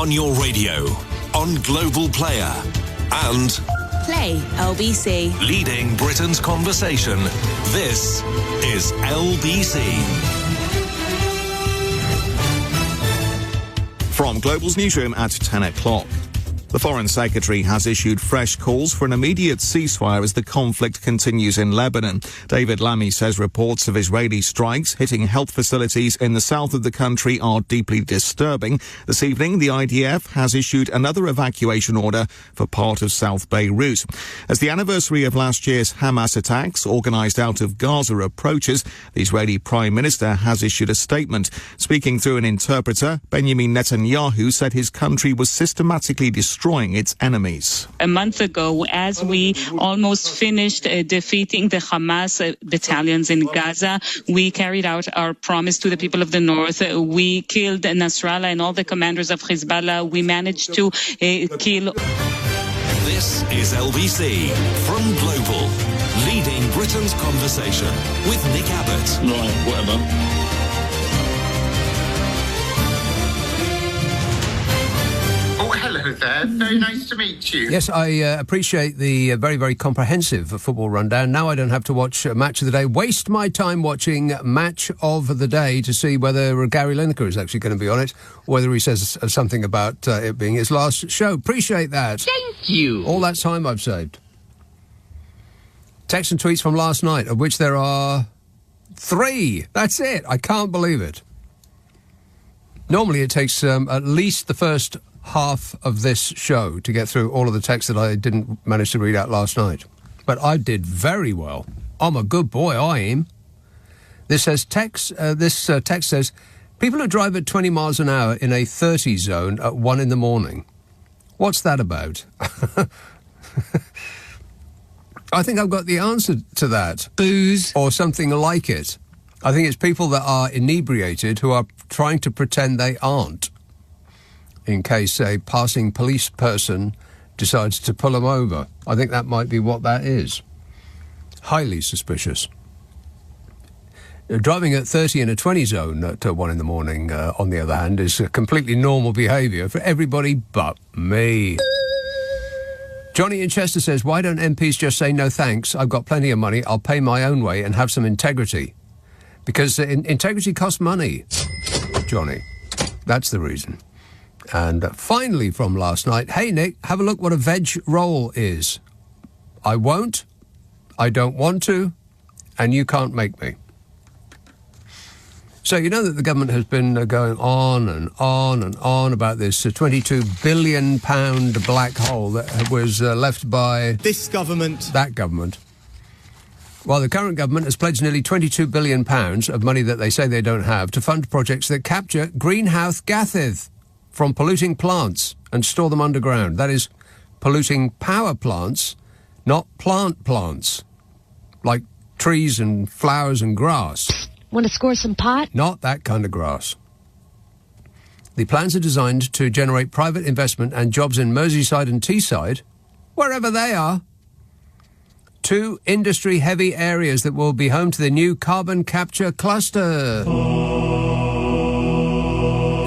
On your radio, on Global Player, and Play LBC. leading Britain's conversation. This is LBC. From Global's newsroom at 10 o'clock. The Foreign Secretary has issued fresh calls for an immediate ceasefire as the conflict continues in Lebanon. David Lammy says reports of Israeli strikes hitting health facilities in the south of the country are deeply disturbing. This evening, the IDF has issued another evacuation order for part of South Beirut. As the anniversary of last year's Hamas attacks, organised out of Gaza, approaches, the Israeli Prime Minister has issued a statement. Speaking through an interpreter, Benjamin Netanyahu said his country was systematically destroying its enemies. A month ago, as we almost finished defeating the Hamas battalions in Gaza, we carried out our promise to the people of the north. We killed Nasrallah and all the commanders of Hezbollah. We managed to kill. This is LBC from Global, leading Britain's conversation with Nick Abbot. Right, whatever. Oh, hello there. Very nice to meet you. Yes, I appreciate the very, very comprehensive football rundown. Now I don't have to watch Match of the Day, waste my time watching Match of the Day to see whether Gary Lineker is actually going to be on it, or whether he says something about it being his last show. Appreciate that. Thank you. All that time I've saved. Text and tweets from last night, of which there are 3. That's it. I can't believe it. Normally it takes at least the first half of this show to get through all of the text that I didn't manage to read out last night. But I did very well. I'm a good boy, I am. This text says, people who drive at 20 miles an hour in a 30 zone at 1 in the morning. What's that about? I think I've got the answer to that. Booze. Or something like it. I think it's people that are inebriated who are trying to pretend they aren't, in case a passing police person decides to pull them over. I think that might be what that is. Highly suspicious. Driving at 30 in a 20 zone at 1 in the morning, on the other hand, is a completely normal behaviour for everybody but me. Johnny in Chester says, why don't MPs just say no thanks, I've got plenty of money, I'll pay my own way and have some integrity? Because integrity costs money, Johnny. That's the reason. And finally from last night, hey Nick, have a look what a veg roll is. I won't, I don't want to, and you can't make me. So you know that the government has been going on and on and on about this £22 billion black hole that was left by This government. that government. Well, the current government has pledged nearly £22 billion of money that they say they don't have to fund projects that capture greenhouse gases from polluting plants and store them underground. That is, polluting power plants, not plants, like trees and flowers and grass. Want to score some pot? Not that kind of grass. The plans are designed to generate private investment and jobs in Merseyside and Teesside, wherever they are. 2 industry-heavy areas that will be home to the new carbon capture cluster.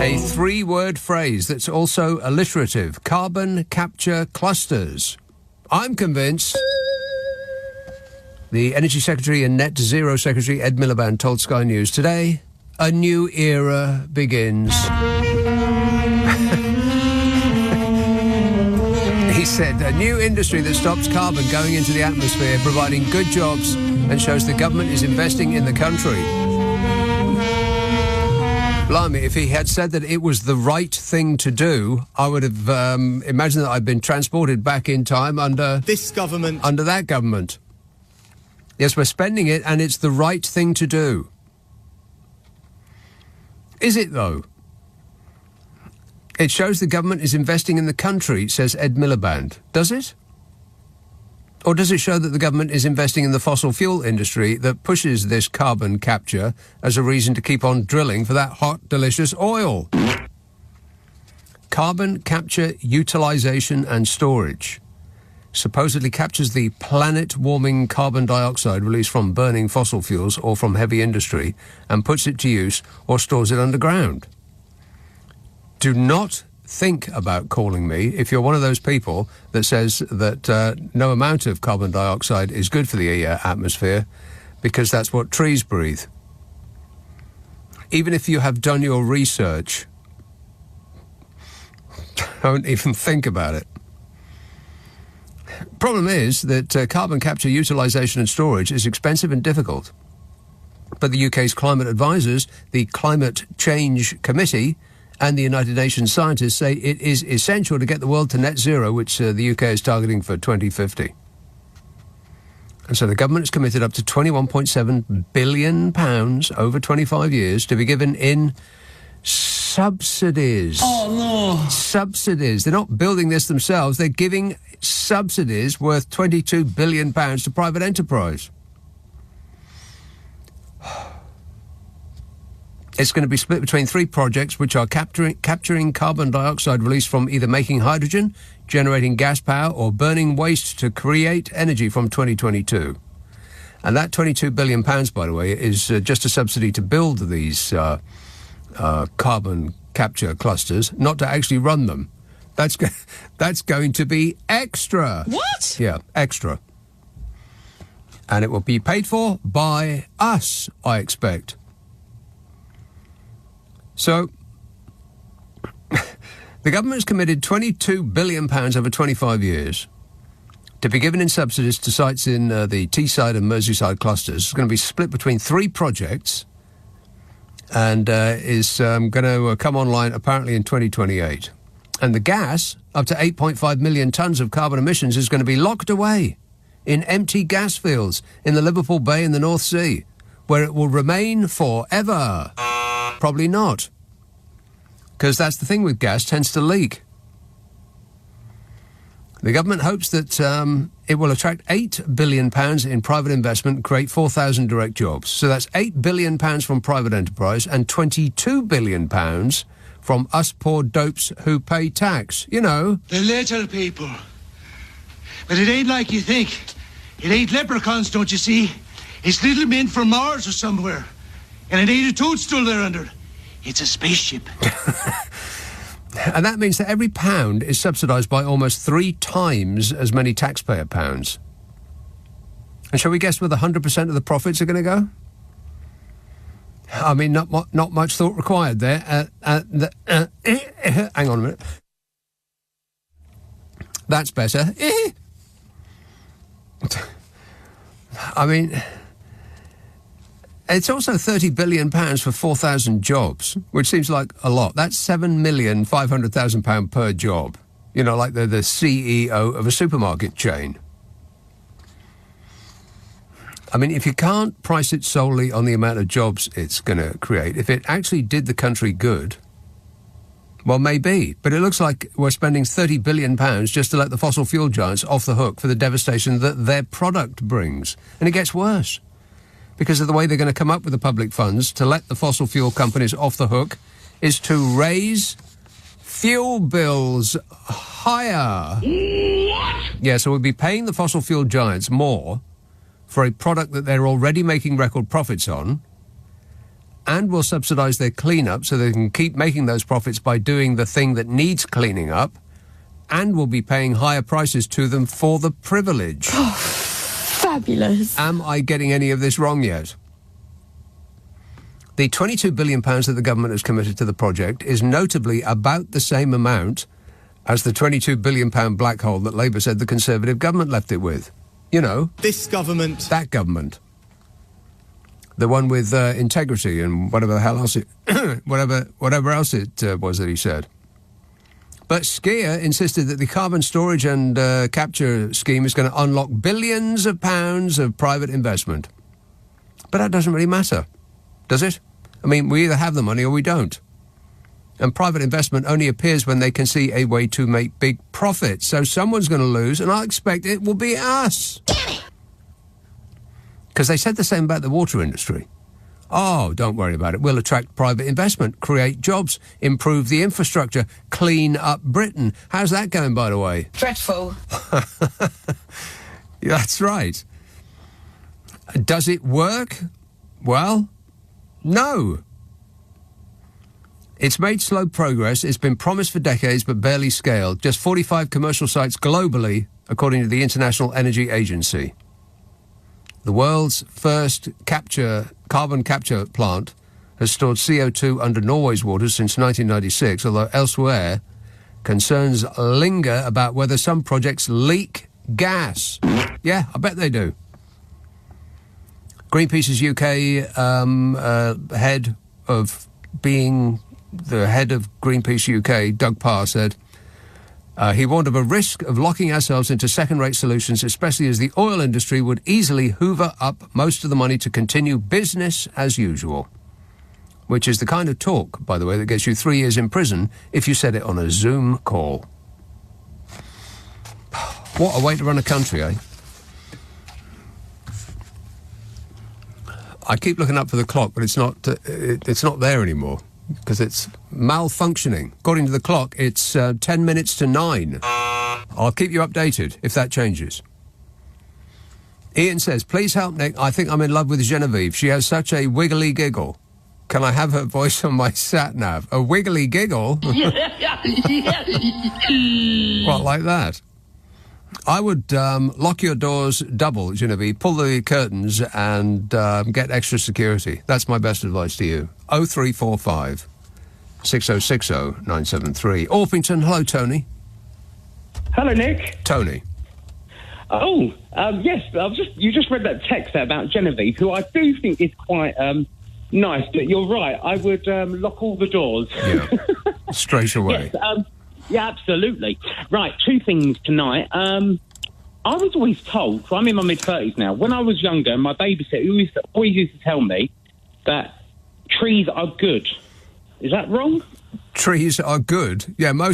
A 3-word phrase that's also alliterative. Carbon capture clusters. I'm convinced. The Energy Secretary and Net Zero Secretary Ed Miliband told Sky News today, a new era begins. He said, a new industry that stops carbon going into the atmosphere, providing good jobs, and shows the government is investing in the country. Blimey, if he had said that it was the right thing to do, I would have imagined that I'd been transported back in time under This government. under that government. Yes, we're spending it, and it's the right thing to do. Is it, though? It shows the government is investing in the country, says Ed Miliband. Does it? Or does it show that the government is investing in the fossil fuel industry that pushes this carbon capture as a reason to keep on drilling for that hot, delicious oil? Carbon capture, utilisation and storage supposedly captures the planet-warming carbon dioxide released from burning fossil fuels or from heavy industry and puts it to use or stores it underground. Do not think about calling me if you're one of those people that says that no amount of carbon dioxide is good for the atmosphere because that's what trees breathe. Even if you have done your research, don't even think about it. Problem is that carbon capture, utilisation and storage is expensive and difficult. But the UK's climate advisors, the Climate Change Committee and the United Nations scientists say it is essential to get the world to net zero, which the UK is targeting for 2050. And so the government has committed up to £21.7 billion over 25 years to be given in subsidies. Oh, no. Subsidies. They're not building this themselves. They're giving subsidies worth £22 billion to private enterprise. It's going to be split between 3 projects which are capturing carbon dioxide released from either making hydrogen, generating gas power or burning waste to create energy from 2022. And that £22 billion, by the way, is just a subsidy to build these carbon capture clusters, not to actually run them. That's going to be extra. What? Yeah, extra. And it will be paid for by us, I expect. So, the government has committed £22 billion over 25 years to be given in subsidies to sites in the Teesside and Merseyside clusters. It's going to be split between 3 projects and is going to come online apparently in 2028. And the gas, up to 8.5 million tonnes of carbon emissions, is going to be locked away in empty gas fields in the Liverpool Bay in the North Sea, where it will remain forever. Probably not. Because that's the thing with gas, tends to leak. The government hopes that it will attract £8 billion in private investment and create 4,000 direct jobs. So that's £8 billion from private enterprise and £22 billion from us poor dopes who pay tax. You know. The little people. But it ain't like you think. It ain't leprechauns, don't you see? It's little men from Mars or somewhere. And it ain't a toadstool there under. It's a spaceship. And that means that every pound is subsidised by almost 3 times as many taxpayer pounds. And shall we guess where the 100% of the profits are going to go? I mean, not much thought required there. Hang on a minute. That's better. I mean, it's also £30 billion for 4,000 jobs, which seems like a lot. That's £7,500,000 per job. You know, like the CEO of a supermarket chain. I mean, if you can't price it solely on the amount of jobs it's going to create, if it actually did the country good, well, maybe. But it looks like we're spending £30 billion just to let the fossil fuel giants off the hook for the devastation that their product brings. And it gets worse. Because of the way they're going to come up with the public funds to let the fossil fuel companies off the hook is to raise fuel bills higher. What? Yeah, so we'll be paying the fossil fuel giants more for a product that they're already making record profits on, and we'll subsidise their clean-up so they can keep making those profits by doing the thing that needs cleaning up, and we'll be paying higher prices to them for the privilege. Oh, fabulous. Am I getting any of this wrong yet? The £22 billion that the government has committed to the project is notably about the same amount as the £22 billion black hole that Labour said the Conservative government left it with. You know. This government. That government. The one with integrity and whatever the hell else it... whatever else it was that he said. But Skier insisted that the carbon storage and capture scheme is going to unlock billions of pounds of private investment. But that doesn't really matter, does it? I mean, we either have the money or we don't. And private investment only appears when they can see a way to make big profits. So someone's going to lose, and I expect it will be us. Because they said the same about the water industry. Oh, don't worry about it. We'll attract private investment, create jobs, improve the infrastructure, clean up Britain. How's that going, by the way? Dreadful. That's right. Does it work? Well, no. It's made slow progress. It's been promised for decades, but barely scaled. Just 45 commercial sites globally, according to the International Energy Agency. The world's first carbon capture plant has stored CO2 under Norway's waters since 1996, although elsewhere, concerns linger about whether some projects leak gas. Yeah, I bet they do. Greenpeace's UK head of Greenpeace UK, Doug Parr, said he warned of a risk of locking ourselves into second-rate solutions, especially as the oil industry would easily hoover up most of the money to continue business as usual, which is the kind of talk, by the way, that gets you 3 years in prison if you said it on a Zoom call. What a way to run a country, eh? I keep looking up for the clock, but it's not there anymore because it's malfunctioning. According to the clock, it's 10 minutes to 9. I'll keep you updated if that changes. Ian says, please help, Nick. I think I'm in love with Genevieve. She has such a wiggly giggle. Can I have her voice on my sat-nav? A wiggly giggle? What, like that? I would lock your doors double, Genevieve, pull the curtains and get extra security. That's my best advice to you. 0345 6060 973. Orpington, hello, Tony. Hello, Nick. Tony. Oh, yes, you just read that text there about Genevieve, who I do think is quite nice, but you're right. I would lock all the doors. Yeah, straight away. Yes, yeah, absolutely. Right, two things tonight. I was always told, so I'm in my mid-30s now, when I was younger, my babysitter always used to tell me that trees are good. Is that wrong? Trees are good. Yeah, by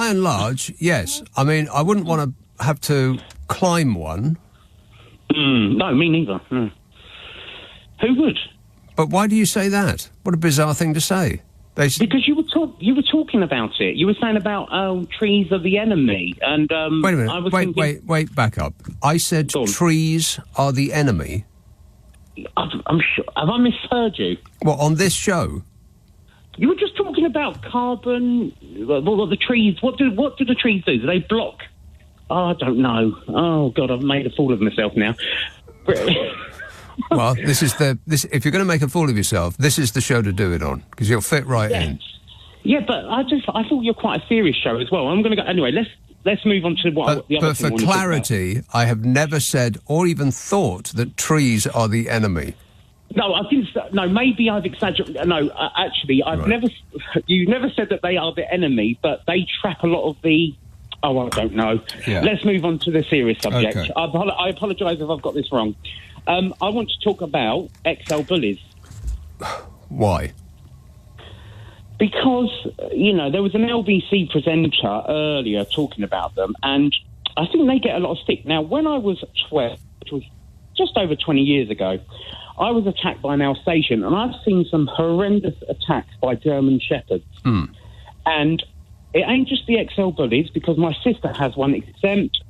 and large, yes. I mean, I wouldn't want to have to climb one. No, me neither. Mm. Who would? But why do you say that? What a bizarre thing to say. Because you were talking about it. You were saying about trees are the enemy, and wait a minute. I was wait. Back up. I said trees are the enemy. I'm sure. Have I misheard you? Well, on this show, you were just talking about carbon. What the trees? What do the trees do? Do they block? Oh, I don't know. Oh God, I've made a fool of myself now. Well, this. If you're going to make a fool of yourself, this is the show to do it on because you'll fit right in. Yeah, but I thought you're quite a serious show as well. I'm going to go anyway. Let's move on to what the other But for clarity, I have never said or even thought that trees are the enemy. No, I didn't. No, maybe I've exaggerated. No, actually, I've never. You never said that they are the enemy, but they trap a lot of the. Oh, I don't know. Yeah. Let's move on to the serious subject. Okay. I apologise if I've got this wrong. I want to talk about XL bullies. Why? Because, there was an LBC presenter earlier talking about them, and I think they get a lot of stick. Now, when I was 12, which was just over 20 years ago, I was attacked by an Alsatian, and I've seen some horrendous attacks by German Shepherds. And it ain't just the XL bullies, because my sister has one exempt.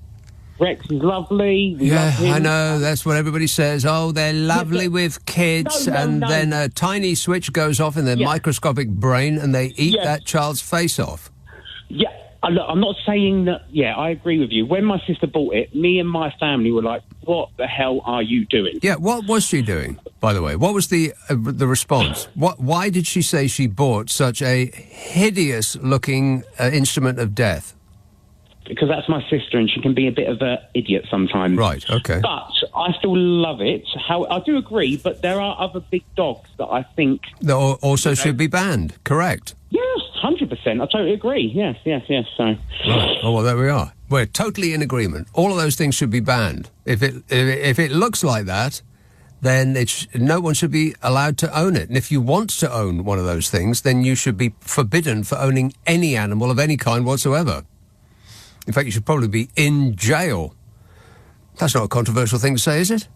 Rex is lovely. We love him. I know. That's what everybody says. Oh, they're lovely with kids. No. Then a tiny switch goes off in their microscopic brain and they eat that child's face off. Yeah. Look, I'm not saying that... Yeah, I agree with you. When my sister bought it, me and my family were like, what the hell are you doing? Yeah, what was she doing, by the way? What was the response? Why did she say she bought such a hideous-looking instrument of death? Because that's my sister, and she can be a bit of an idiot sometimes. Right, okay. But I still love it. I do agree, but there are other big dogs that I think... That also should be banned, correct? Yes, 100%. I totally agree. Yes. So. Right. Oh, well, there we are. We're totally in agreement. All of those things should be banned. If it looks like that, then no one should be allowed to own it. And if you want to own one of those things, then you should be forbidden for owning any animal of any kind whatsoever. In fact, you should probably be in jail. That's not a controversial thing to say, is it?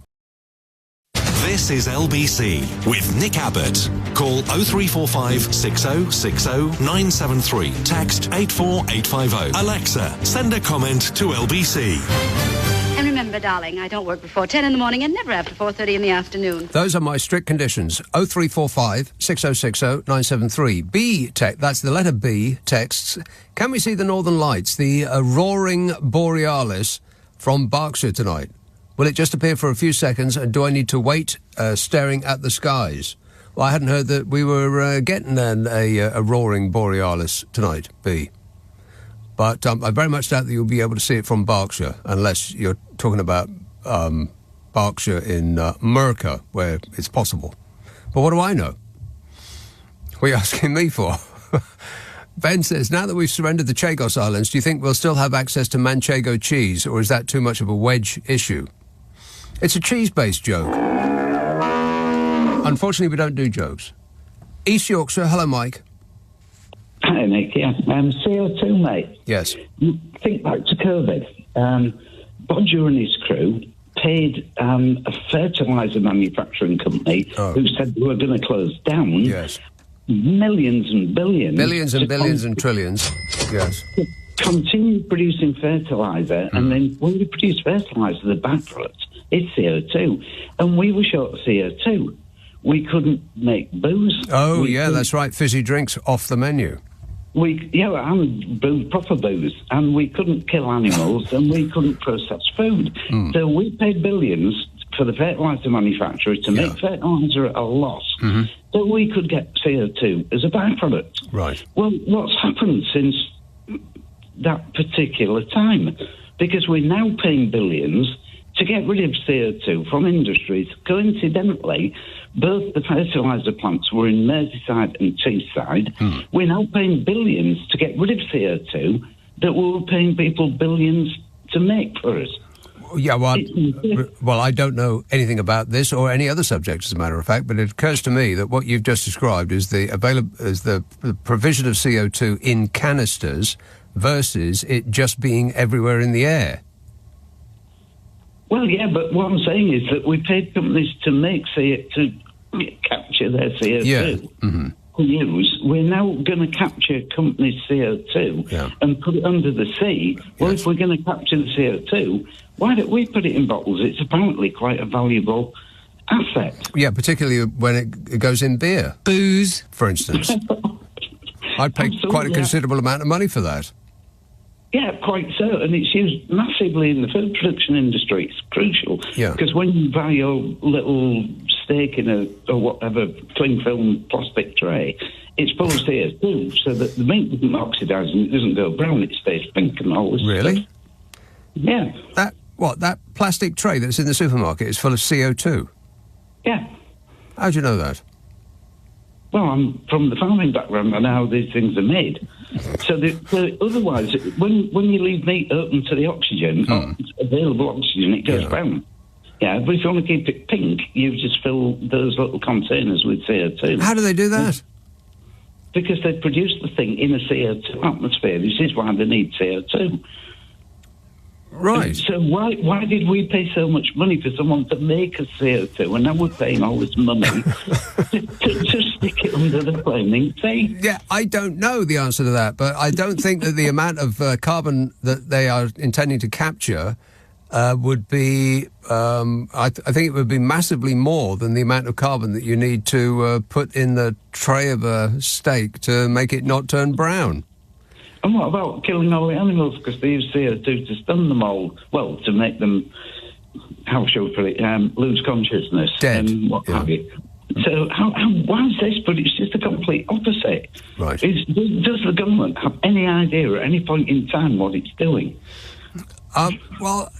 This is LBC with Nick Abbott. Call 0345 6060 973. Text 84850. Alexa, send a comment to LBC. And remember, remember, darling, I don't work before 10 in the morning and never after 4:30 in the afternoon. Those are my strict conditions. 0345 6060 973. That's the letter B, texts. Can we see the Northern Lights, the roaring borealis from Berkshire tonight? Will it just appear for a few seconds, and do I need to wait staring at the skies? Well, I hadn't heard that we were getting a roaring borealis tonight, B. But I very much doubt that you'll be able to see it from Berkshire, unless you're talking about Berkshire in Merca, where it's possible. But what do I know? What are you asking me for? Ben says, now that we've surrendered the Chagos Islands, do you think we'll still have access to Manchego cheese, or is that too much of a wedge issue? It's a cheese-based joke. Unfortunately, we don't do jokes. East Yorkshire, hello, Mike. Hi, Nick. Yeah, CO2, mate. Yes. Think back to COVID. Bodger and his crew paid a fertiliser manufacturing company who said they were going to close down. Yes. Millions and billions. Billions and billions and trillions. Yes. Continue producing fertiliser, and then when you produce fertiliser, the byproduct is CO2. And we were short of CO2. We couldn't make booze. Oh, yeah, that's right. Fizzy drinks off the menu. And booze, proper booze. And we couldn't kill animals, and we couldn't process food. So we paid billions for the fertiliser manufacturer to make fertiliser at a loss, so we could get CO2 as a byproduct. Right. Well, what's happened since that particular time? Because we're now paying billions to get rid of CO2 from industries. Coincidentally, both the fertiliser plants were in Merseyside and Teesside. We're now paying billions to get rid of CO2 that we were paying people billions to make for us. Yeah, well, I don't know anything about this or any other subject, as a matter of fact, but it occurs to me that what you've just described is the provision of CO2 in canisters versus it just being everywhere in the air. Well, yeah, but what I'm saying is that we paid companies to capture their CO2 to use. We're now going to capture companies' CO2 and put it under the sea. Well, if we're going to capture the CO2, why don't we put it in bottles? It's apparently quite a valuable asset. Yeah, particularly when it goes in beer. Booze, for instance. I'd pay quite a considerable amount of money for that. Yeah, quite so. And it's used massively in the food production industry. It's crucial. Because when you buy your little steak in a whatever cling film plastic tray, it's full of CO2, so that the meat doesn't oxidise and it doesn't go brown, it stays pink and all this Really? stuff. Yeah. That plastic tray that's in the supermarket is full of CO2? Yeah. How do you know that? Well, I'm from the farming background. I know how these things are made. So otherwise, when you leave meat open to the oxygen, available oxygen, it goes brown. Yeah, but if you want to keep it pink, you just fill those little containers with CO2. How do they do that? Because they produce the thing in a CO2 atmosphere. This is why they need CO2. Right. And so why did we pay so much money for someone to make a CO2, and now we're paying all this money to stick it under the flaming sea? Yeah, I don't know the answer to that, but I don't think that the amount of carbon that they are intending to capture would be... I think it would be massively more than the amount of carbon that you need to put in the tray of a steak to make it not turn brown. And what about killing all the animals because they use CO2 to stun them all? Well, to make them, how shall we put it, lose consciousness. Dead. And what have you. So why is this? But it's just the complete opposite. Right. Does the government have any idea at any point in time what it's doing? Well,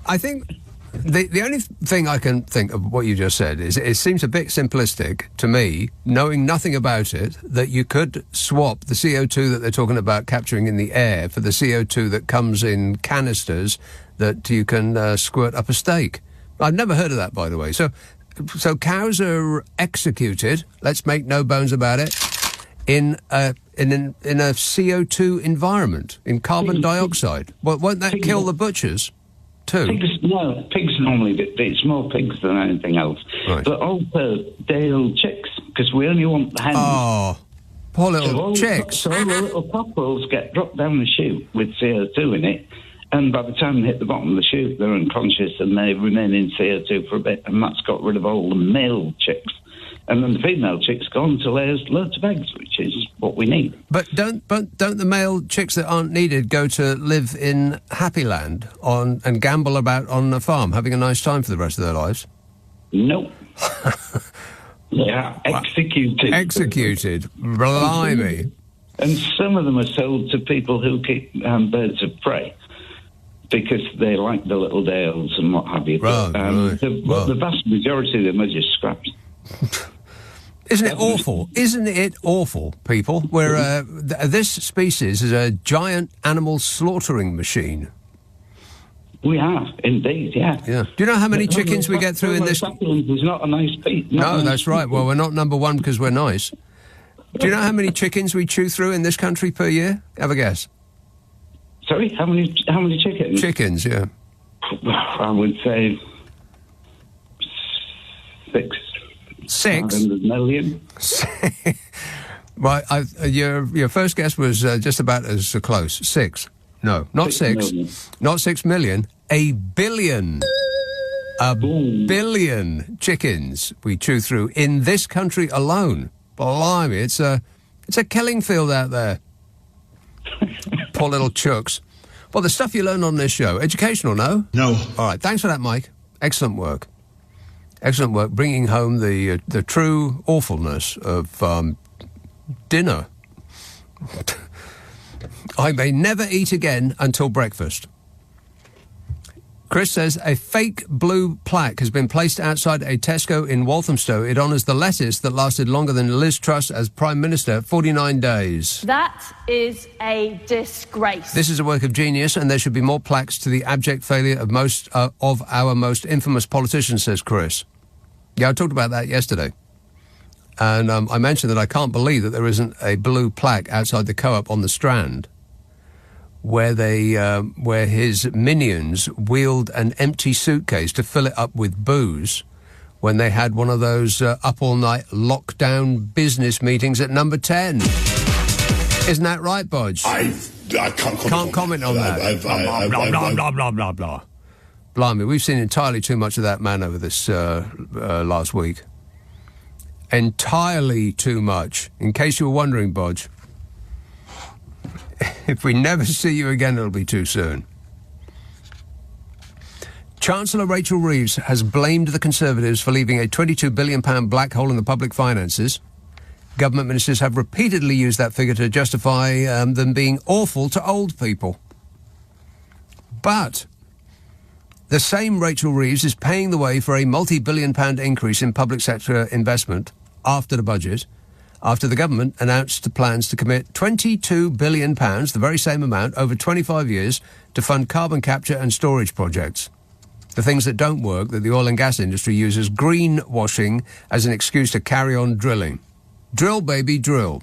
I think the only thing I can think of what you just said is it seems a bit simplistic to me, knowing nothing about it, that you could swap the CO2 that they're talking about capturing in the air for the CO2 that comes in canisters that you can squirt up a steak. I've never heard of that, by the way. So cows are executed, let's make no bones about it, in a CO2 environment, in carbon dioxide. Well, won't that kill the butchers? Pigs normally, it's more pigs than anything else. Right. But also day-old chicks, because we only want the hens. Oh, poor little chicks. So all the little popcorns get dropped down the chute with CO2 in it, And by the time they hit the bottom of the chute, they're unconscious and they remain in CO2 for a bit, and that's got rid of all the male chicks. And then the female chicks go on to lay loads of eggs, which is what we need. But don't the male chicks that aren't needed go to live in Happy Land and gamble about on a farm, having a nice time for the rest of their lives? No. Yeah, executed. Executed. Blimey. And some of them are sold to people who keep birds of prey because they like the little dales and what have you. Right, The vast majority of them are just scraps. Isn't it awful? Isn't it awful, people? Where this species is a giant animal slaughtering machine. We are, indeed, yeah. Do you know how many chickens we get through in this? It's not a nice piece. No, that's right. Well, we're not number one because we're nice. Do you know how many chickens we chew through in this country per year? Have a guess. Sorry, how many chickens? Chickens, yeah. I would say 600 million. Right, your first guess was just about as close. 6. No, not 6. Million. Not 6 million. 1 billion. A billion chickens we chew through in this country alone. Blimey, it's a killing field out there. Poor little chooks. Well, the stuff you learn on this show, educational, no? No. All right, thanks for that, Mike. Excellent work. Excellent work, bringing home the true awfulness of dinner. I may never eat again until breakfast. Chris says a fake blue plaque has been placed outside a Tesco in Walthamstow. It honours the lettuce that lasted longer than Liz Truss as Prime Minister, 49 days. That is a disgrace. This is a work of genius, and there should be more plaques to the abject failure of most of our most infamous politicians, says Chris. Yeah, I talked about that yesterday. And I mentioned that I can't believe that there isn't a blue plaque outside the Co-op on the Strand where his minions wheeled an empty suitcase to fill it up with booze when they had one of those up-all-night lockdown business meetings at number 10. Isn't that right, Bodge? I can't comment on that. Blah, blah. Blimey, we've seen entirely too much of that man over this last week. Entirely too much. In case you were wondering, Bodge, if we never see you again, it'll be too soon. Chancellor Rachel Reeves has blamed the Conservatives for leaving a £22 billion black hole in the public finances. Government ministers have repeatedly used that figure to justify them being awful to old people. But the same Rachel Reeves is paying the way for a multi-billion-pound increase in public sector investment after the budget, after the government announced plans to commit £22 billion, the very same amount, over 25 years, to fund carbon capture and storage projects. The things that don't work, that the oil and gas industry uses greenwashing as an excuse to carry on drilling. Drill, baby, drill.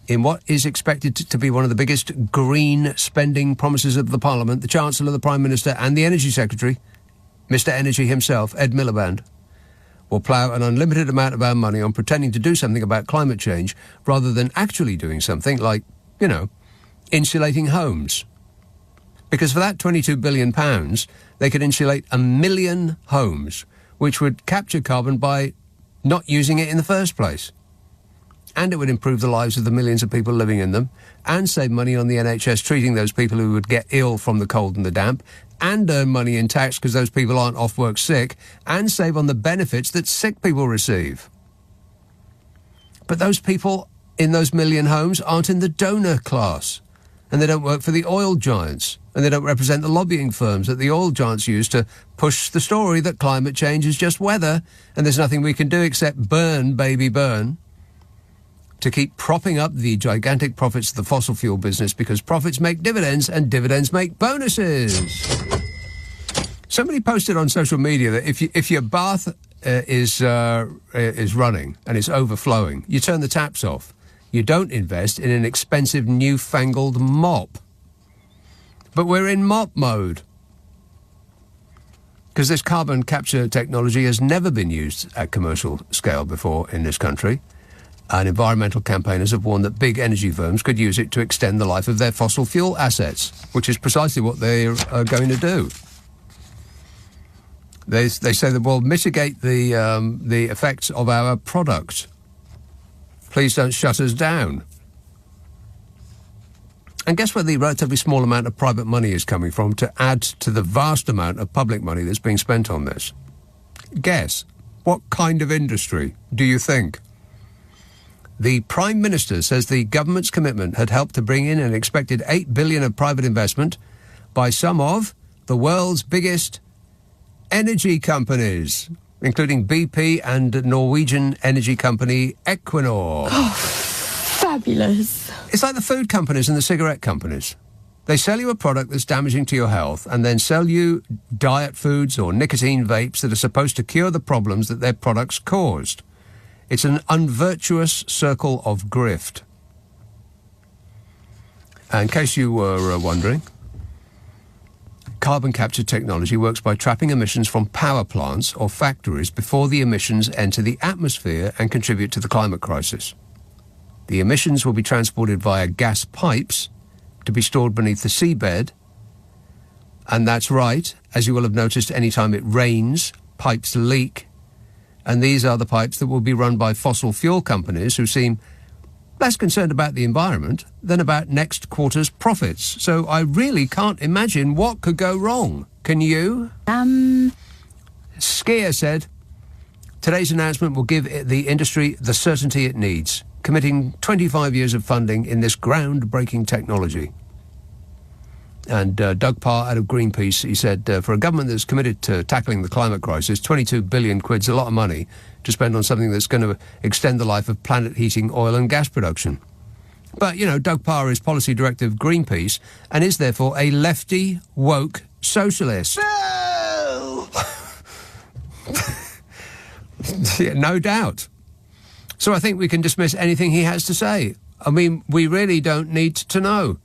In what is expected to be one of the biggest green spending promises of the Parliament, the Chancellor, the Prime Minister and the Energy Secretary, Mr Energy himself, Ed Miliband, will plough an unlimited amount of our money on pretending to do something about climate change rather than actually doing something like, insulating homes. Because for that £22 billion, they could insulate 1 million homes, which would capture carbon by not using it in the first place. And it would improve the lives of the millions of people living in them, and save money on the NHS treating those people who would get ill from the cold and the damp, and earn money in tax because those people aren't off work sick, and save on the benefits that sick people receive. But those people in those million homes aren't in the donor class, and they don't work for the oil giants, and they don't represent the lobbying firms that the oil giants use to push the story that climate change is just weather, and there's nothing we can do except burn, baby, burn, to keep propping up the gigantic profits of the fossil fuel business, because profits make dividends and dividends make bonuses. Somebody posted on social media that if your bath is running and it's overflowing, you turn the taps off. You don't invest in an expensive newfangled mop. But we're in mop mode, because this carbon capture technology has never been used at commercial scale before in this country. And environmental campaigners have warned that big energy firms could use it to extend the life of their fossil fuel assets, which is precisely what they are going to do. They say that we'll mitigate the effects of our product. Please don't shut us down. And guess where the relatively small amount of private money is coming from to add to the vast amount of public money that's being spent on this? Guess. What kind of industry do you think? The Prime Minister says the government's commitment had helped to bring in an expected $8 billion of private investment by some of the world's biggest energy companies, including BP and Norwegian energy company Equinor. Oh, fabulous. It's like the food companies and the cigarette companies. They sell you a product that's damaging to your health and then sell you diet foods or nicotine vapes that are supposed to cure the problems that their products caused. It's an unvirtuous circle of grift. In case you were wondering, carbon capture technology works by trapping emissions from power plants or factories before the emissions enter the atmosphere and contribute to the climate crisis. The emissions will be transported via gas pipes to be stored beneath the seabed. And that's right, as you will have noticed, any time it rains, pipes leak. And these are the pipes that will be run by fossil fuel companies who seem less concerned about the environment than about next quarter's profits. So I really can't imagine what could go wrong. Can you? Skier said, today's announcement will give the industry the certainty it needs, committing 25 years of funding in this groundbreaking technology. And Doug Parr out of Greenpeace, he said, for a government that's committed to tackling the climate crisis, 22 billion quid's a lot of money to spend on something that's going to extend the life of planet-heating oil and gas production. But, you know, Doug Parr is policy director of Greenpeace and is therefore a lefty, woke socialist. No! Yeah, no doubt. So I think we can dismiss anything he has to say. I mean, we really don't need to know.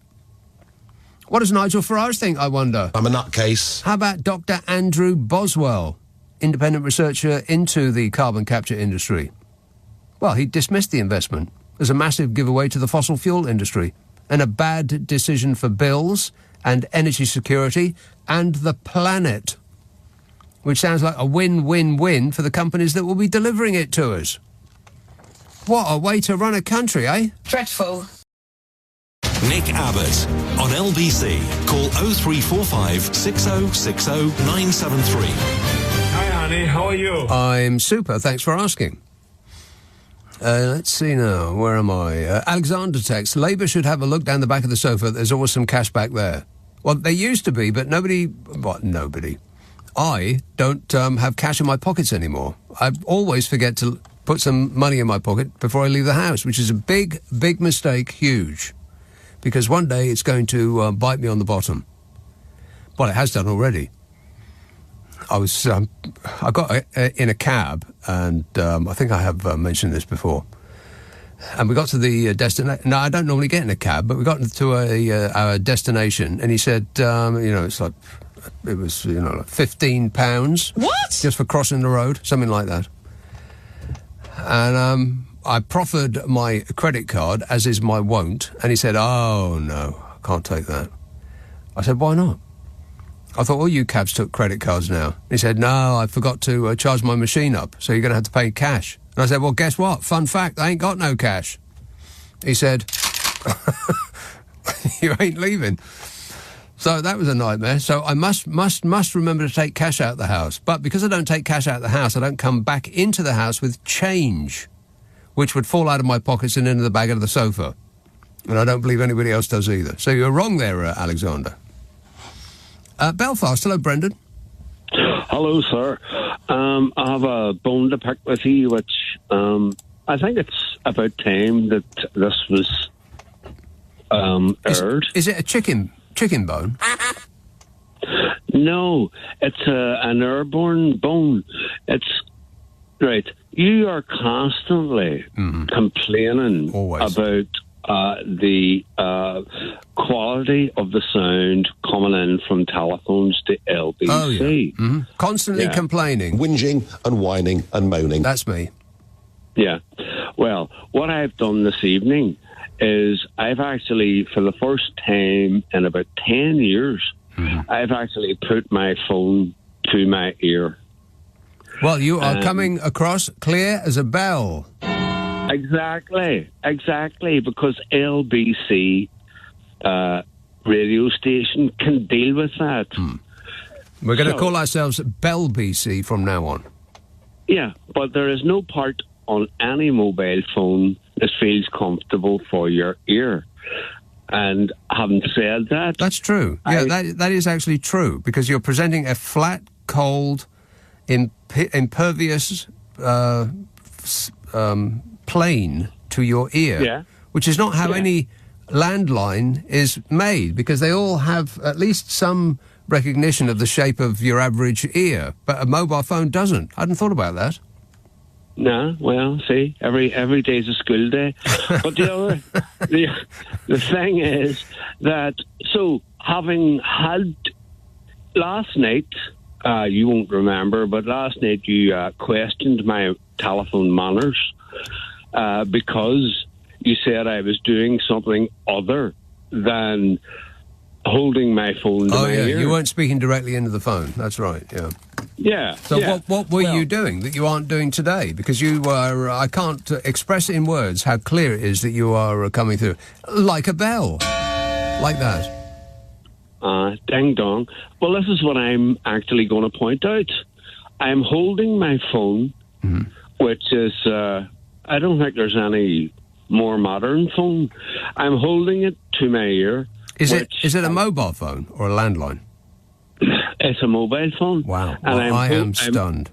What does Nigel Farage think, I wonder? I'm a nutcase. How about Dr. Andrew Boswell, independent researcher into the carbon capture industry? Well, he dismissed the investment as a massive giveaway to the fossil fuel industry and a bad decision for bills and energy security and the planet, which sounds like a win-win-win for the companies that will be delivering it to us. What a way to run a country, eh? Dreadful. Nick Abbott on LBC. Call 0345 6060 973. Hi, honey. How are you? I'm super. Thanks for asking. Let's see now. Where am I? Alexander texts, Labour should have a look down the back of the sofa. There's always some cash back there. Well, there used to be, but nobody... What, nobody? I don't have cash in my pockets anymore. I always forget to put some money in my pocket before I leave the house, which is a big, big mistake. Huge. Because one day it's going to bite me on the bottom. Well, it has done already. I got in a cab, and I think I have mentioned this before. And we got to the destination. No, I don't normally get in a cab, but we got to our destination, and he said, it's like, it was, like £15. What? Just for crossing the road, something like that. And I proffered my credit card, as is my wont, and he said, oh, no, I can't take that. I said, why not? I thought all you cabs took credit cards now. He said, no, I forgot to charge my machine up, so you're going to have to pay cash. And I said, well, guess what? Fun fact, I ain't got no cash. He said, you ain't leaving. So that was a nightmare. So I must remember to take cash out of the house. But because I don't take cash out of the house, I don't come back into the house with change, which would fall out of my pockets and into the bag of the sofa. And I don't believe anybody else does either. So you're wrong there, Alexander. Belfast, hello, Brendan. Hello, sir. I have a bone to pick with you, which I think it's about time that this was aired. Is it a chicken bone? No, it's an airborne bone. It's right. You are constantly complaining about the quality of the sound coming in from telephones to LBC. Oh, yeah. Mm-hmm. Constantly complaining. Whinging and whining and moaning. That's me. Yeah. Well, what I've done this evening is I've actually, for the first time in about 10 years, I've actually put my phone to my ear. Well, you are coming across clear as a bell. Exactly, because LBC radio station can deal with that. We're going to call ourselves Bell BC from now on. Yeah, but there is no part on any mobile phone that feels comfortable for your ear. And having said that... That's true. Yeah, that is actually true, because you're presenting a flat, cold, impervious plane to your ear, which is not how any landline is made, because they all have at least some recognition of the shape of your average ear, but a mobile phone doesn't. I hadn't thought about that. No, well, see, every day's a school day. But the thing is that, so having had last night, you won't remember, but last night you questioned my telephone manners because you said I was doing something other than holding my phone to my ear. You weren't speaking directly into the phone. That's right, yeah. Yeah. So what were you doing that you aren't doing today? Because you are, I can't express in words how clear it is that you are coming through. Like a bell. Like that. Ding dong. Well, this is what I'm actually going to point out. I'm holding my phone, which is, I don't think there's any more modern phone. I'm holding it to my ear. Is it a mobile phone or a landline? It's a mobile phone. Wow. Well, I am stunned.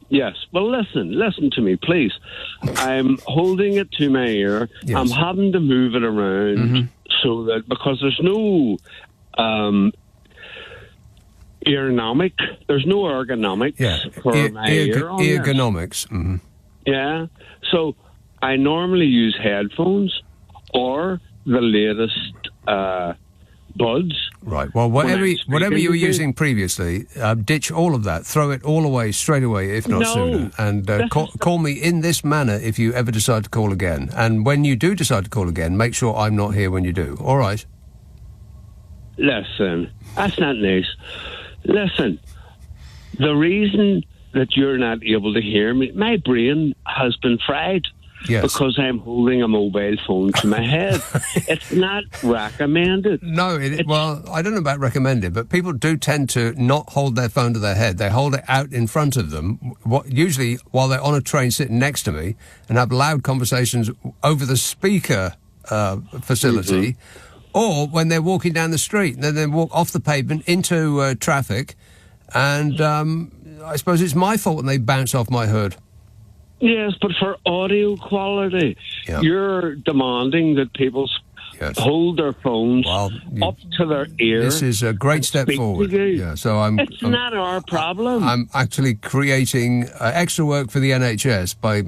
Yes. Well, listen to me, please. I'm holding it to my ear. Yes. I'm having to move it around so that, because there's no there's no ergonomics for my ear. Ergonomics. Mm-hmm. Yeah. So I normally use headphones or the latest buds. Right. Well, whatever you were using previously, ditch all of that. Throw it all away straight away, if not sooner. And call me in this manner if you ever decide to call again. And when you do decide to call again, make sure I'm not here when you do. All right? Listen, that's not nice. Listen, the reason that you're not able to hear me, my brain has been fried. Yes. Because I'm holding a mobile phone to my head. It's not recommended. No, well, I don't know about recommended, but people do tend to not hold their phone to their head. They hold it out in front of them, usually while they're on a train sitting next to me, and have loud conversations over the speaker facility, or when they're walking down the street, and then they walk off the pavement into traffic, and I suppose it's my fault when they bounce off my hood. Yes, but for audio quality, you're demanding that people hold their phones up to their ear. This is a great step forward. Yeah, so it's not our problem. I'm actually creating extra work for the NHS by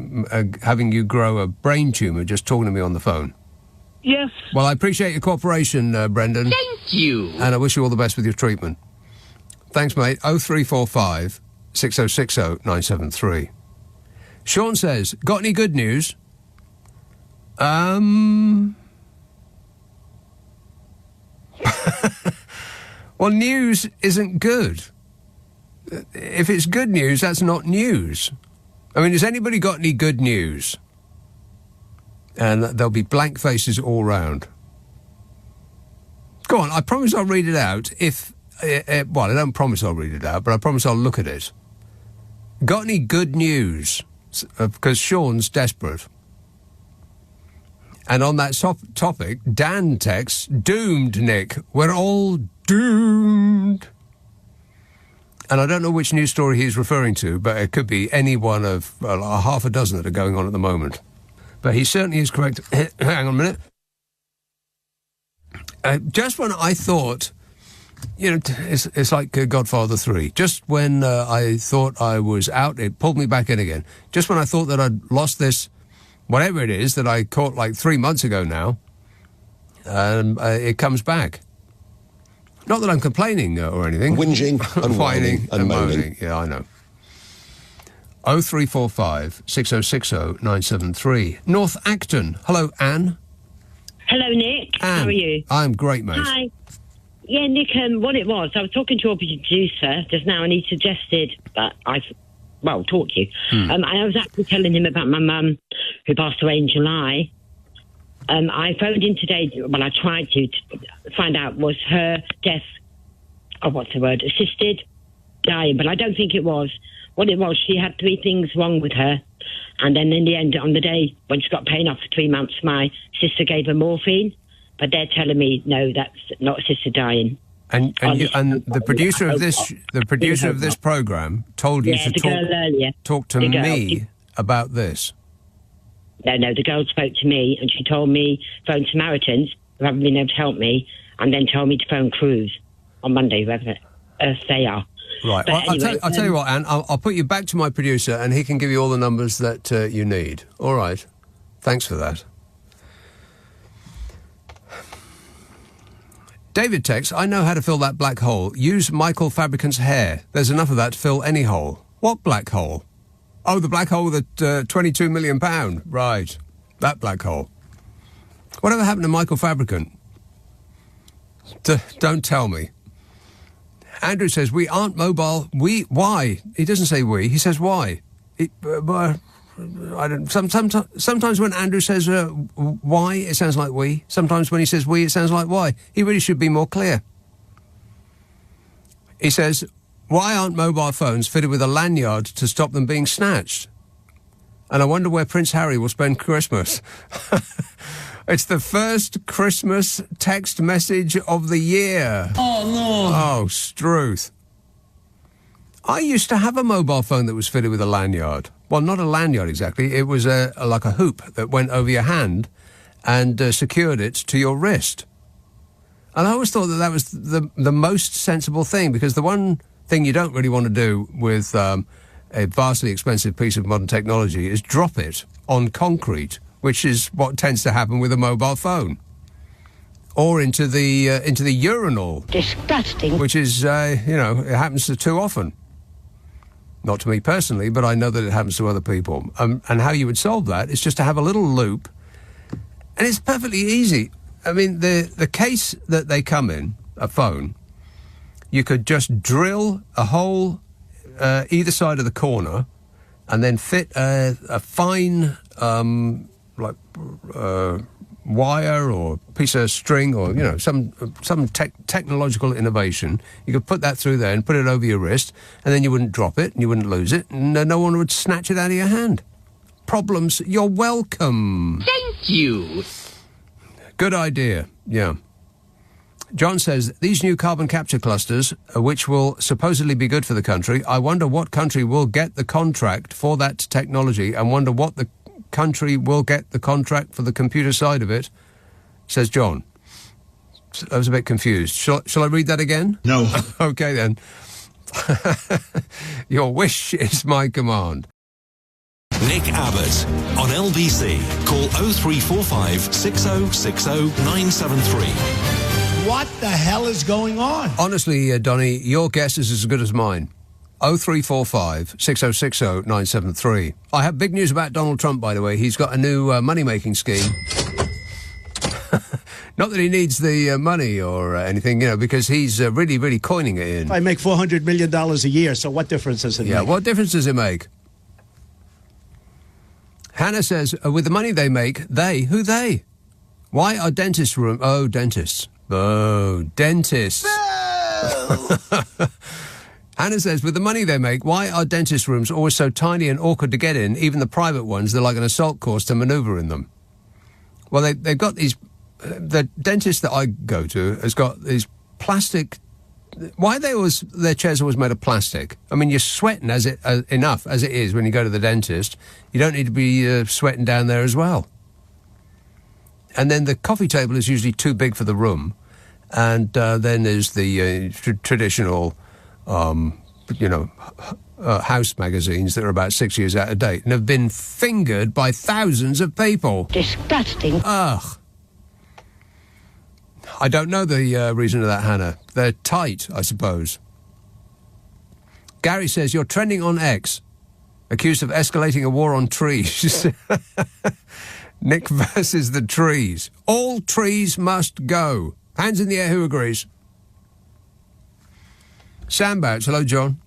having you grow a brain tumour just talking to me on the phone. Yes. Well, I appreciate your cooperation, Brendan. Thank you. And I wish you all the best with your treatment. Thanks, mate. 0345 6060 973. Sean says, got any good news? Well, news isn't good. If it's good news, that's not news. I mean, has anybody got any good news? And there'll be blank faces all round. Go on, I promise I'll read it out well, I don't promise I'll read it out, but I promise I'll look at it. Got any good news? Because Sean's desperate. And on that topic, Dan texts, doomed, Nick. We're all doomed. And I don't know which news story he's referring to, but it could be any one of half a dozen that are going on at the moment. But he certainly is correct. Hang on a minute. Just when I thought... You know, it's like Godfather 3. Just when I thought I was out, it pulled me back in again. Just when I thought that I'd lost this, whatever it is, that I caught like 3 months ago now, it comes back. Not that I'm complaining or anything. Whinging and whining and moaning. Yeah, I know. 0345 6060 973. North Acton. Hello, Anne. Hello, Nick. Anne. How are you? I'm great, mate. Hi. Yeah, Nick, what it was, I was talking to your producer just now, and he suggested that talk to you. I was actually telling him about my mum, who passed away in July. I phoned in today, I tried to find out, was her death, assisted dying, but I don't think it was. What it was, she had 3 things wrong with her, and then in the end, on the day when she got pain off for 3 months, my sister gave her morphine, but they're telling me, no, that's not assisted dying. And the producer of this program told you to talk to me about this. No, the girl spoke to me, and she told me phone Samaritans, who haven't been able to help me, and then told me to phone Cruise on Monday, wherever they are. Right. Well, anyway, I'll tell you what, Anne, I'll put you back to my producer, and he can give you all the numbers that you need. All right. Thanks for that. David texts, I know how to fill that black hole. Use Michael Fabricant's hair. There's enough of that to fill any hole. What black hole? Oh, the black hole that £22 million. Right. That black hole. Whatever happened to Michael Fabricant? Don't tell me. Andrew says, we aren't mobile. Why? He doesn't say we. He says why. I don't. Sometimes when Andrew says why, it sounds like we. Sometimes when he says we, it sounds like why. He really should be more clear. He says, why aren't mobile phones fitted with a lanyard to stop them being snatched? And I wonder where Prince Harry will spend Christmas. It's the first Christmas text message of the year. Oh, no. Oh, Struth. I used to have a mobile phone that was fitted with a lanyard. Well, not a lanyard exactly. It was like a hoop that went over your hand and secured it to your wrist. And I always thought that was the most sensible thing, because the one thing you don't really want to do with a vastly expensive piece of modern technology is drop it on concrete, which is what tends to happen with a mobile phone. Or into the urinal. Disgusting. Which is, it happens too often. Not to me personally, but I know that it happens to other people. And how you would solve that is just to have a little loop. And it's perfectly easy. I mean, the case that they come in, a phone, you could just drill a hole either side of the corner and then fit a fine, wire or piece of string or, some technological innovation. You could put that through there and put it over your wrist, and then you wouldn't drop it and you wouldn't lose it, and no one would snatch it out of your hand. Problems, you're welcome. Thank you. Good idea, yeah. John says, these new carbon capture clusters, which will supposedly be good for the country, I wonder what country will get the contract for that technology, and wonder what the country will get the contract for the computer side of it, says John. I was a bit confused. Shall I read that again? No. Okay, then. Your wish is my command. Nick Abbott on LBC. Call 0345 6060 973. What the hell is going on? Honestly, Donny, your guess is as good as mine. 0345 6060 973. I have big news about Donald Trump, by the way. He's got a new money-making scheme. Not that he needs the money or anything, because he's really, really coining it in. I make $400 million a year, so what difference does it make? Yeah, what difference does it make? Hannah says, with the money they make, who they? Why are dentists... Oh, dentists. Oh, dentists. Hannah says, with the money they make, why are dentist rooms always so tiny and awkward to get in? Even the private ones, they're like an assault course to manoeuvre in them. Well, they've got these... The dentist that I go to has got these plastic... Why are their chairs always made of plastic? I mean, you're sweating enough as it is when you go to the dentist. You don't need to be sweating down there as well. And then the coffee table is usually too big for the room. And then there's the traditional... house magazines that are about 6 years out of date and have been fingered by thousands of people. Disgusting. Ugh. I don't know the reason of that, Hannah. They're tight, I suppose. Gary says, you're trending on X. accused of escalating a war on trees. Nick versus the trees. All trees must go. Hands in the air, who agrees? Sam Bouch. Hello, John.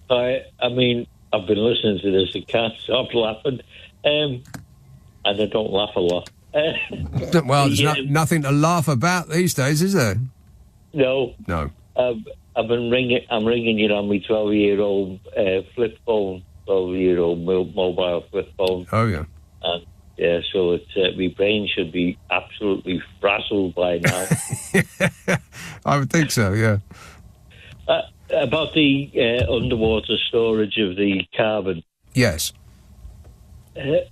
I mean, I've been listening to this and can't stop laughing. And I don't laugh a lot. Well, there's nothing to laugh about these days, is there? No. I've been ringing. I'm ringing you on my 12-year-old flip phone, 12-year-old mobile flip phone. Oh yeah. And yeah, so it's my brain should be absolutely frazzled by now. I would think so. Yeah. About the underwater storage of the carbon. Yes.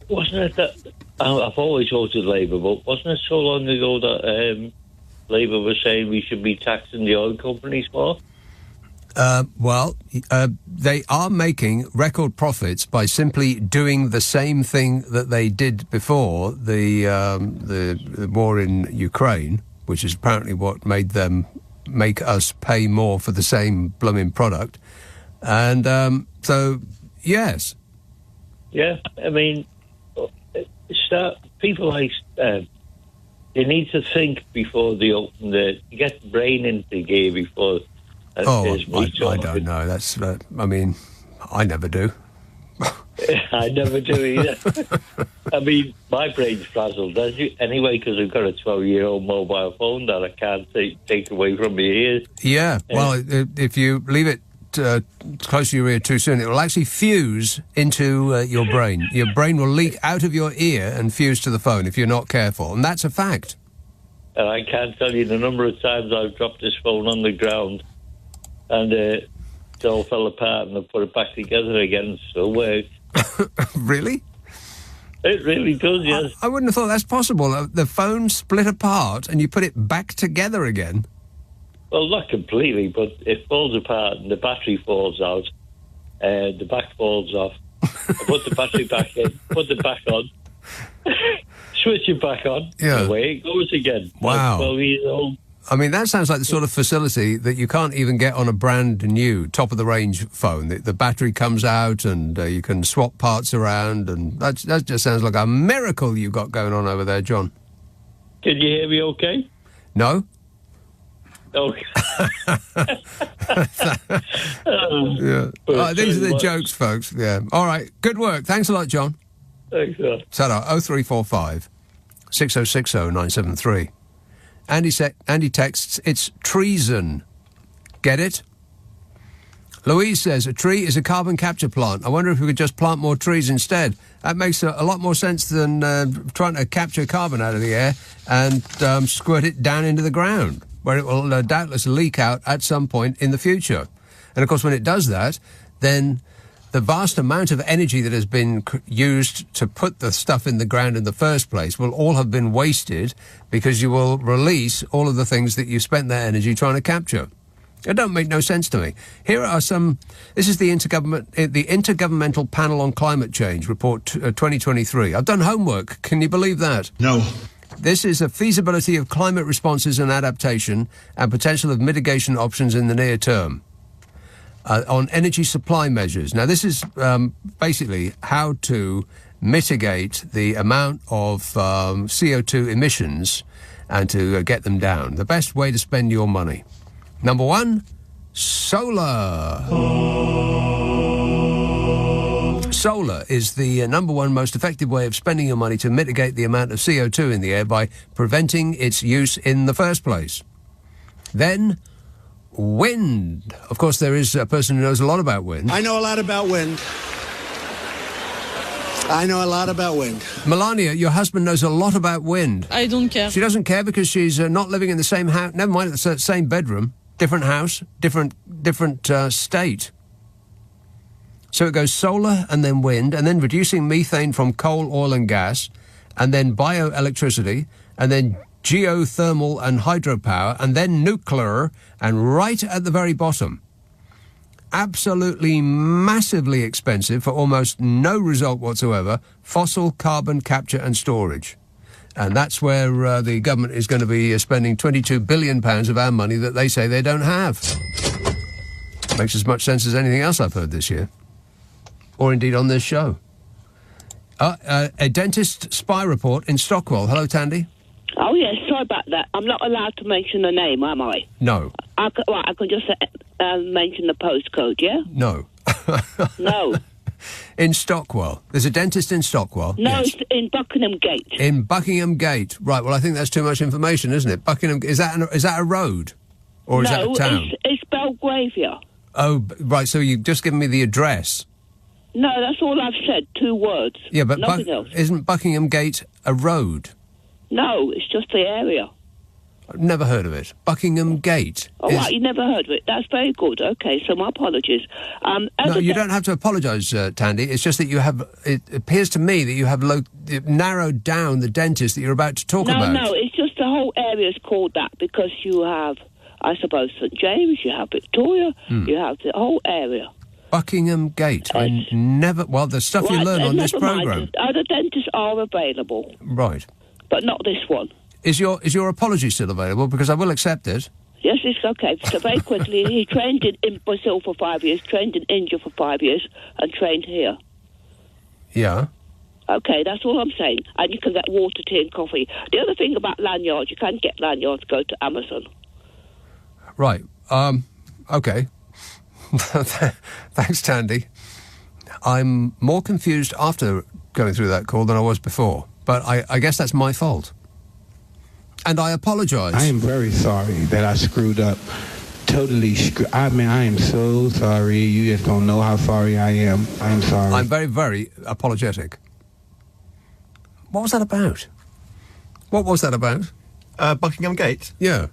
Wasn't it that I've always voted Labour, but wasn't it so long ago that Labour was saying we should be taxing the oil companies more? They are making record profits by simply doing the same thing that they did before the war in Ukraine, which is apparently what made them make us pay more for the same blooming product. And so, yes. Yeah, I mean, people like they need to think before they open get the brain into gear before. I don't know. That's. I mean, I never do. I never do either. I mean, my brain's frazzled anyway because I've got a 12-year-old mobile phone that I can't take away from my ears. Yeah. Well, if you leave it close to your ear too soon, it will actually fuse into your brain. Your brain will leak out of your ear and fuse to the phone if you're not careful, and that's a fact. And I can't tell you the number of times I've dropped this phone on the ground and it all fell apart and I put it back together again and still works. Really? It really does, yes. I wouldn't have thought that's possible. The phone split apart and you put it back together again. Well, not completely, but it falls apart and the battery falls out. The back falls off. I put the battery back in, put it back on, switch it back on, and away it goes again. Wow. I'm 12 years old. I mean, that sounds like the sort of facility that you can't even get on a brand new top-of-the-range phone. The battery comes out and you can swap parts around, and that just sounds like a miracle you've got going on over there, John. Can you hear me okay? No. Okay. These are the jokes, folks. Yeah. All right. Good work. Thanks a lot, John. Thanks, sir. Ta-ra. 0345 6060 973. Andy texts, it's treason. Get it? Louise says, a tree is a carbon capture plant. I wonder if we could just plant more trees instead. That makes a lot more sense than trying to capture carbon out of the air and squirt it down into the ground, where it will doubtless leak out at some point in the future. And, of course, when it does that, then the vast amount of energy that has been used to put the stuff in the ground in the first place will all have been wasted because you will release all of the things that you spent that energy trying to capture. It don't make no sense to me. Here are some. This is the Intergovernmental Panel on Climate Change report 2023. I've done homework. Can you believe that? No. This is a feasibility of climate responses and adaptation and potential of mitigation options in the near term. On energy supply measures. Now, this is basically how to mitigate the amount of CO2 emissions and to get them down. The best way to spend your money. Number one, solar. Solar is the number one most effective way of spending your money to mitigate the amount of CO2 in the air by preventing its use in the first place. Then, wind. Of course, there is a person who knows a lot about wind. I know a lot about wind. Melania, your husband knows a lot about wind. I don't care. She doesn't care because she's not living in the same house. Never mind, it's the same bedroom. Different house, different state. So it goes solar and then wind and then reducing methane from coal, oil and gas and then bioelectricity and then geothermal and hydropower, and then nuclear, and right at the very bottom, absolutely massively expensive for almost no result whatsoever, fossil carbon capture and storage. And that's where the government is going to be spending £22 billion of our money that they say they don't have. Makes as much sense as anything else I've heard this year. or indeed on this show. A dentist spy report in Stockwell. Hello, Tandy. Oh, yes, sorry about that. I'm not allowed to mention the name, am I? No. I can just mention the postcode, yeah? No. No. In Stockwell. There's a dentist in Stockwell. No, Yes. it's in Buckingham Gate. In Buckingham Gate. Right, well, I think that's too much information, isn't it? Buckingham... Is that a road? Or is that a town? No, it's Belgravia. Oh, right, so you've just given me the address. No, that's all I've said, 2 words. Yeah, but nothing else. Isn't Buckingham Gate a road? No, it's just the area. I've never heard of it. Buckingham Gate. All right, you never heard of it. That's very good. Okay, so my apologies. No, you don't have to apologise, Tandy. It's just that you have... It appears to me that you have narrowed down the dentist that you're about to talk about. No, it's just the whole area is called that because you have, I suppose, St James, you have Victoria, you have the whole area. Buckingham Gate. I never... Well, the stuff you learn on this programme... Other dentists are available. Right. But not this one. Is your apology still available? Because I will accept it. Yes, it's okay. So very quickly, he trained in Brazil for 5 years, trained in India for 5 years, and trained here. Yeah. Okay, that's all I'm saying. And you can get water, tea and coffee. The other thing about lanyards, you can't get lanyards, go to Amazon. Right. Okay. Thanks, Tandy. I'm more confused after going through that call than I was before. But I guess that's my fault. And I apologise. I am very sorry that I screwed up. Totally I mean, I am so sorry. You just don't know how sorry I am. I'm sorry. I'm very, very apologetic. What was that about? What was that about? Buckingham Gate? Yeah.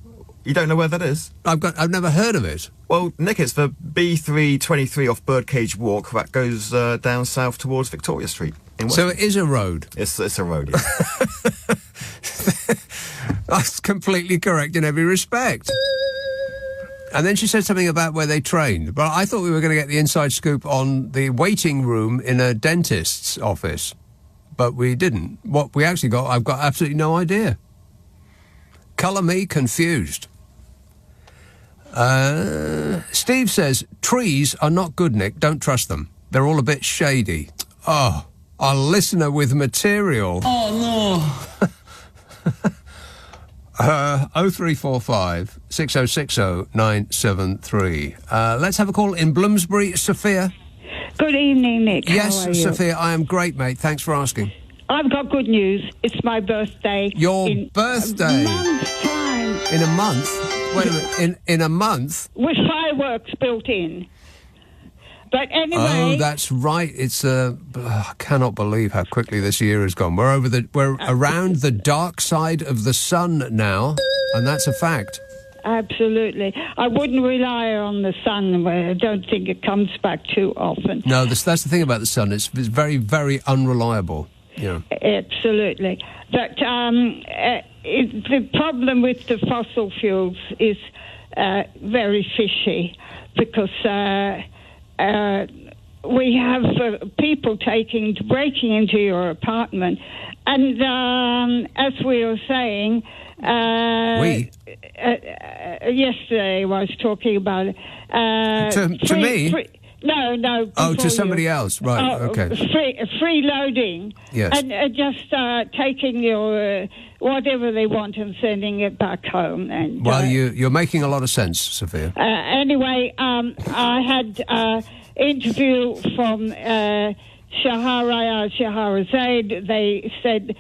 You don't know where that is? I've never heard of it. Well, Nick, it's the B323 off Birdcage Walk that goes down south towards Victoria Street. So it is a road? It's a road, yeah. That's completely correct in every respect. And then she said something about where they trained. But I thought we were going to get the inside scoop on the waiting room in a dentist's office. But we didn't. What we actually got, I've got absolutely no idea. Colour me confused. Steve says, trees are not good, Nick. Don't trust them. They're all a bit shady. Oh, our listener with material. Oh, no. 0345 6060 973. Let's have a call in Bloomsbury. Sophia. Good evening, Nick. Yes, How are you? Sophia, I am great, mate. Thanks for asking. I've got good news. It's my birthday. Your birthday? A month's time. In a month? Wait a minute. In a month? With fireworks built in. But anyway... Oh, that's right. It's I cannot believe how quickly this year has gone. We're around the dark side of the sun now, and that's a fact. Absolutely. I wouldn't rely on the sun. I don't think it comes back too often. No, that's the thing about the sun. It's very, very unreliable. Yeah. Absolutely. But the problem with the fossil fuels is very fishy because we have people breaking into your apartment, and as we were saying, yesterday I was talking about it. To me? No. Oh, to somebody else, right? Okay. Freeloading. Yes. And just taking your whatever they want and sending it back home. And well, you're making a lot of sense, Sophia. Anyway, I had interview from Shahrazad. They said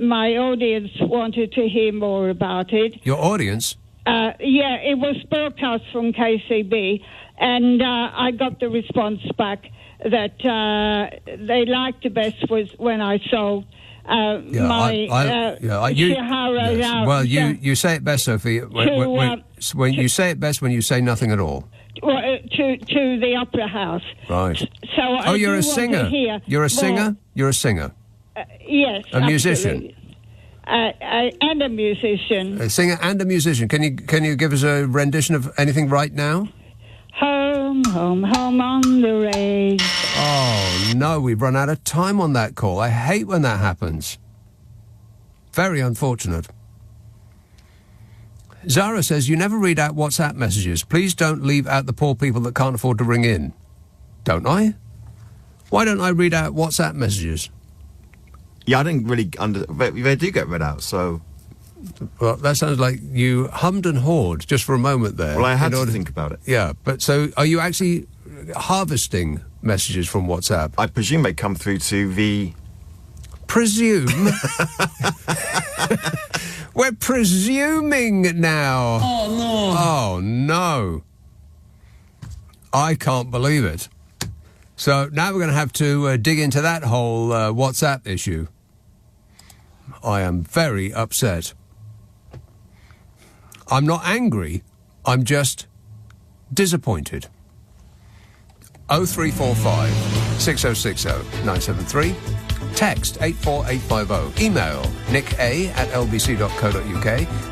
my audience wanted to hear more about it. Your audience? Yeah, it was broadcast from KCB, and I got the response back that they liked the best was when I sold Shahrazad. Well, you say it best, Sophie. When you say it best when you say nothing at all. Well, to the opera house. Right. So you're a singer. You're a singer. You're a singer. Yes. A musician. And a musician. A singer and a musician. Can you give us a rendition of anything right now? Home, home, home on the range. Oh no, we've run out of time on that call. I hate when that happens. Very unfortunate. Zara says, you never read out WhatsApp messages. Please don't leave out the poor people that can't afford to ring in. Don't I? Why don't I read out WhatsApp messages? Yeah, I didn't really they do get read out, so... Well, that sounds like you hummed and hawed just for a moment there. Well, I had to think about it. Yeah, but so are you actually harvesting messages from WhatsApp? I presume they come through to the... Presume? We're presuming now. Oh, no. Oh, no. I can't believe it. So now we're going to have to dig into that whole WhatsApp issue. I am very upset. I'm not angry. I'm just disappointed. 0345 6060 973. Text 84850. Email nica@lbc.co.uk.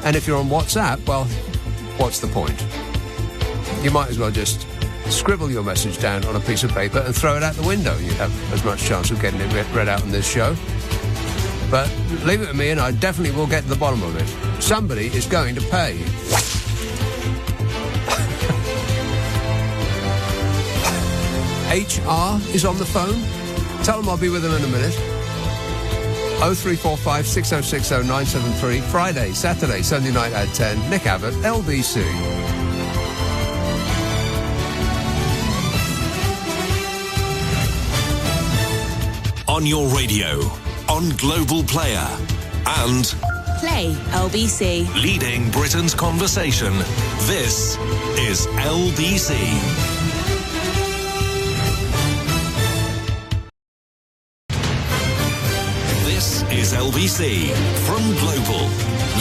And if you're on WhatsApp, well, what's the point? You might as well just scribble your message down on a piece of paper and throw it out the window. You'd have as much chance of getting it read out on this show. But leave it to me and I definitely will get to the bottom of it. Somebody is going to pay. HR is on the phone. Tell them I'll be with them in a minute. 0345 6060 973. Friday, Saturday, Sunday night at 10. Nick Abbott, LBC. On your radio, on Global Player, and Play LBC. leading Britain's conversation. This is LBC. This is LBC from Global,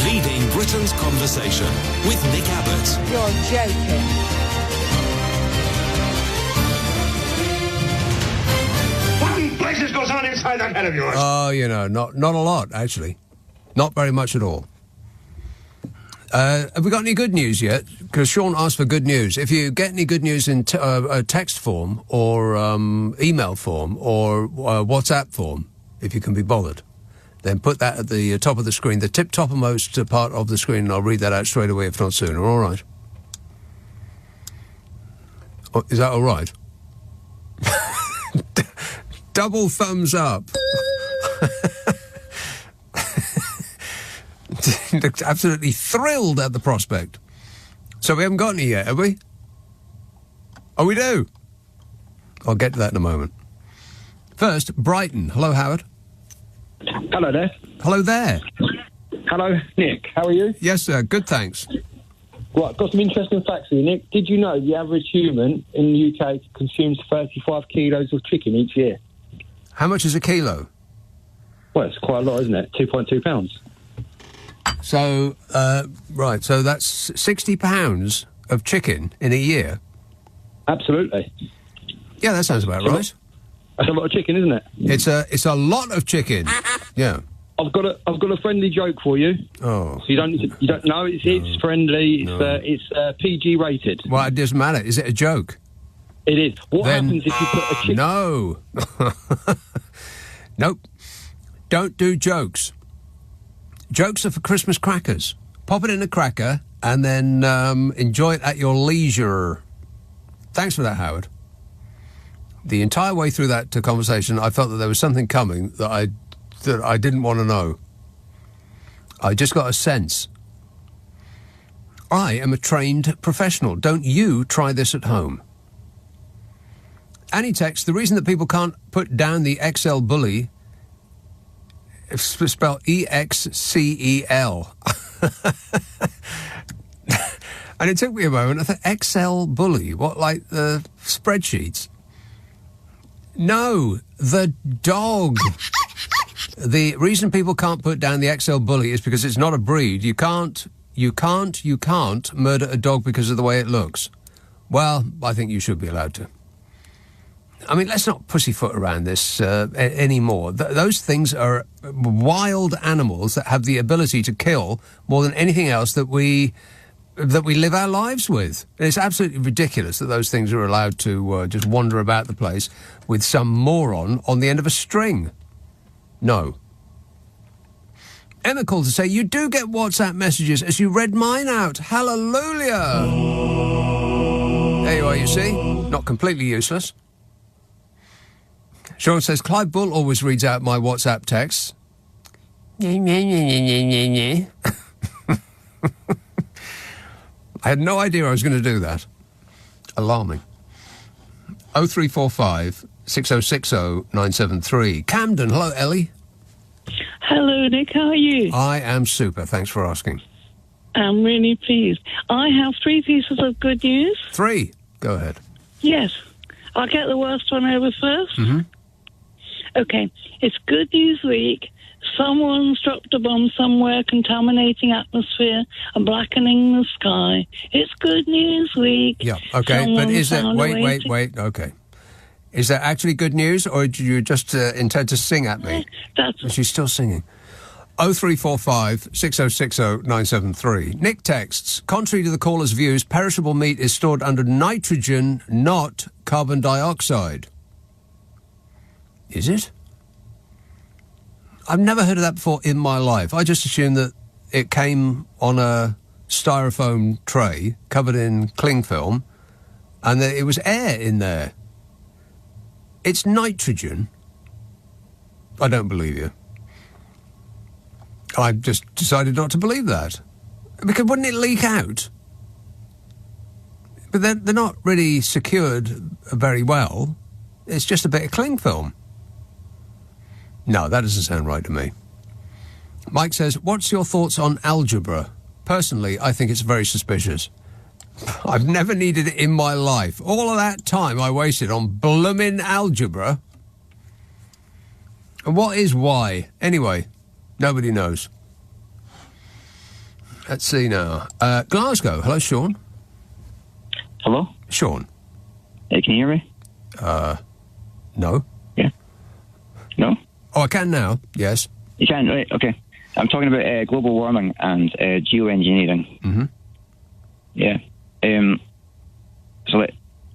leading Britain's conversation with Nick Abbott. You're joking. What in places goes on inside that head of yours? Oh, not a lot, actually. Not very much at all. Have we got any good news yet? Because Sean asked for good news. If you get any good news in text form or email form or WhatsApp form, if you can be bothered, then put that at the top of the screen, the toppermost part of the screen, and I'll read that out straight away, if not sooner. All right. Oh, is that all right? Double thumbs up. Looked absolutely thrilled at the prospect. So we haven't got any yet, have we? Oh, we do. I'll get to that in a moment. First, Brighton. Hello, Howard. Hello there. Hello there. Hello, Nick. How are you? Yes, sir. Good, thanks. Right, got some interesting facts for you, Nick. Did you know the average human in the UK consumes 35 kilos of chicken each year? How much is a kilo? Well, it's quite a lot, isn't it? 2.2 pounds. So, right, so that's 60 pounds of chicken in a year? Absolutely. Yeah, that sounds about right. That's a lot of chicken, isn't it? It's a lot of chicken. Yeah. I've got a friendly joke for you. Oh. So you don't know it's friendly. It's PG rated. Well, it doesn't matter. Is it a joke? It is. What happens if you put a chicken? No. Nope. Don't do jokes. Jokes are for Christmas crackers. Pop it in a cracker and then enjoy it at your leisure. Thanks for that, Howard. The entire way through that conversation, I felt that there was something coming that I didn't want to know. I just got a sense. I am a trained professional. Don't you try this at home. Annie text, the reason that people can't put down the XL bully, it's spelled EXCEL. And it took me a moment. I thought, XL bully? What, like the spreadsheets? No, the dog. The reason people can't put down the XL bully is because it's not a breed. You can't murder a dog because of the way it looks. Well, I think you should be allowed to. I mean, let's not pussyfoot around this anymore. Those things are wild animals that have the ability to kill more than anything else that we live our lives with. And it's absolutely ridiculous that those things are allowed to just wander about the place with some moron on the end of a string. No. Emma called to say, you do get WhatsApp messages as you read mine out. Hallelujah! There you are, you see. Not completely useless. Sean says, Clive Bull always reads out my WhatsApp texts. I had no idea I was going to do that. Alarming. 0345 6060 973. Camden, hello, Ellie. Hello, Nick. How are you? I am super. Thanks for asking. I'm really pleased. I have 3 pieces of good news. 3? Go ahead. Yes. I'll get the worst one over first. Mm-hmm. Okay. It's Good News Week. Someone's dropped a bomb somewhere contaminating atmosphere and blackening the sky. It's Good News Week. Yeah, okay. Someone but is that... found a way Wait. Okay. Is that actually good news, or do you just intend to sing at me? She's still singing. 0345 6060 973. Nick texts, contrary to the caller's views, perishable meat is stored under nitrogen, not carbon dioxide. Is it? I've never heard of that before in my life. I just assumed that it came on a styrofoam tray covered in cling film and that it was air in there. It's nitrogen. I don't believe you. I just decided not to believe that. Because wouldn't it leak out? But they're not really secured very well. It's just a bit of cling film. No, that doesn't sound right to me. Mike says, what's your thoughts on algebra? Personally, I think it's very suspicious. I've never needed it in my life. All of that time I wasted on blooming algebra. And what is y? Anyway, nobody knows. Let's see now. Glasgow. Hello, Sean. Hello? Sean. Hey, can you hear me? No. Yeah. No? Oh, I can now. Yes. You can, right, okay. I'm talking about global warming and geoengineering. Mm-hmm. Yeah. So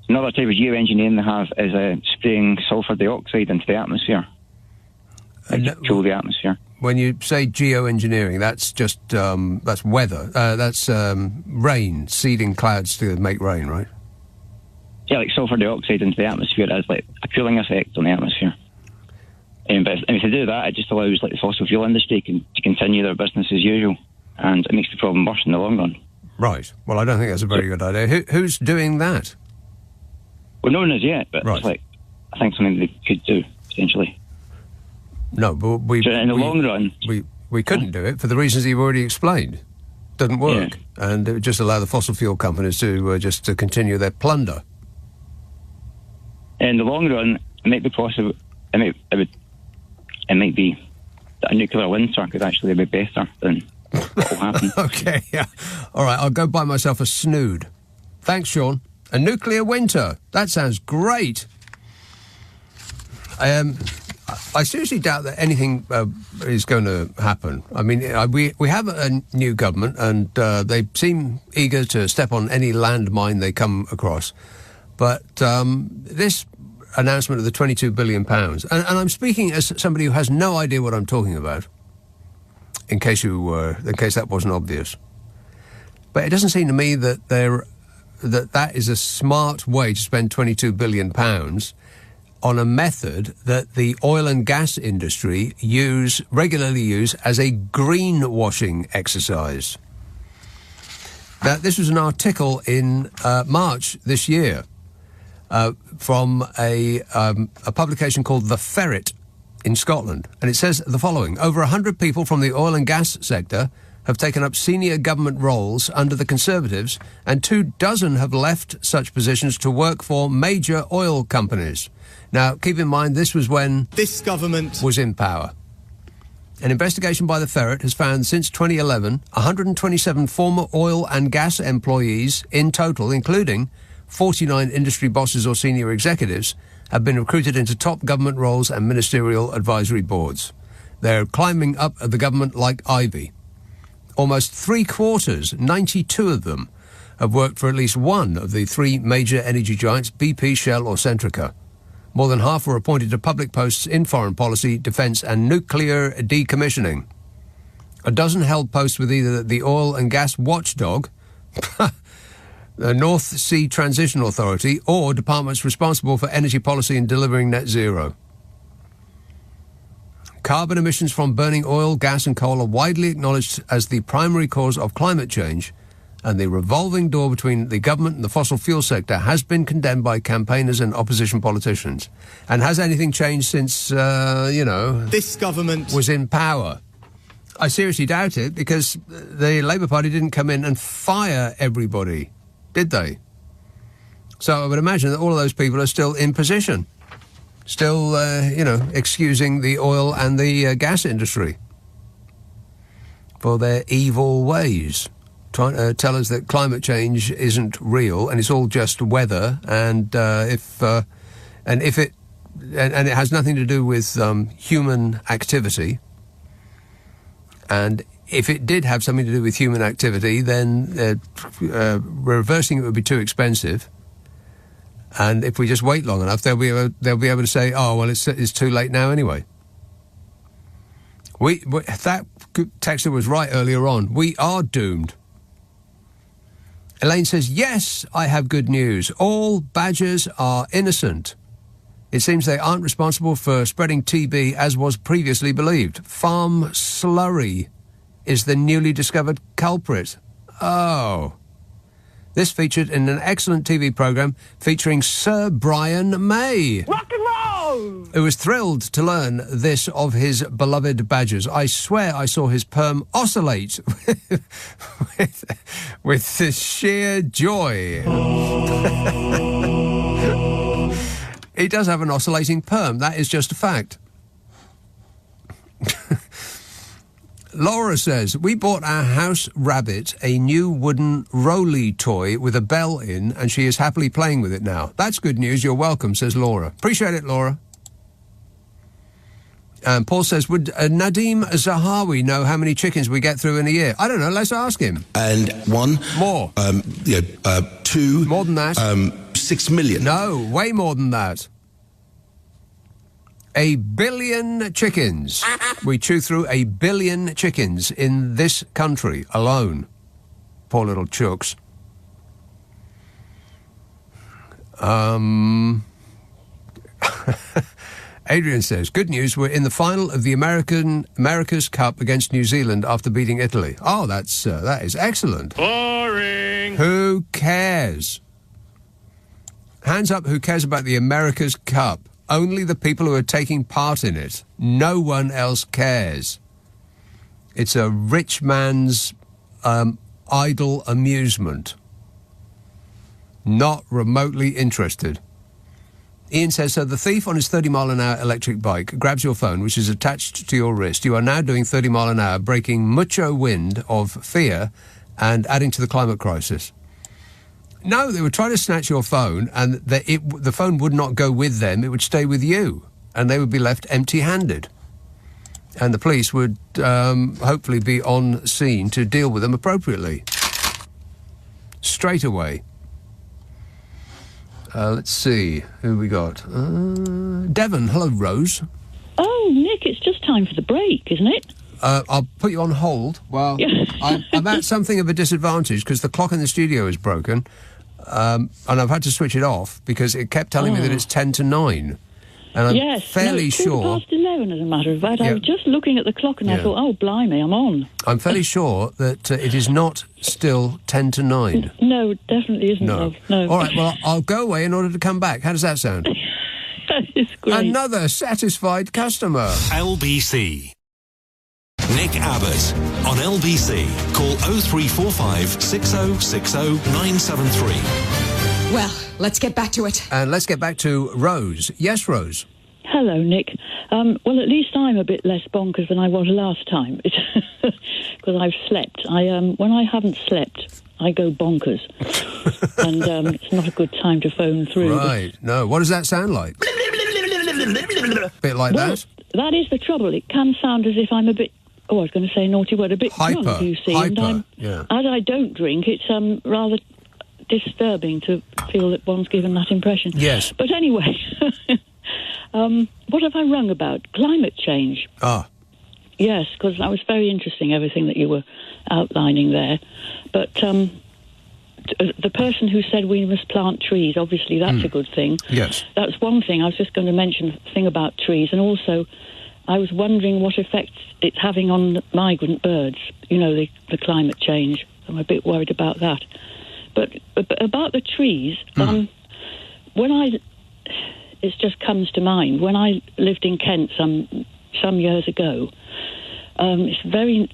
another type of geoengineering they have is spraying sulfur dioxide into the atmosphere. To cool the atmosphere. When you say geoengineering, that's just, that's weather. That's rain, seeding clouds to make rain, right? Yeah, like sulfur dioxide into the atmosphere has like a cooling effect on the atmosphere. But if they do that, it just allows like the fossil fuel industry to continue their business as usual, and it makes the problem worse in the long run. Right. Well, I don't think that's a very good idea. Who's doing that? Well, no one is yet, but right. It's like, I think something they could do, potentially. No, but in the long run... We couldn't do it for the reasons you've already explained. Doesn't work. Yeah. And it would just allow the fossil fuel companies to continue their plunder. In the long run, it might be possible... It might be that a nuclear winter could actually be better than what will happen. Okay, yeah. All right, I'll go buy myself a snood. Thanks, Sean. A nuclear winter. That sounds great. I seriously doubt that anything is going to happen. I mean, we have a new government, and they seem eager to step on any landmine they come across. But this announcement of the £22 billion, and I'm speaking as somebody who has no idea what I'm talking about, in case that wasn't obvious. But it doesn't seem to me that that is a smart way to spend £22 billion on a method that the oil and gas industry regularly use as a greenwashing exercise. Now, this was an article in March this year from a publication called The Ferret in Scotland. And it says the following: over 100 people from the oil and gas sector have taken up senior government roles under the Conservatives, and 24 have left such positions to work for major oil companies. Now, keep in mind, this was when this government was in power. An investigation by the Ferret has found since 2011, 127 former oil and gas employees in total, including 49 industry bosses or senior executives, have been recruited into top government roles and ministerial advisory boards. They're climbing up the government like ivy. Almost 3/4, 92 of them, have worked for at least one of the 3 major energy giants, BP, Shell or Centrica. More than half were appointed to public posts in foreign policy, defence and nuclear decommissioning. A dozen held posts with either the oil and gas watchdog, the North Sea Transition Authority, or departments responsible for energy policy and delivering net zero. Carbon emissions from burning oil, gas and coal are widely acknowledged as the primary cause of climate change, and the revolving door between the government and the fossil fuel sector has been condemned by campaigners and opposition politicians. And has anything changed since, this government was in power? I seriously doubt it, because the Labour Party didn't come in and fire everybody, did they? So I would imagine that all of those people are still in position. Still, excusing the oil and the gas industry for their evil ways, trying to tell us that climate change isn't real and it's all just weather, and it has nothing to do with human activity. And if it did have something to do with human activity, then reversing it would be too expensive. And if we just wait long enough, they'll be able to say, "Oh, well, it's too late now anyway." That texter was right earlier on. We are doomed. Elaine says, "Yes, I have good news. All badgers are innocent. It seems they aren't responsible for spreading TB as was previously believed. Farm slurry is the newly discovered culprit." Oh. This featured in an excellent TV programme featuring Sir Brian May. Rock and roll! Who was thrilled to learn this of his beloved badgers. I swear I saw his perm oscillate with the sheer joy. He does have an oscillating perm. That is just a fact. Laura says, "We bought our house rabbit a new wooden Rolly toy with a bell in, and she is happily playing with it now." That's good news. You're welcome, says Laura. Appreciate it, Laura. And Paul says, "Would Nadim Zahawi know how many chickens we get through in a year?" I don't know. Let's ask him. And one. More. Two. More than that. 6 million. No, way more than that. 1 billion chickens. We chew through 1 billion chickens in this country alone. Poor little chooks. Adrian says, "Good news, we're in the final of the America's Cup against New Zealand after beating Italy." Oh, that is excellent. Boring. Who cares? Hands up who cares about the America's Cup. Only the people who are taking part in it. No one else cares. It's a rich man's idle amusement. Not remotely interested. Ian says, "So the thief on his 30-mile-an-hour electric bike grabs your phone, which is attached to your wrist. You are now doing 30 mile an hour, breaking mucho wind of fear and adding to the climate crisis." No, they would try to snatch your phone, and the phone would not go with them. It would stay with you, and they would be left empty-handed. And the police would hopefully be on scene to deal with them appropriately. Straight away. Let's see, who we got? Devon. Hello, Rose. Oh, Nick, it's just time for the break, isn't it? I'll put you on hold. Well, I'm at something of a disadvantage because the clock in the studio is broken, and I've had to switch it off because it kept telling me that it's 10 to 9. And I'm fairly sure... It's 11, as a matter of fact. I was just looking at the clock and I thought, oh, blimey, I'm on. I'm fairly sure that it is not still 10 to 9. No, it definitely isn't, love. No. All right, well, I'll go away in order to come back. How does that sound? It's great. Another satisfied customer. LBC. Nick Abbott on LBC. Call 0345 6060 973. Well, let's get back to it. And let's get back to Rose. Yes, Rose. Hello, Nick. Well, at least I'm a bit less bonkers than I was last time, because I've slept. When I haven't slept, I go bonkers, and it's not a good time to phone through. Right. No. What does that sound like? Bit like that? That is the trouble. It can sound as if I'm a bit... Oh, I was going to say a naughty word. A bit drunk, you see. Hyper. As I don't drink, it's rather disturbing to feel that one's given that impression. Yes. But anyway, what have I rung about? Climate change. Ah. Yes, because that was very interesting, everything that you were outlining there. But the person who said we must plant trees, obviously that's a good thing. Yes. That's one thing. I was just going to mention a thing about trees, and also I was wondering what effects it's having on migrant birds, the climate change. I'm a bit worried about that. But about the trees, it just comes to mind, when I lived in Kent some years ago, it's very,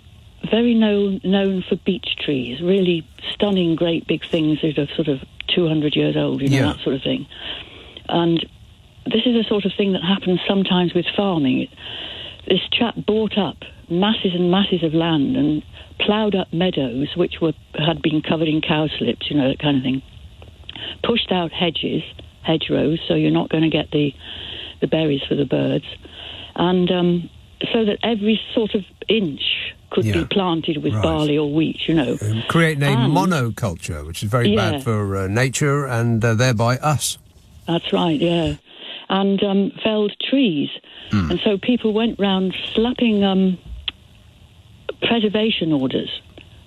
very known for beech trees, really stunning, great big things that are sort of 200 years old, that sort of thing. And this is a sort of thing that happens sometimes with farming. This chap bought up masses and masses of land and ploughed up meadows which had been covered in cowslips, that kind of thing. Pushed out hedgerows, so you're not going to get the berries for the birds. And so that every sort of inch could be planted with barley or wheat, Creating a monoculture, which is very bad for nature and thereby us. That's right, yeah. And felled trees. And so people went round slapping preservation orders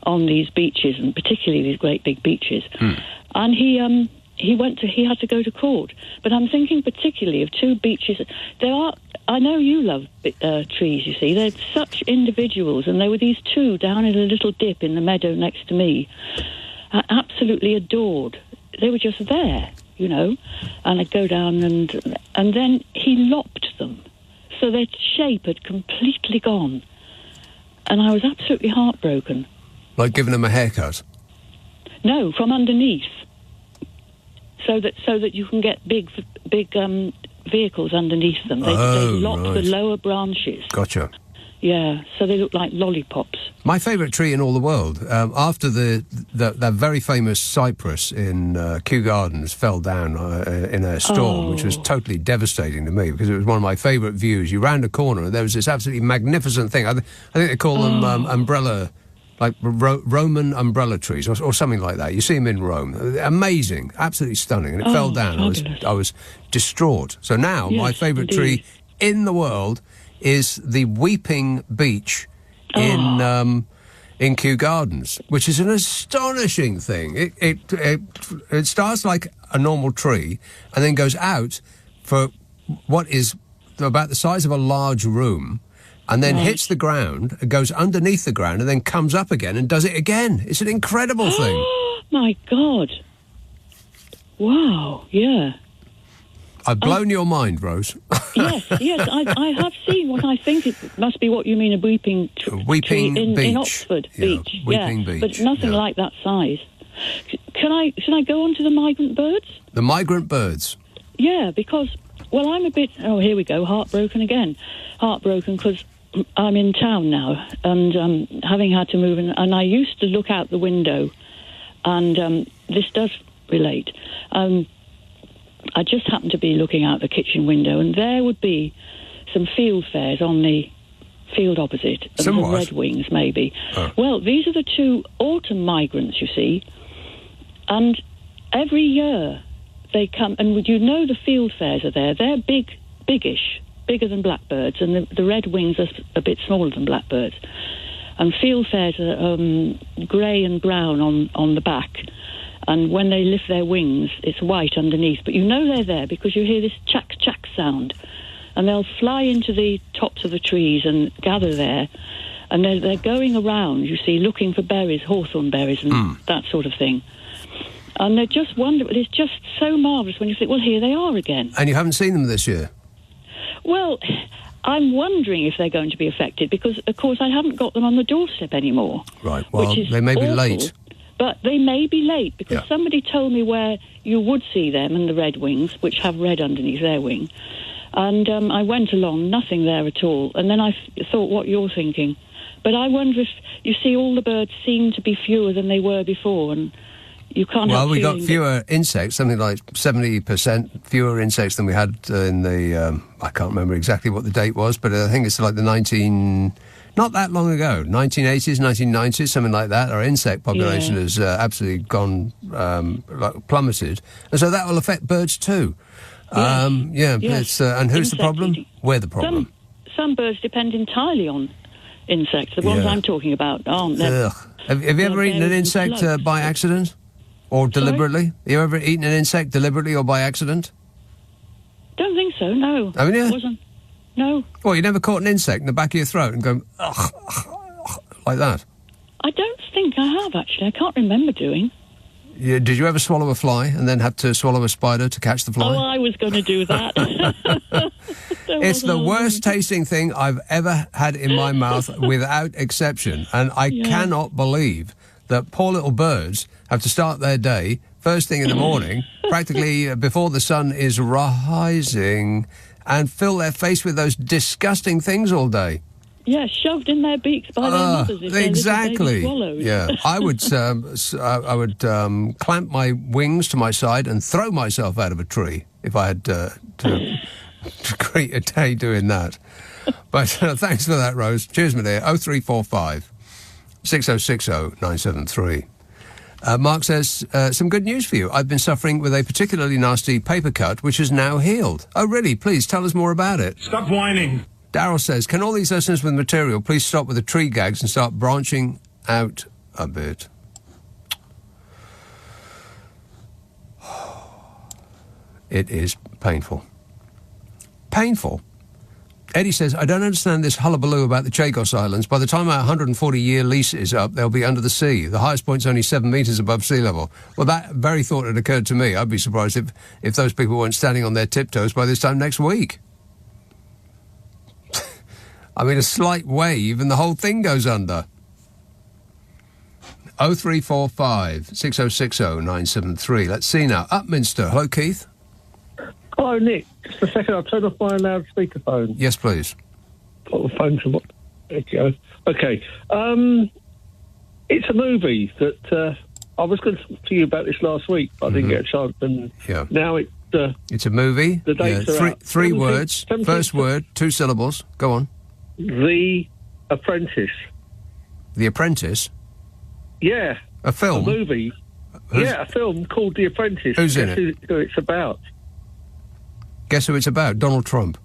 on these beaches, and particularly these great big beaches. And he had to go to court. But I'm thinking particularly of two beaches. I know you love trees, you see. They're such individuals, and there were these two down in a little dip in the meadow next to me. I absolutely adored. They were just there, and I'd go down and then he lopped them. So their shape had completely gone. And I was absolutely heartbroken. Like giving them a haircut? No, from underneath. So that you can get big vehicles underneath them. They lop the lower branches. Gotcha. Yeah, so they look like lollipops. My favourite tree in all the world, after that very famous cypress in Kew Gardens fell down in a storm, which was totally devastating to me because it was one of my favourite views. You round a corner and there was this absolutely magnificent thing. I think they call them umbrella, like Roman umbrella trees or something like that. You see them in Rome. Amazing, absolutely stunning. And it fell down. I was distraught. So now my favourite tree in the world is the weeping beech in Kew Gardens, which is an astonishing thing. It starts like a normal tree and then goes out for what is about the size of a large room and then hits the ground, goes underneath the ground and then comes up again and does it again. It's an incredible thing. Oh, my God. Wow, yeah. I've blown your mind, Rose. Yes, I have seen what I think it must be what you mean, a weeping tree in Oxford Beach. Weeping beech. But nothing like that size. Should I go on to the migrant birds? The migrant birds. Yeah, because, I'm a bit, here we go, heartbroken again. Heartbroken because I'm in town now and having had to move, and I used to look out the window, and this does relate. I just happened to be looking out the kitchen window, and there would be some fieldfares on the field opposite, and some redwings, maybe. Oh. Well, these are the two autumn migrants, you see, and every year they come, and the fieldfares are there. They're biggish, bigger than blackbirds, and the redwings are a bit smaller than blackbirds. And fieldfares are grey and brown on the back. And when they lift their wings, it's white underneath. But they're there because you hear this chack-chack sound. And they'll fly into the tops of the trees and gather there. And they're going around, you see, looking for berries, hawthorn berries and that sort of thing. And they're just wonderful. It's just so marvellous when you think, well, here they are again. And you haven't seen them this year? Well, I'm wondering if they're going to be affected because, of course, I haven't got them on the doorstep anymore. Right, well, they may be late. But they may be late because somebody told me where you would see them and the redwings, which have red underneath their wing. And I went along, nothing there at all. And then I thought what you're thinking. But I wonder if, you see, all the birds seem to be fewer than they were before, and you can't Well, we got fewer insects, something like 70% fewer insects than we had in the, I can't remember exactly what the date was, but I think it's like the not that long ago, 1980s, 1990s, something like that. Our insect population has absolutely gone, plummeted. And so that will affect birds too. It's, and who's the problem? We're the problem. Some birds depend entirely on insects. The ones I'm talking about aren't. Have you ever eaten an insect by accident? Or deliberately? Have you ever eaten an insect deliberately or by accident? Don't think so, no. Haven't you? No. Well, you never caught an insect in the back of your throat and go, ugh, like that? I don't think I have, actually. I can't remember doing. Did you ever swallow a fly and then have to swallow a spider to catch the fly? Oh, I was going to do that. It's the worst tasting thing I've ever had in my mouth, without exception. And I cannot believe that poor little birds have to start their day first thing in the morning, practically before the sun is rising, and fill their face with those disgusting things all day. Yeah, shoved in their beaks by their mothers. If Exactly. They're little baby swallows. Yeah, I would clamp my wings to my side and throw myself out of a tree if I had to greet a day doing that. But thanks for that, Rose. Cheers, my dear. 0345 6060 973. Mark says, some good news for you. I've been suffering with a particularly nasty paper cut, which has now healed. Oh, really? Please tell us more about it. Stop whining. Darryl says, can all these listeners with material please stop with the tree gags and start branching out a bit? It is painful. Painful? Eddie says, I don't understand this hullabaloo about the Chagos Islands. By the time our 140-year lease is up, they'll be under the sea. The highest point's only 7 metres above sea level. Well, that very thought had occurred to me. I'd be surprised if those people weren't standing on their tiptoes by this time next week. I mean, a slight wave and the whole thing goes under. 0345 6060 973. Let's see now. Upminster. Hello, Keith. Hello, Nick. Just a second. I'll turn off my loudspeaker phone. Yes, please. Put the phone to what? There you go. Okay. It's a movie that I was going to talk to you about this last week, but I didn't get a chance. And now it's a movie. The dates are out. Three words. First word, 2 syllables. Go on. The Apprentice. The Apprentice? Yeah. A film? A movie. A film called The Apprentice. Who's in it? Who it's about. Guess who it's about? Donald Trump.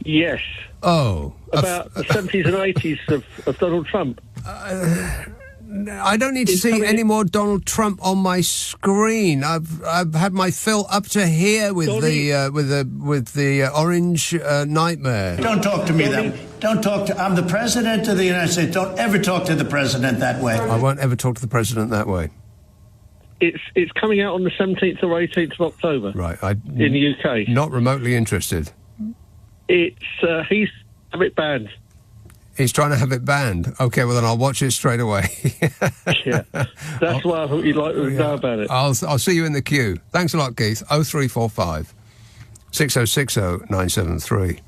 Yes. Oh. About the 70s and 80s of Donald Trump. I don't need to see any more Donald Trump on my screen. I've had my fill up to here with the orange nightmare. Don't talk to me that way. Don't talk to... I'm the President of the United States. Don't ever talk to the President that way. I won't ever talk to the President that way. It's coming out on the 17th or 18th of October. Right. In the UK. Not remotely interested. He's have it banned. He's trying to have it banned. OK, well, then I'll watch it straight away. Yeah. That's why I thought you'd like to know about it. I'll see you in the queue. Thanks a lot, Keith. 0345 6060 973.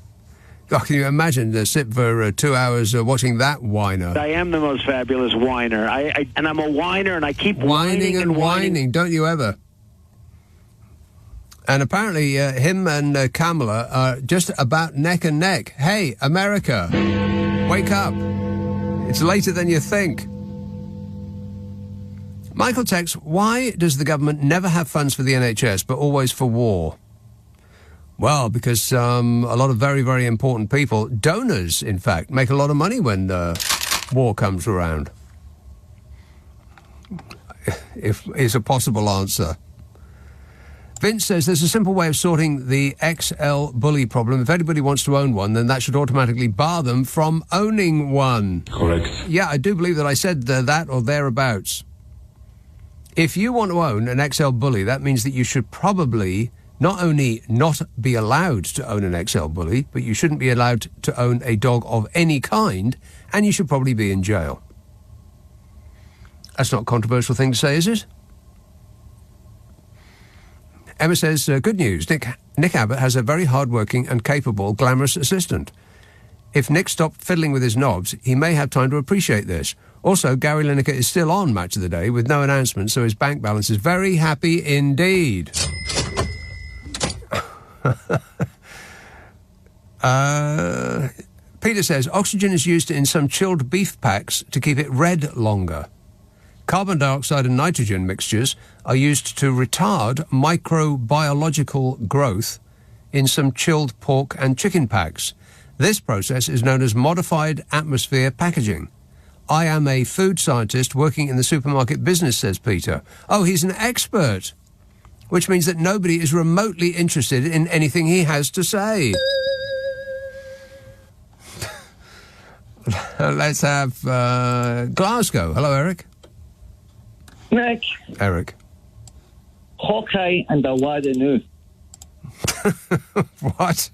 Oh, can you imagine to sit for 2 hours watching that whiner? I am the most fabulous whiner. And I'm a whiner, and I keep whining and whining. Don't you ever? And apparently him and Kamala are just about neck and neck. Hey, America, wake up. It's later than you think. Michael texts, why does the government never have funds for the NHS but always for war? Well, because a lot of very, very important people, donors, in fact, make a lot of money when war comes around. If is a possible answer. Vince says there's a simple way of sorting the XL bully problem. If anybody wants to own one, then that should automatically bar them from owning one. Correct. Yeah, I do believe that I said that or thereabouts. If you want to own an XL bully, that means that you should probably not only not be allowed to own an XL bully, but you shouldn't be allowed to own a dog of any kind, and you should probably be in jail. That's not a controversial thing to say, is it? Emma says, good news. Nick Abbott has a very hard-working and capable, glamorous assistant. If Nick stopped fiddling with his knobs, he may have time to appreciate this. Also, Gary Lineker is still on Match of the Day with no announcement, so his bank balance is very happy indeed. Peter says, oxygen is used in some chilled beef packs to keep it red longer. Carbon dioxide and nitrogen mixtures are used to retard microbiological growth in some chilled pork and chicken packs. This process is known as modified atmosphere packaging. I am a food scientist working in the supermarket business, says Peter. Oh, he's an expert, which means that nobody is remotely interested in anything he has to say. Let's have Glasgow. Hello, Eric. Nick. Eric. Hawkeye and a Wadanu. What?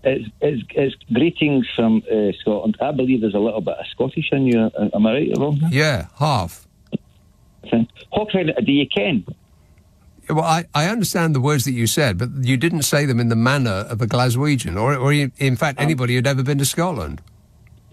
It's greetings from Scotland. I believe there's a little bit of Scottish in you. Am I right or wrong? Yeah, half. Hawkeye, do you ken? Well, I understand the words that you said, but you didn't say them in the manner of a Glaswegian, or in fact, anybody who'd ever been to Scotland.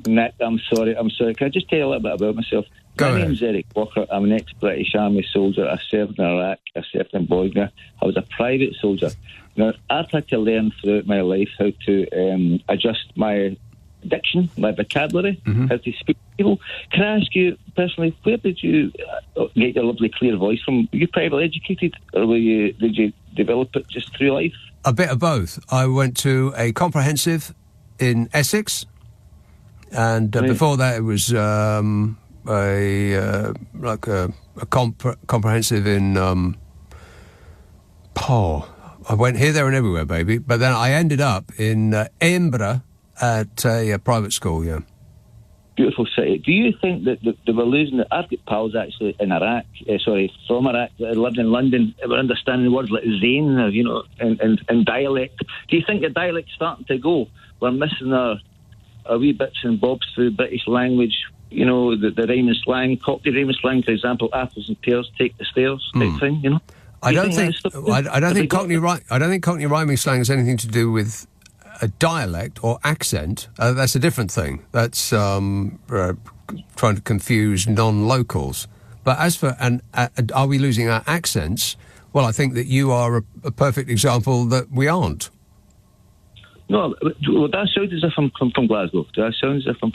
Nick, I'm sorry. Can I just tell you a little bit about myself? My name's Eric Walker. I'm an ex-British Army soldier. I served in Iraq. I served in Bosnia. I was a private soldier. Now, I've had to learn throughout my life how to adjust my diction, my vocabulary, how to speak to people. Can I ask you personally, where did you get your lovely clear voice from? Were you privately educated, or did you develop it just through life? A bit of both. I went to a comprehensive in Essex, and before that it was a comprehensive in I went here, there and everywhere, baby. But then I ended up in Edinburgh at a private school, yeah. Beautiful city. Do you think that they were losing it? I've got pals actually in Iraq, from Iraq, that lived in London, that were understanding words like Zayn, and dialect. Do you think the dialect's starting to go? We're missing our wee bits and bobs through British language, the rhyming slang, Cockney rhyming slang, for example, apples and pears take the stairs type thing, I don't think Cockney rhyming slang has anything to do with a dialect or accent. That's a different thing. That's trying to confuse non-locals. But as for are we losing our accents? Well, I think that you are a perfect example that we aren't. No, that sounds as if I'm from Glasgow. Do I sound as if I'm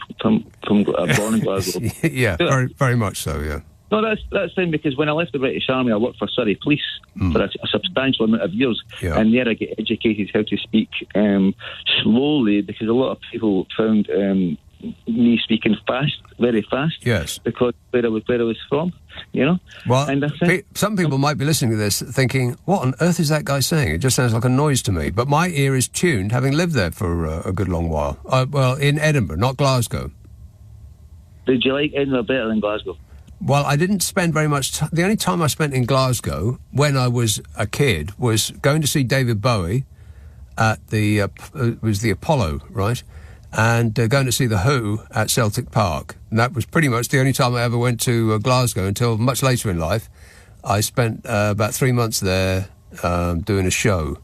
born in Glasgow? Yeah, very, very much so, yeah. No, that's fine, because when I left the British Army, I worked for Surrey Police for a substantial amount of years, and there I get educated how to speak slowly, because a lot of people found me speaking fast, very fast, yes, because where I was from, Well, and some people might be listening to this thinking, what on earth is that guy saying? It just sounds like a noise to me. But my ear is tuned, having lived there for a good long while. Well, in Edinburgh, not Glasgow. Did you like Edinburgh better than Glasgow? Well, I didn't spend very much time. The only time I spent in Glasgow when I was a kid was going to see David Bowie at it was the Apollo, right? And going to see The Who at Celtic Park. And that was pretty much the only time I ever went to Glasgow until much later in life. I spent about 3 months there doing a show.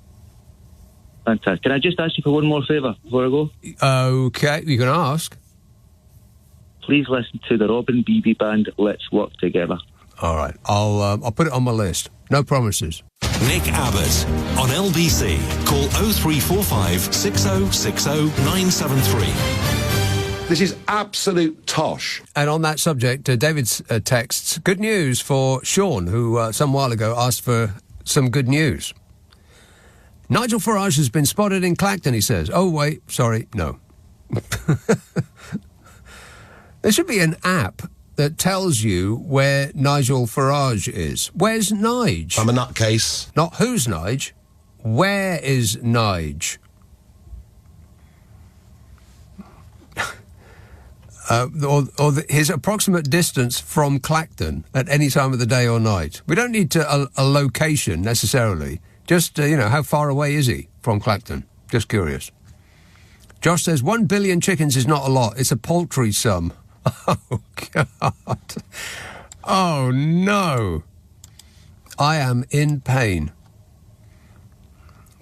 Fantastic. Can I just ask you for one more favour before I go? Okay, you can ask. Please listen to the Robin Beebe Band, Let's Work Together. All right, I'll put it on my list. No promises. Nick Abbott on LBC. Call 0345 6060 973. This is absolute tosh. And on that subject, David's texts, good news for Sean, who some while ago asked for some good news. Nigel Farage has been spotted in Clacton, he says. Oh, wait, sorry, no. There should be an app that tells you where Nigel Farage is. Where's Nige? I'm a nutcase. Not who's Nige. Where is Nige? His approximate distance from Clacton at any time of the day or night. We don't need a location necessarily. Just, how far away is he from Clacton? Just curious. Josh says 1 billion chickens is not a lot. It's a paltry sum. Oh, God. Oh, no. I am in pain.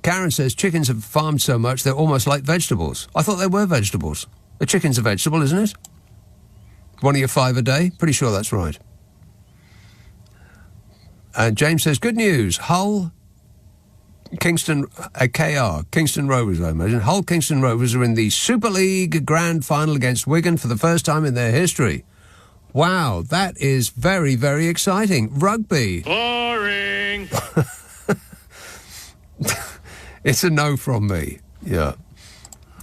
Karen says chickens have farmed so much they're almost like vegetables. I thought they were vegetables. A chicken's a vegetable, isn't it? One of your 5 a day? Pretty sure that's right. And James says, good news. Hull, Kingston, Kingston Rovers, I imagine. Hull Kingston Rovers are in the Super League Grand Final against Wigan for the first time in their history. Wow, that is very, very exciting. Rugby. Boring. It's a no from me, yeah.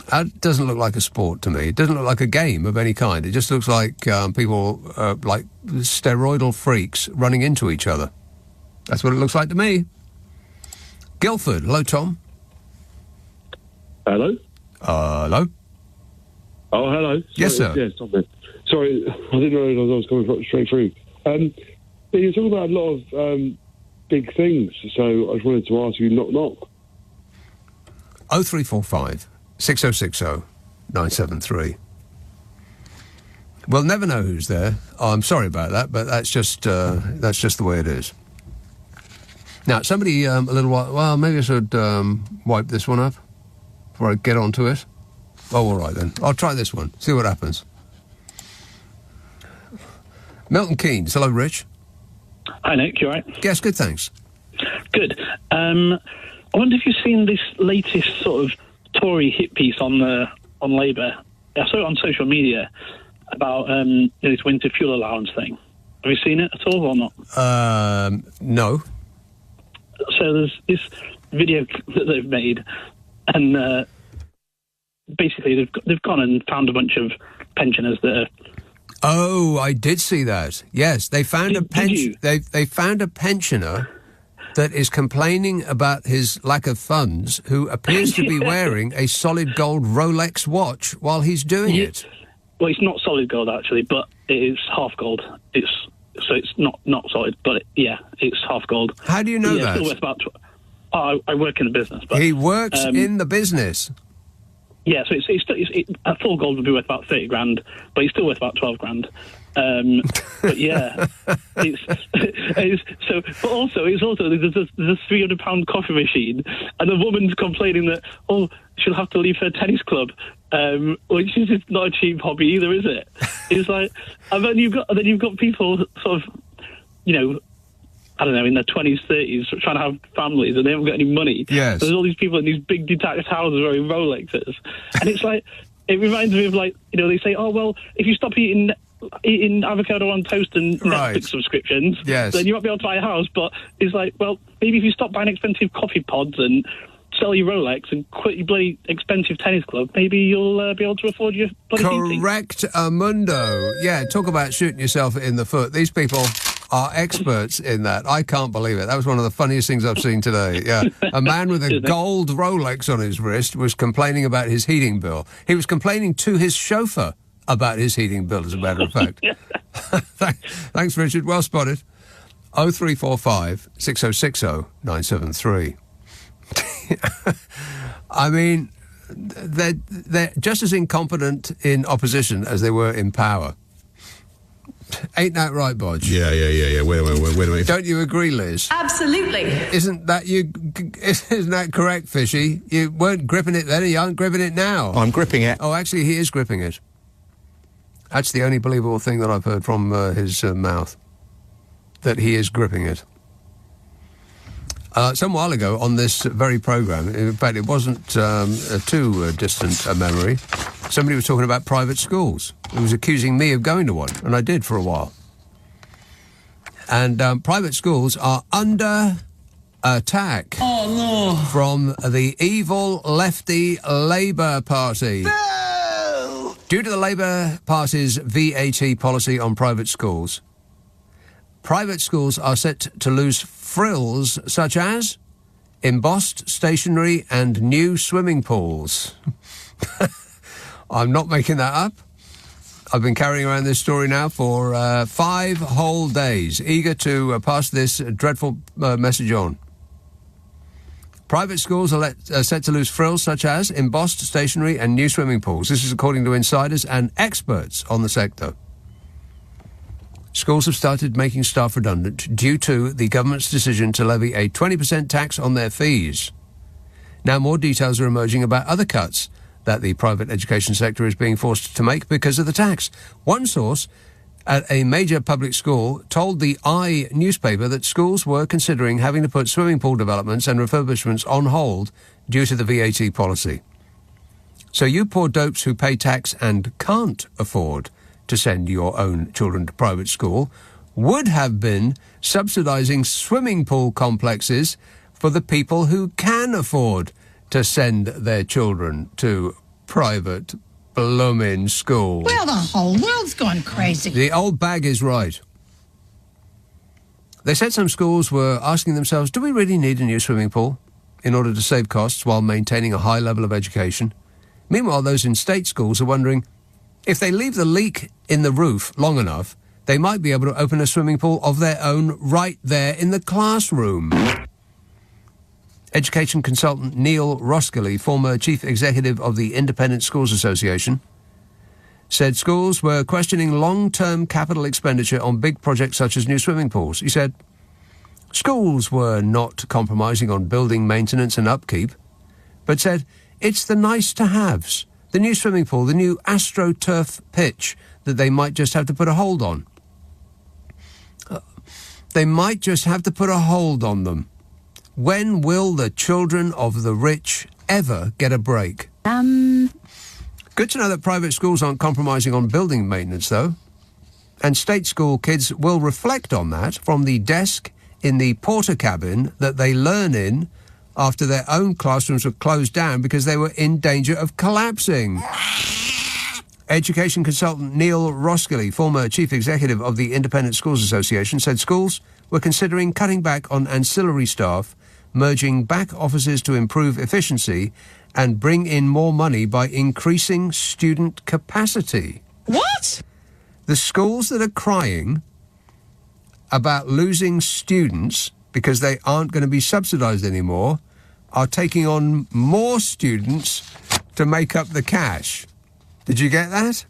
That doesn't look like a sport to me. It doesn't look like a game of any kind. It just looks like people, like steroidal freaks running into each other. That's what it looks like to me. Guildford. Hello, Tom. Hello. Hello. Oh, hello. Sorry, yes, sir. Yes, sorry, I didn't realise I was coming straight through. You're talking about a lot of big things, so I just wanted to ask you, knock. 0345 6060 973. We'll never know who's there. Oh, I'm sorry about that, but that's just the way it is. Now, somebody a little while... Well, maybe I should wipe this one up before I get onto it. Oh, all right, then. I'll try this one, see what happens. Milton Keynes. Hello, Rich. Hi, Nick. You all right? Yes, good, thanks. Good. I wonder if you've seen this latest sort of Tory hit piece on Labour. I saw it on social media about this winter fuel allowance thing. Have you seen it at all or not? No. So there's this video that they've made, and basically they've gone and found a bunch of pensioners that are... Oh, I did see that. Yes, they found they found a pensioner that is complaining about his lack of funds, who appears to be wearing a solid gold Rolex watch while he's doing it. Well, it's not solid gold actually, but it is half gold. It's not solid, but it's half gold. How do you know that? It's still worth about I work in the business. But, he works in the business. Yeah, so it's a full gold would be worth about 30 grand, but it's still worth about 12 grand. But yeah, but also there's a £300 coffee machine, and the woman's complaining that she'll have to leave her tennis club, which is just not a cheap hobby either, is it? It's like, and then you've got people sort of, I don't know, in their 20s, 30s, trying to have families, and they haven't got any money. Yes. There's all these people in these big detached houses wearing Rolexes. And it's like, it reminds me of they say, oh, well, if you stop eating avocado on toast and Netflix subscriptions, then you won't be able to buy a house. But it's like, well, maybe if you stop buying expensive coffee pods and sell your Rolex and quit your bloody expensive tennis club, maybe you'll be able to afford your bloody heating. Correct, Amundo. Yeah, talk about shooting yourself in the foot. These people are experts in that. I can't believe it. That was one of the funniest things I've seen today. Yeah, a man with a gold Rolex on his wrist was complaining about his heating bill. He was complaining to his chauffeur about his heating bill, as a matter of fact. Thanks, Richard. Well spotted. 0345 6060 973. I mean, they're just as incompetent in opposition as they were in power. Ain't that right, Bodge? Yeah. Wait a minute. Don't you agree, Liz? Absolutely. Isn't that correct, Fishy? You weren't gripping it then, and you aren't gripping it now. I'm gripping it. Oh, actually, he is gripping it. That's the only believable thing that I've heard from his mouth, that he is gripping it. Some while ago on this very programme, in fact, it wasn't too distant a memory, somebody was talking about private schools. He was accusing me of going to one, and I did for a while. And private schools are under attack from the evil lefty Labour Party. No! Due to the Labour Party's VAT policy on private schools are set to lose frills such as embossed stationery and new swimming pools. I'm not making that up. I've been carrying around this story now for 5 whole days, eager to pass this dreadful message on. Private schools are set to lose frills such as embossed stationery and new swimming pools. This is according to insiders and experts on the sector. Schools have started making staff redundant due to the government's decision to levy a 20% tax on their fees. Now more details are emerging about other cuts that the private education sector is being forced to make because of the tax. One source at a major public school told the I newspaper that schools were considering having to put swimming pool developments and refurbishments on hold due to the VAT policy. So you poor dopes who pay tax and can't afford to send your own children to private school would have been subsidising swimming pool complexes for the people who can afford to send their children to private blooming school. Well, the whole world's gone crazy. The old bag is right. They said some schools were asking themselves, do we really need a new swimming pool in order to save costs while maintaining a high level of education? Meanwhile, those in state schools are wondering, If they leave the leak in the roof long enough, they might be able to open a swimming pool of their own right there in the classroom. Education consultant Neil Roskilly, former chief executive of the Independent Schools Association, said schools were questioning long-term capital expenditure on big projects such as new swimming pools. He said, schools were not compromising on building maintenance and upkeep, but said, it's the nice-to-haves, the new swimming pool, the new AstroTurf pitch that they might just have to put a hold on. They might just have to put a hold on them. When will the children of the rich ever get a break? Good to know that private schools aren't compromising on building maintenance, though. And state school kids will reflect on that from the desk in the porter cabin that they learn in after their own classrooms were closed down because they were in danger of collapsing. Education consultant Neil Roskilly, former chief executive of the Independent Schools Association, said schools were considering cutting back on ancillary staff, merging back offices to improve efficiency, and bring in more money by increasing student capacity. What? The schools that are crying about losing students because they aren't going to be subsidised anymore are taking on more students to make up the cash. Did you get that?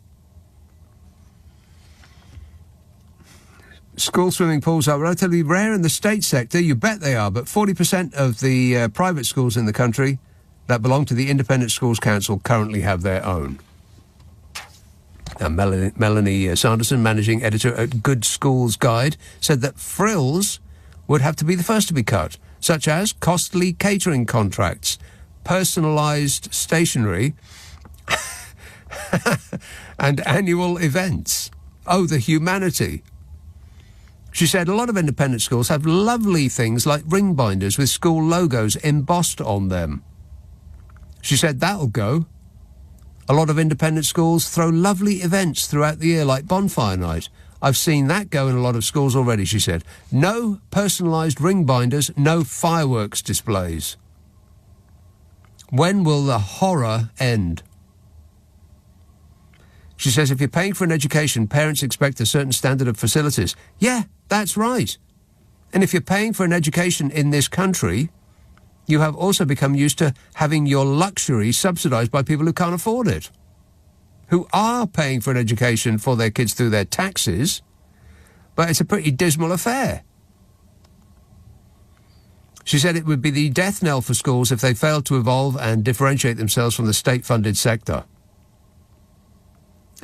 School swimming pools are relatively rare in the state sector. You bet they are, but 40% of the private schools in the country that belong to the Independent Schools Council currently have their own. Now, Melanie Sanderson, managing editor at Good Schools Guide, said that frills would have to be the first to be cut, such as costly catering contracts, personalised stationery, and annual events. Oh, the humanity. She said a lot of independent schools have lovely things like ring binders with school logos embossed on them. She said that'll go. A lot of independent schools throw lovely events throughout the year like bonfire night. I've seen that go in a lot of schools already, she said. No personalised ring binders, no fireworks displays. When will the horror end? She says if you're paying for an education, parents expect a certain standard of facilities. Yeah, that's right. And if you're paying for an education in this country, you have also become used to having your luxury subsidised by people who can't afford it, who are paying for an education for their kids through their taxes, but it's a pretty dismal affair. She said it would be the death knell for schools if they failed to evolve and differentiate themselves from the state-funded sector.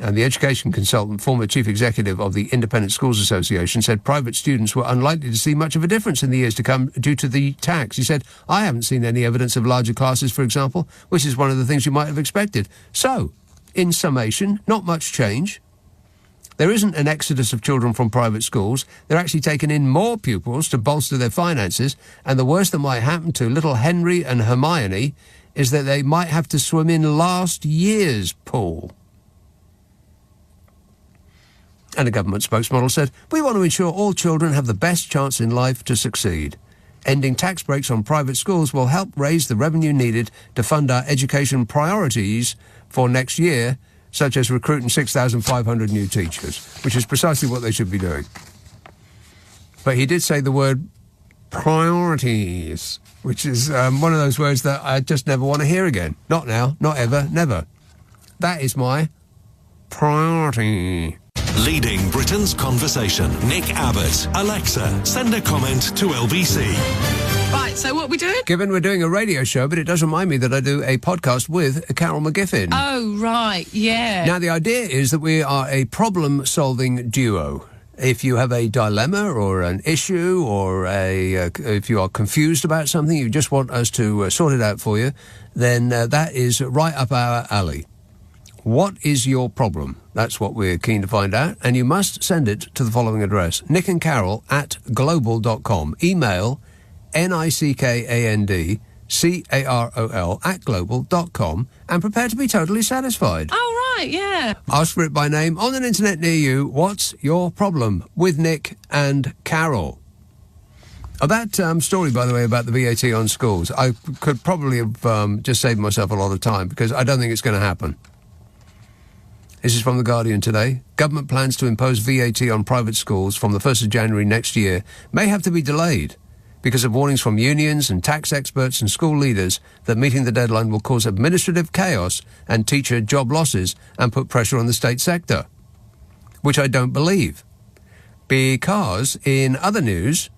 And the education consultant, former chief executive of the Independent Schools Association, said private students were unlikely to see much of a difference in the years to come due to the tax. He said, I haven't seen any evidence of larger classes, for example, which is one of the things you might have expected. So, in summation, not much change. There isn't an exodus of children from private schools. They're actually taking in more pupils to bolster their finances, and the worst that might happen to little Henry and Hermione is that they might have to swim in last year's pool. And a government spokesmodel said, we want to ensure all children have the best chance in life to succeed. Ending tax breaks on private schools will help raise the revenue needed to fund our education priorities for next year, such as recruiting 6,500 new teachers, which is precisely what they should be doing. But he did say the word priorities, which is one of those words that I just never want to hear again. Not now, not ever, never. That is my priority. Leading Britain's conversation. Nick Abbott. Alexa, send a comment to LBC. Right, so what are we doing? Given we're doing a radio show, but it does remind me that I do a podcast with Carol McGiffin. Oh, right, yeah. Now, the idea is that we are a problem-solving duo. If you have a dilemma or an issue or if you are confused about something, you just want us to sort it out for you, then that is right up our alley. What is your problem? That's what we're keen to find out. And you must send it to the following address, nickandcarol@global.com. Email nickandcarol@global.com and prepare to be totally satisfied. Oh, right, yeah. Ask for it by name on an internet near you. What's your problem with Nick and Carol? Oh, that story, by the way, about the VAT on schools, I could probably have just saved myself a lot of time because I don't think it's going to happen. This is from The Guardian today. Government plans to impose VAT on private schools from the 1st of January next year may have to be delayed because of warnings from unions and tax experts and school leaders that meeting the deadline will cause administrative chaos and teacher job losses and put pressure on the state sector. Which I don't believe. Because, in other news,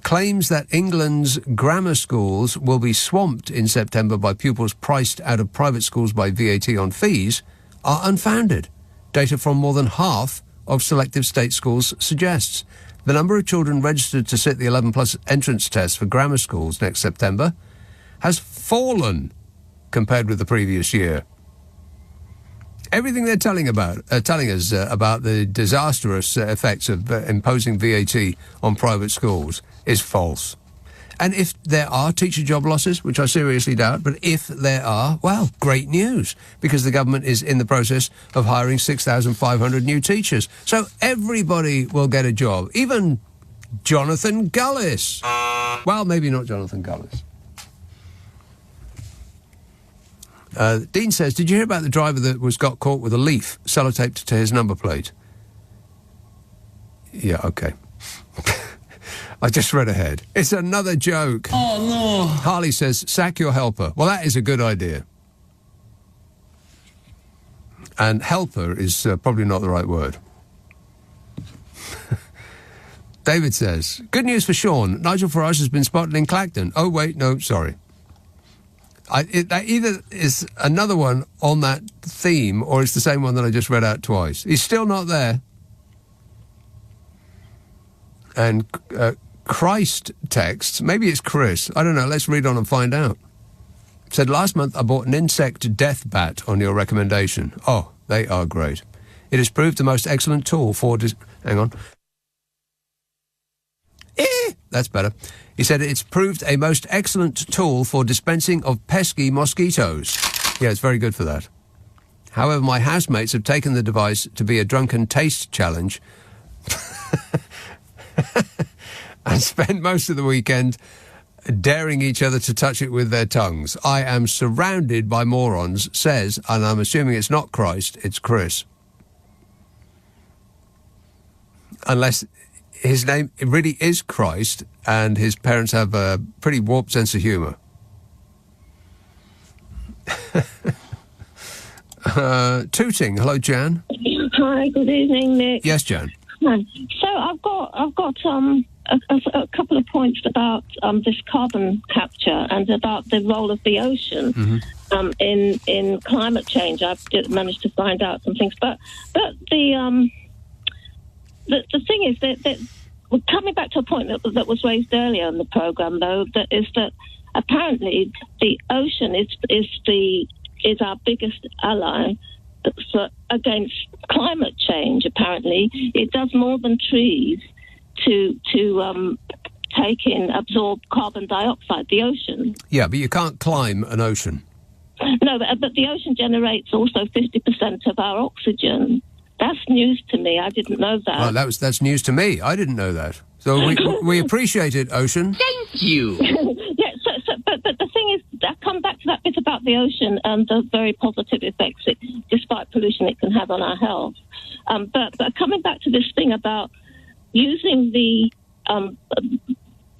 claims that England's grammar schools will be swamped in September by pupils priced out of private schools by VAT on fees are unfounded. Data from more than half of selective state schools suggests the number of children registered to sit the 11-plus entrance test for grammar schools next September has fallen compared with the previous year. Everything they're telling us about the disastrous effects of imposing VAT on private schools is false. And if there are teacher job losses, which I seriously doubt, but if there are, well, great news, because the government is in the process of hiring 6,500 new teachers. So everybody will get a job, even Jonathan Gullis. Well, maybe not Jonathan Gullis. Dean says, did you hear about the driver that got caught with a leaf sellotaped to his number plate? Yeah, okay. I just read ahead. It's another joke. Oh, no. Harley says, sack your helper. Well, that is a good idea. And helper is probably not the right word. David says, good news for Sean. Nigel Farage has been spotted in Clacton. Oh, wait, no, sorry. That either is another one on that theme or it's the same one that I just read out twice. He's still not there. And Christ texts, maybe it's Chris, I don't know, let's read on and find out. Said, last month I bought an insect death bat on your recommendation. Oh, they are great. It has proved the most excellent tool for... Hang on. That's better. He said it's proved a most excellent tool for dispensing of pesky mosquitoes. Yeah, it's very good for that. However, my housemates have taken the device to be a drunken taste challenge and spend most of the weekend daring each other to touch it with their tongues. I am surrounded by morons, says, and I'm assuming it's not Christ, it's Chris. Unless his name really is Christ and his parents have a pretty warped sense of humour. Tooting. Hello, Jan. Hi, good evening, Nick. Yes, Jan. Hi. So I've got a couple of points about this carbon capture and about the role of the ocean in climate change. I've managed to find out some things, but the thing is that we're coming back to a point that was raised earlier in the programme, though, that is that apparently the ocean is our biggest ally against climate change. Apparently, it does more than trees to absorb carbon dioxide. The ocean. Yeah, but you can't climb an ocean. No, but the ocean generates also 50% of our oxygen. That's news to me. I didn't know that. Oh, that's news to me. I didn't know that. So we appreciate it, ocean. Thank you. Yeah. But the thing is, I come back to that bit about the ocean and the very positive effects, despite pollution, it can have on our health. But coming back to this thing about using the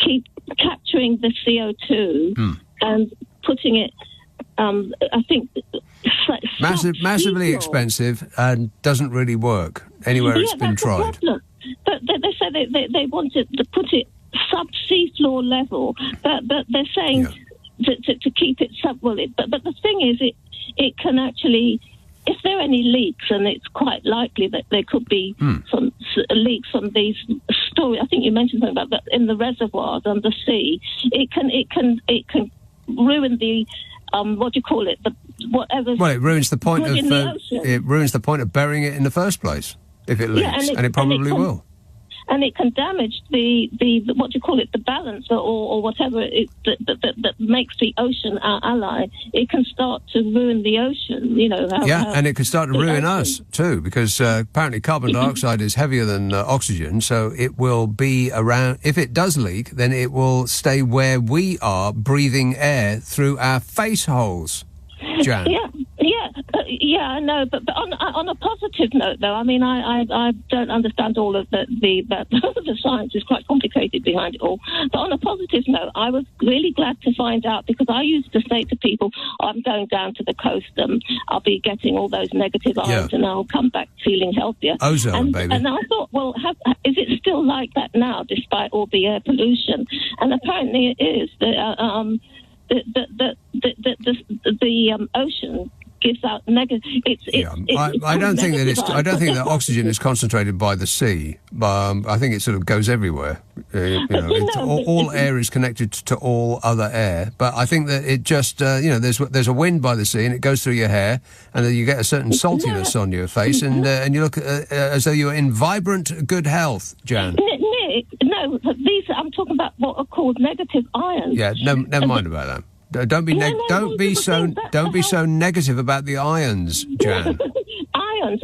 keep capturing the CO2 and putting it. I think massively expensive and doesn't really work anywhere it's been tried. But they say they wanted to put it sub-sea floor level, but they're saying to keep it sub. Well, but the thing is, it can actually, if there are any leaks, and it's quite likely that there could be some leaks from these stories. I think you mentioned something about that in the reservoirs under sea. It can ruin the. What do you call it? Whatever. Well, it ruins the point of burying it in the first place if it leaks, and it probably will. And it can damage the what do you call it? The balance or whatever that makes the ocean our ally. It can start to ruin the ocean. You know. And it could start to ruin us too, because apparently carbon dioxide is heavier than oxygen, so it will be around. If it does leak, then it will stay where we are, breathing air through our face holes. Jan. Yeah, I know, but on a positive note, though, I mean, I don't understand all of the science is quite complicated behind it all. But on a positive note, I was really glad to find out, because I used to say to people, I'm going down to the coast, I'll be getting all those negative ions, and I'll come back feeling healthier. Ozone, baby. And I thought, well, is it still like that now, despite all the air pollution? And apparently it is. The ocean gives out negative. I don't think that oxygen is concentrated by the sea. I think it sort of goes everywhere. All air is connected to all other air. But I think that it just there's a wind by the sea and it goes through your hair, and then you get a certain saltiness on your face, and you look as though you're in vibrant good health, Jan. Nick, no, I'm talking about what are called negative ions. Yeah, never mind about that. Don't be so negative about the ions, Jan. Ions.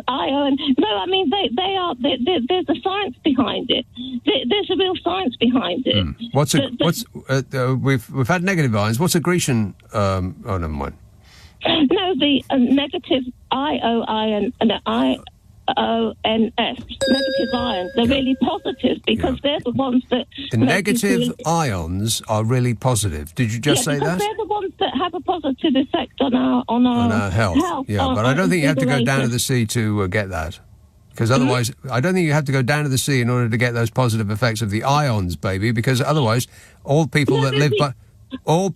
No, I mean they are. There's a science behind it. There's a real science behind it. We've had negative ions. What's a Grecian? Never mind. No, the negative ion and IONS, negative ions, they're really positive, because they're the ones that... The negative ions are really positive. Did you just say that? They're the ones that have a positive effect on our health. Yeah, but I don't think you have to go down to the sea to get that. Because otherwise, I don't think you have to go down to the sea in order to get those positive effects of the ions, baby, because otherwise, all people that live by... All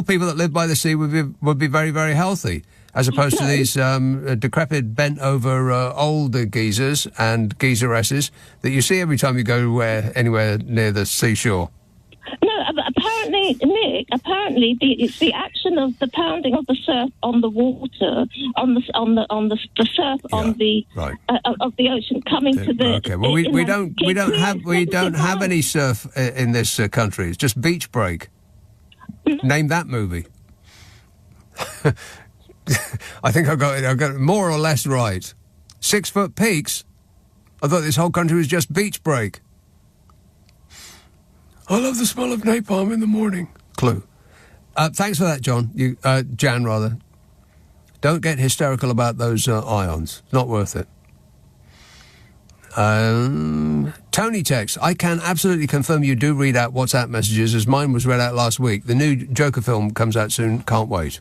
people that live by the sea would be very, very healthy, as opposed to these decrepit, bent-over old geezers and geezeresses that you see every time you go anywhere near the seashore. No, apparently, Nick. It's the action of the pounding of the surf on the water, on the surf of the ocean coming to the. Okay, well we don't have any surf in this country. It's just beach break. Name that movie. I think I got it more or less right. 6 Foot Peaks. I thought this whole country was just beach break. I love the smell of napalm in the morning. Clue. Thanks for that, John. Jan, rather. Don't get hysterical about those ions. It's not worth it. Tony texts, I can absolutely confirm you do read out WhatsApp messages, as mine was read out last week. The new Joker film comes out soon. Can't wait.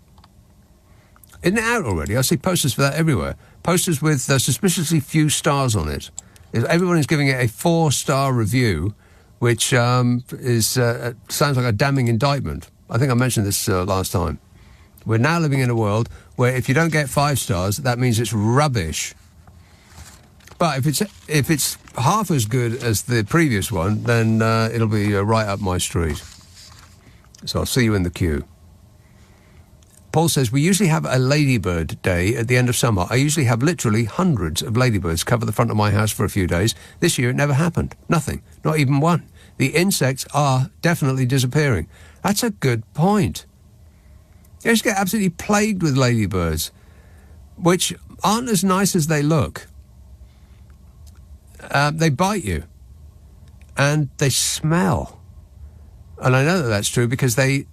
Isn't it out already? I see posters for that everywhere. Posters with suspiciously few stars on it. Everyone is giving it a 4-star review, which sounds like a damning indictment. I think I mentioned this last time. We're now living in a world where if you don't get 5 stars, that means it's rubbish. But if it's half as good as the previous one, then it'll be right up my street. So I'll see you in the queue. Paul says, we usually have a ladybird day at the end of summer. I usually have literally hundreds of ladybirds cover the front of my house for a few days. This year it never happened. Nothing. Not even one. The insects are definitely disappearing. That's a good point. You just get absolutely plagued with ladybirds, which aren't as nice as they look. They bite you, and they smell. And I know that that's true because they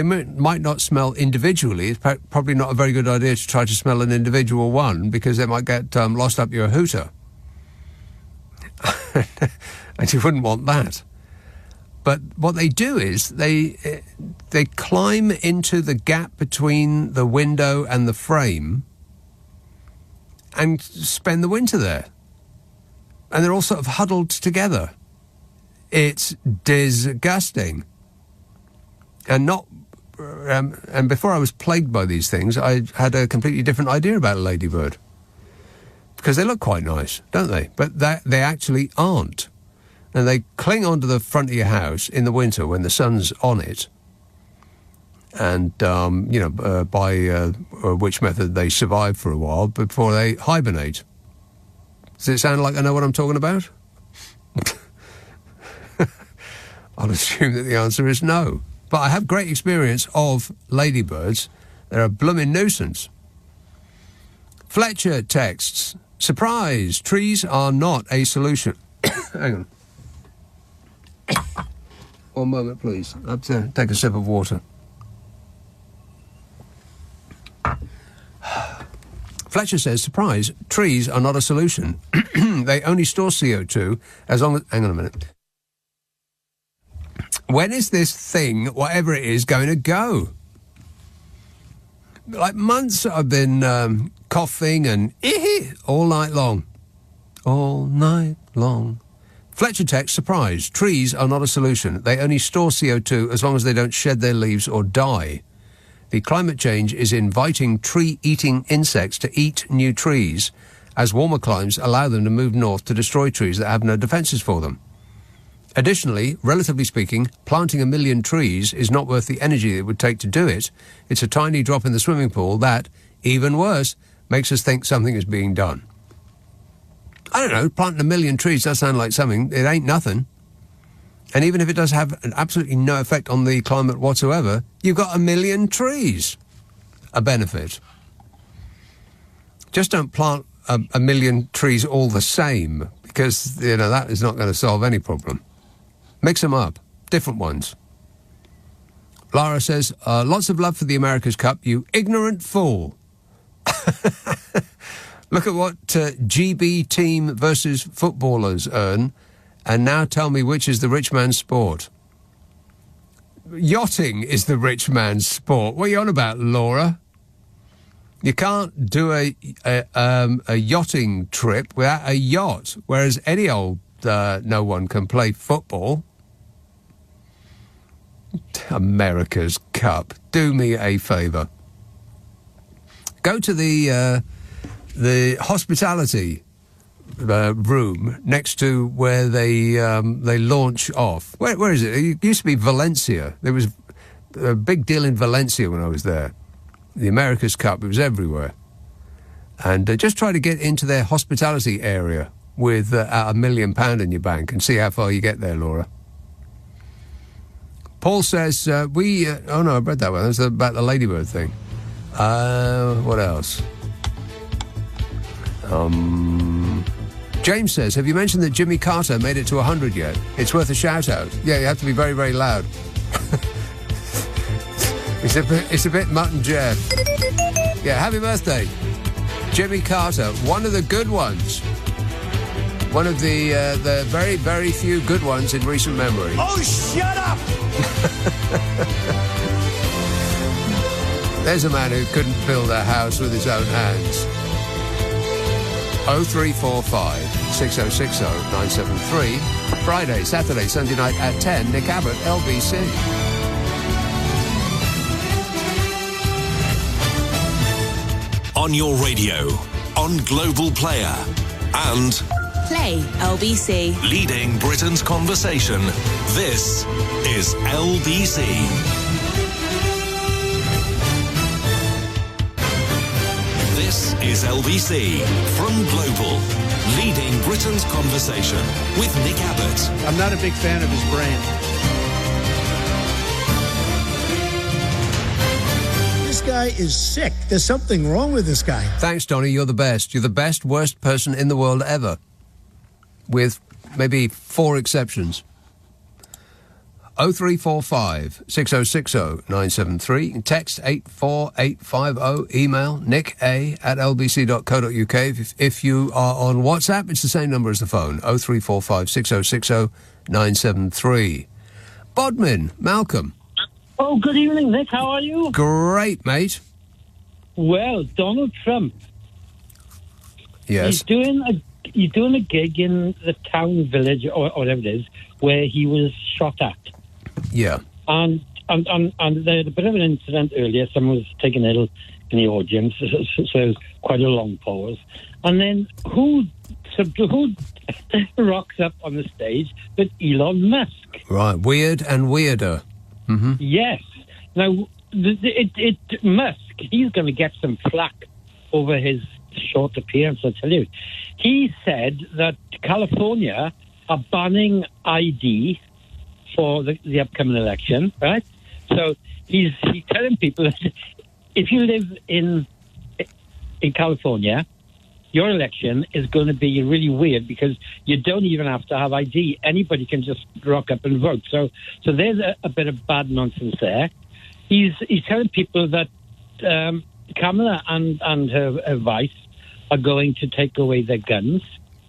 might not smell individually. It's probably not a very good idea to try to smell an individual one, because they might get lost up your hooter. And you wouldn't want that. But what they do is they climb into the gap between the window and the frame and spend the winter there. And they're all sort of huddled together. It's disgusting. And before I was plagued by these things, I had a completely different idea about a ladybird. Because they look quite nice, don't they? But they actually aren't. And they cling onto the front of your house in the winter when the sun's on it. And, by which method they survive for a while before they hibernate. Does it sound like I know what I'm talking about? I'll assume that the answer is no. But I have great experience of ladybirds. They're a blooming nuisance. Fletcher texts, surprise, trees are not a solution. Hang on. 1 moment, please. I have to take a sip of water. Fletcher says, surprise, trees are not a solution. They only store CO2 as long as... Hang on a minute. When is this thing, whatever it is, going to go? Like months I've been coughing and all night long. All night long. Fletcher text, surprise, trees are not a solution. They only store CO2 as long as they don't shed their leaves or die. The climate change is inviting tree-eating insects to eat new trees as warmer climes allow them to move north to destroy trees that have no defences for them. Additionally, relatively speaking, planting 1 million trees is not worth the energy it would take to do it. It's a tiny drop in the swimming pool that, even worse, makes us think something is being done. I don't know, planting 1 million trees does sound like something. It ain't nothing. And even if it does have absolutely no effect on the climate whatsoever, you've got 1 million trees. A benefit. Just don't plant 1 million trees all the same, because, you know, that is not going to solve any problem. Mix them up. Different ones. Lara says, lots of love for the America's Cup, you ignorant fool. Look at what GB team versus footballers earn, and now tell me which is the rich man's sport. Yachting is the rich man's sport. What are you on about, Laura? You can't do a yachting trip without a yacht, whereas any old no one can play football. America's Cup. Do me a favour. Go to the hospitality room next to where they launch off. Where is it? It used to be Valencia. There was a big deal in Valencia when I was there. The America's Cup. It was everywhere. And just try to get into their hospitality area with £1 million in your bank and see how far you get there, Laura. Paul says, oh no, I read that one. That's about the ladybird thing. What else? James says, have you mentioned that Jimmy Carter made it to 100 yet? It's worth a shout-out. Yeah, you have to be very, very loud. It's a bit Mutt and Jeff. Yeah, happy birthday, Jimmy Carter. One of the good ones. One of the very, very few good ones in recent memory. Oh, shut up! There's a man who couldn't build a house with his own hands. 0345 6060 973. Friday, Saturday, Sunday night at 10. Nick Abbot, LBC. On your radio, on Global Player, and Play LBC. leading Britain's conversation. This is LBC. This is LBC from Global, leading Britain's conversation with Nick Abbot. I'm not a big fan of his brain. This guy is sick. There's something wrong with this guy. Thanks, Donny. You're the best. You're the best, worst person in the world ever. With maybe 4 exceptions. 0345 6060 973. Text 84850. Email nicka@lbc.co.uk. If you are on WhatsApp, it's the same number as the phone. 0345 6060 973. Bodmin, Malcolm. Oh, good evening, Nick. How are you? Great, mate. Well, Donald Trump. Yes. He's doing a gig in the town, village, or whatever it is, where he was shot at. Yeah. And there had a bit of an incident earlier. Someone was taken ill in the audience, so it was quite a long pause. And then who rocks up on the stage but Elon Musk? Right, weird and weirder. Mm-hmm. Yes. Now, Musk, he's going to get some flack over his short appearance, I tell you. He said that California are banning ID for the upcoming election, right? So he's telling people that if you live in California, your election is going to be really weird because you don't even have to have ID. Anybody can just rock up and vote. So there's a bit of bad nonsense there. He's telling people that Kamala and her vice are going to take away their guns.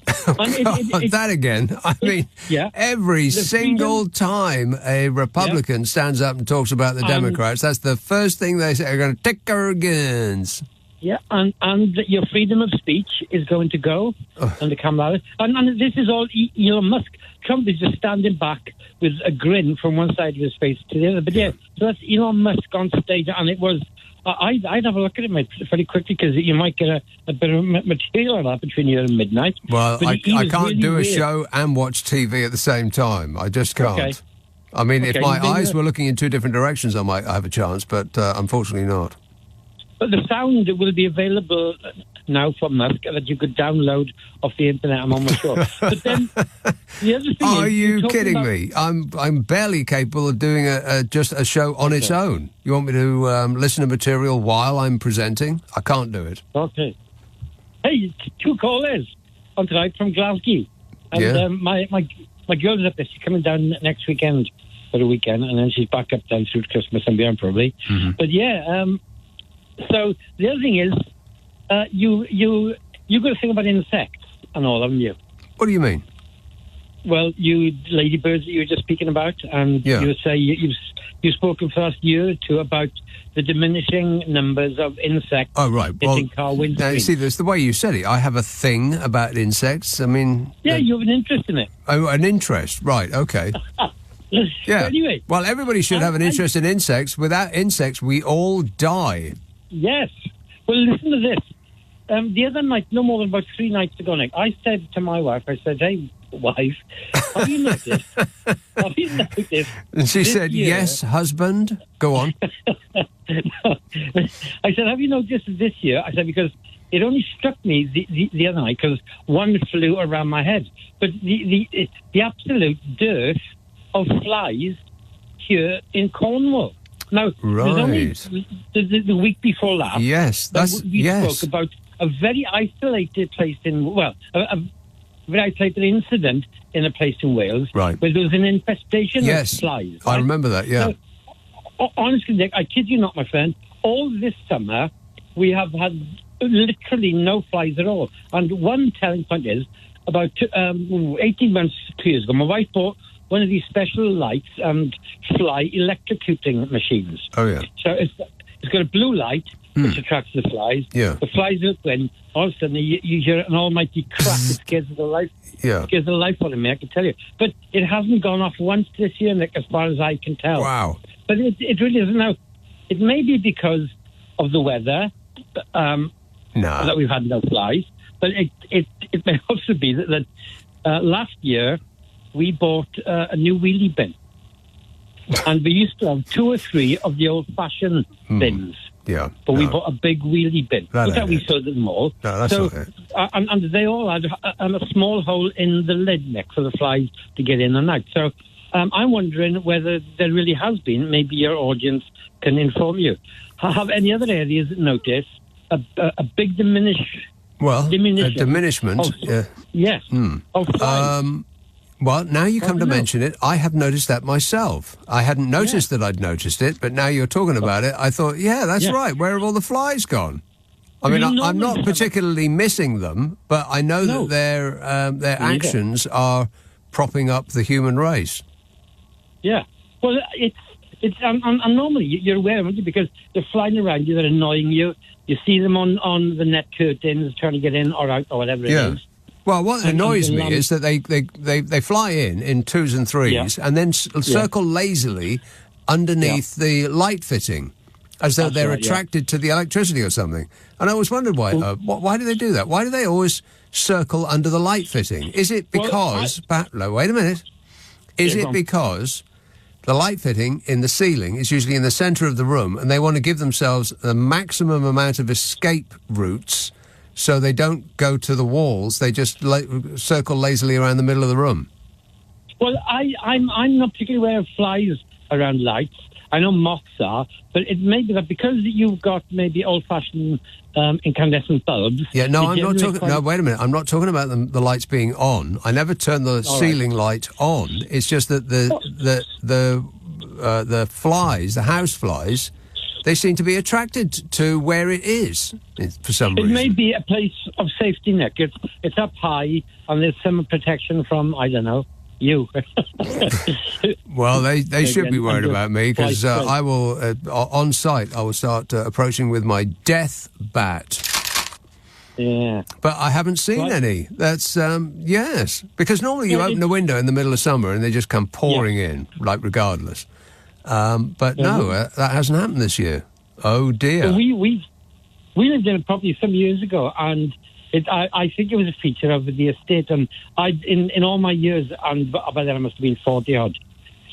That again. I mean, every single time a Republican stands up and talks about the Democrats, that's the first thing they say. They're going to take our guns. Yeah, and your freedom of speech is going to go and to come out. And this is all Elon Musk. Trump is just standing back with a grin from one side of his face to the other. But so that's Elon Musk on stage, and it was... I'd have a look at it, mate, very quickly, because you might get a bit of material on that between here and midnight. Well, I can't really do a weird. show and watch TV at the same time. I just can't. Okay. I mean, if Okay, my then, eyes were looking in two different directions, I might have a chance, but unfortunately not. But the sound will be available now from Musk that you could download off the internet. I'm almost sure. But then the other thing Are is, you kidding me? I'm barely capable of doing just a show on its own. You want me to listen to material while I'm presenting? I can't do it. Okay. Hey, 2 callers on tonight from Glasgow. And my girl's up there. She's coming down next weekend for the weekend, and then she's back up down through Christmas and beyond probably. Mm-hmm. But so the other thing is, you got to think about insects and all, haven't you? What do you mean? Well, you ladybirds that you were just speaking about, and you say you've spoken for the last year or two about the diminishing numbers of insects. Oh, right. Hitting car windscreens. Now, you see, that's the way you said it. I have a thing about insects. I mean... Yeah, you have an interest in it. Oh, an interest. Right, okay. Yeah. Anyway. Well, everybody should have an interest in insects. Without insects, we all die. Yes. Well, listen to this. The other night, no more than about 3 nights ago, Nick, I said to my wife, hey, wife, have you noticed? And she said, yes, husband. Go on. I said, have you noticed this year? I said, because it only struck me the other night because one flew around my head. But the absolute dearth of flies here in Cornwall. Now, there's only the week before last. Yes, we spoke about a very isolated place a very isolated incident in a place in Wales, right, where there was an infestation of flies. Right? I remember that. Yeah. So, honestly, Nick, I kid you not, my friend. All this summer, we have had literally no flies at all. And one telling point is, about 18 months, 2 years ago, my wife bought one of these special lights and fly electrocuting machines. Oh, yeah. So it's got a blue light, which attracts the flies. Yeah. The flies look when all of a sudden you hear an almighty crack. It scares the life. Yeah. It scares the life out of me, I can tell you. But it hasn't gone off once this year, Nick, as far as I can tell. Wow. But it really isn't. Now, it may be because of the weather that we've had no flies, but it may also be that last year we bought a new wheelie bin. And we used to have 2 or 3 of the old-fashioned bins. Yeah. But we bought a big wheelie bin. That we sold at the mall. No, that's so, okay. And they all had a small hole in the lid, Nick, for the flies to get in and out. So I'm wondering whether there really has been, maybe your audience can inform you. Have any other areas noticed a big diminishment? A diminishment. Yes. Of flies. Well, now you come to mention it, I have noticed that myself. I hadn't noticed that I'd noticed it, but now you're talking about it, I thought, that's right. Where have all the flies gone? I mean, I'm not particularly missing them, but I know that their actions are propping up the human race. Yeah. Well, it's and normally you're aware of it because they're flying around you, they're annoying you. You see them on the net curtains trying to get in or out or whatever it is. Well, what annoys me is that they fly in 2s and 3s and then circle lazily underneath the light fitting, as though they're attracted to the electricity or something. And I always wondered why do they do that? Why do they always circle under the light fitting? Is it because... wait a minute. Is it because the light fitting in the ceiling is usually in the centre of the room and they want to give themselves the maximum amount of escape routes so they don't go to the walls, they just circle lazily around the middle of the room? Well, I'm not particularly aware of flies around lights. I know moths are, but it may be that because you've got maybe old-fashioned incandescent bulbs... Yeah, no, I'm not talking... No, wait a minute. I'm not talking about the lights being on. I never turn the ceiling light on. It's just that the flies, the house flies, they seem to be attracted to where it is for some reason. It may be a place of safety, Nick. It's up high, and there's some protection from, I don't know, you. Well, they should be worried about me, because I will, on site, I will start approaching with my death bat. Yeah. But I haven't seen any. That's, yes. Because normally you open the window in the middle of summer and they just come pouring in, like, regardless. But no, that hasn't happened this year. Oh, dear. Well, we lived in a property some years ago, and I think it was a feature of the estate. And in all my years, and by then I must have been 40-odd,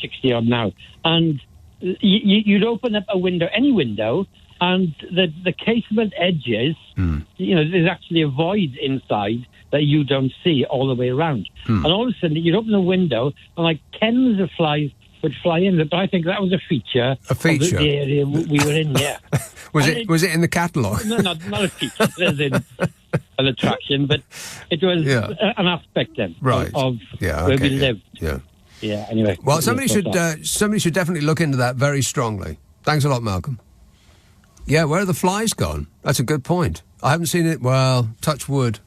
60-odd now, and you'd open up a window, any window, and the casement edges, there's actually a void inside that you don't see all the way around. And all of a sudden, you'd open the window, and like tens of flies would fly in. But I think that was a feature. A feature? Of the area we were in, yeah. Was it in the catalogue? No, not a feature. As in an attraction, but it was an aspect then of where we lived. Yeah. Yeah, anyway. Well, somebody should definitely look into that very strongly. Thanks a lot, Malcolm. Yeah, where are the flies gone? That's a good point. I haven't seen it. Well, touch wood.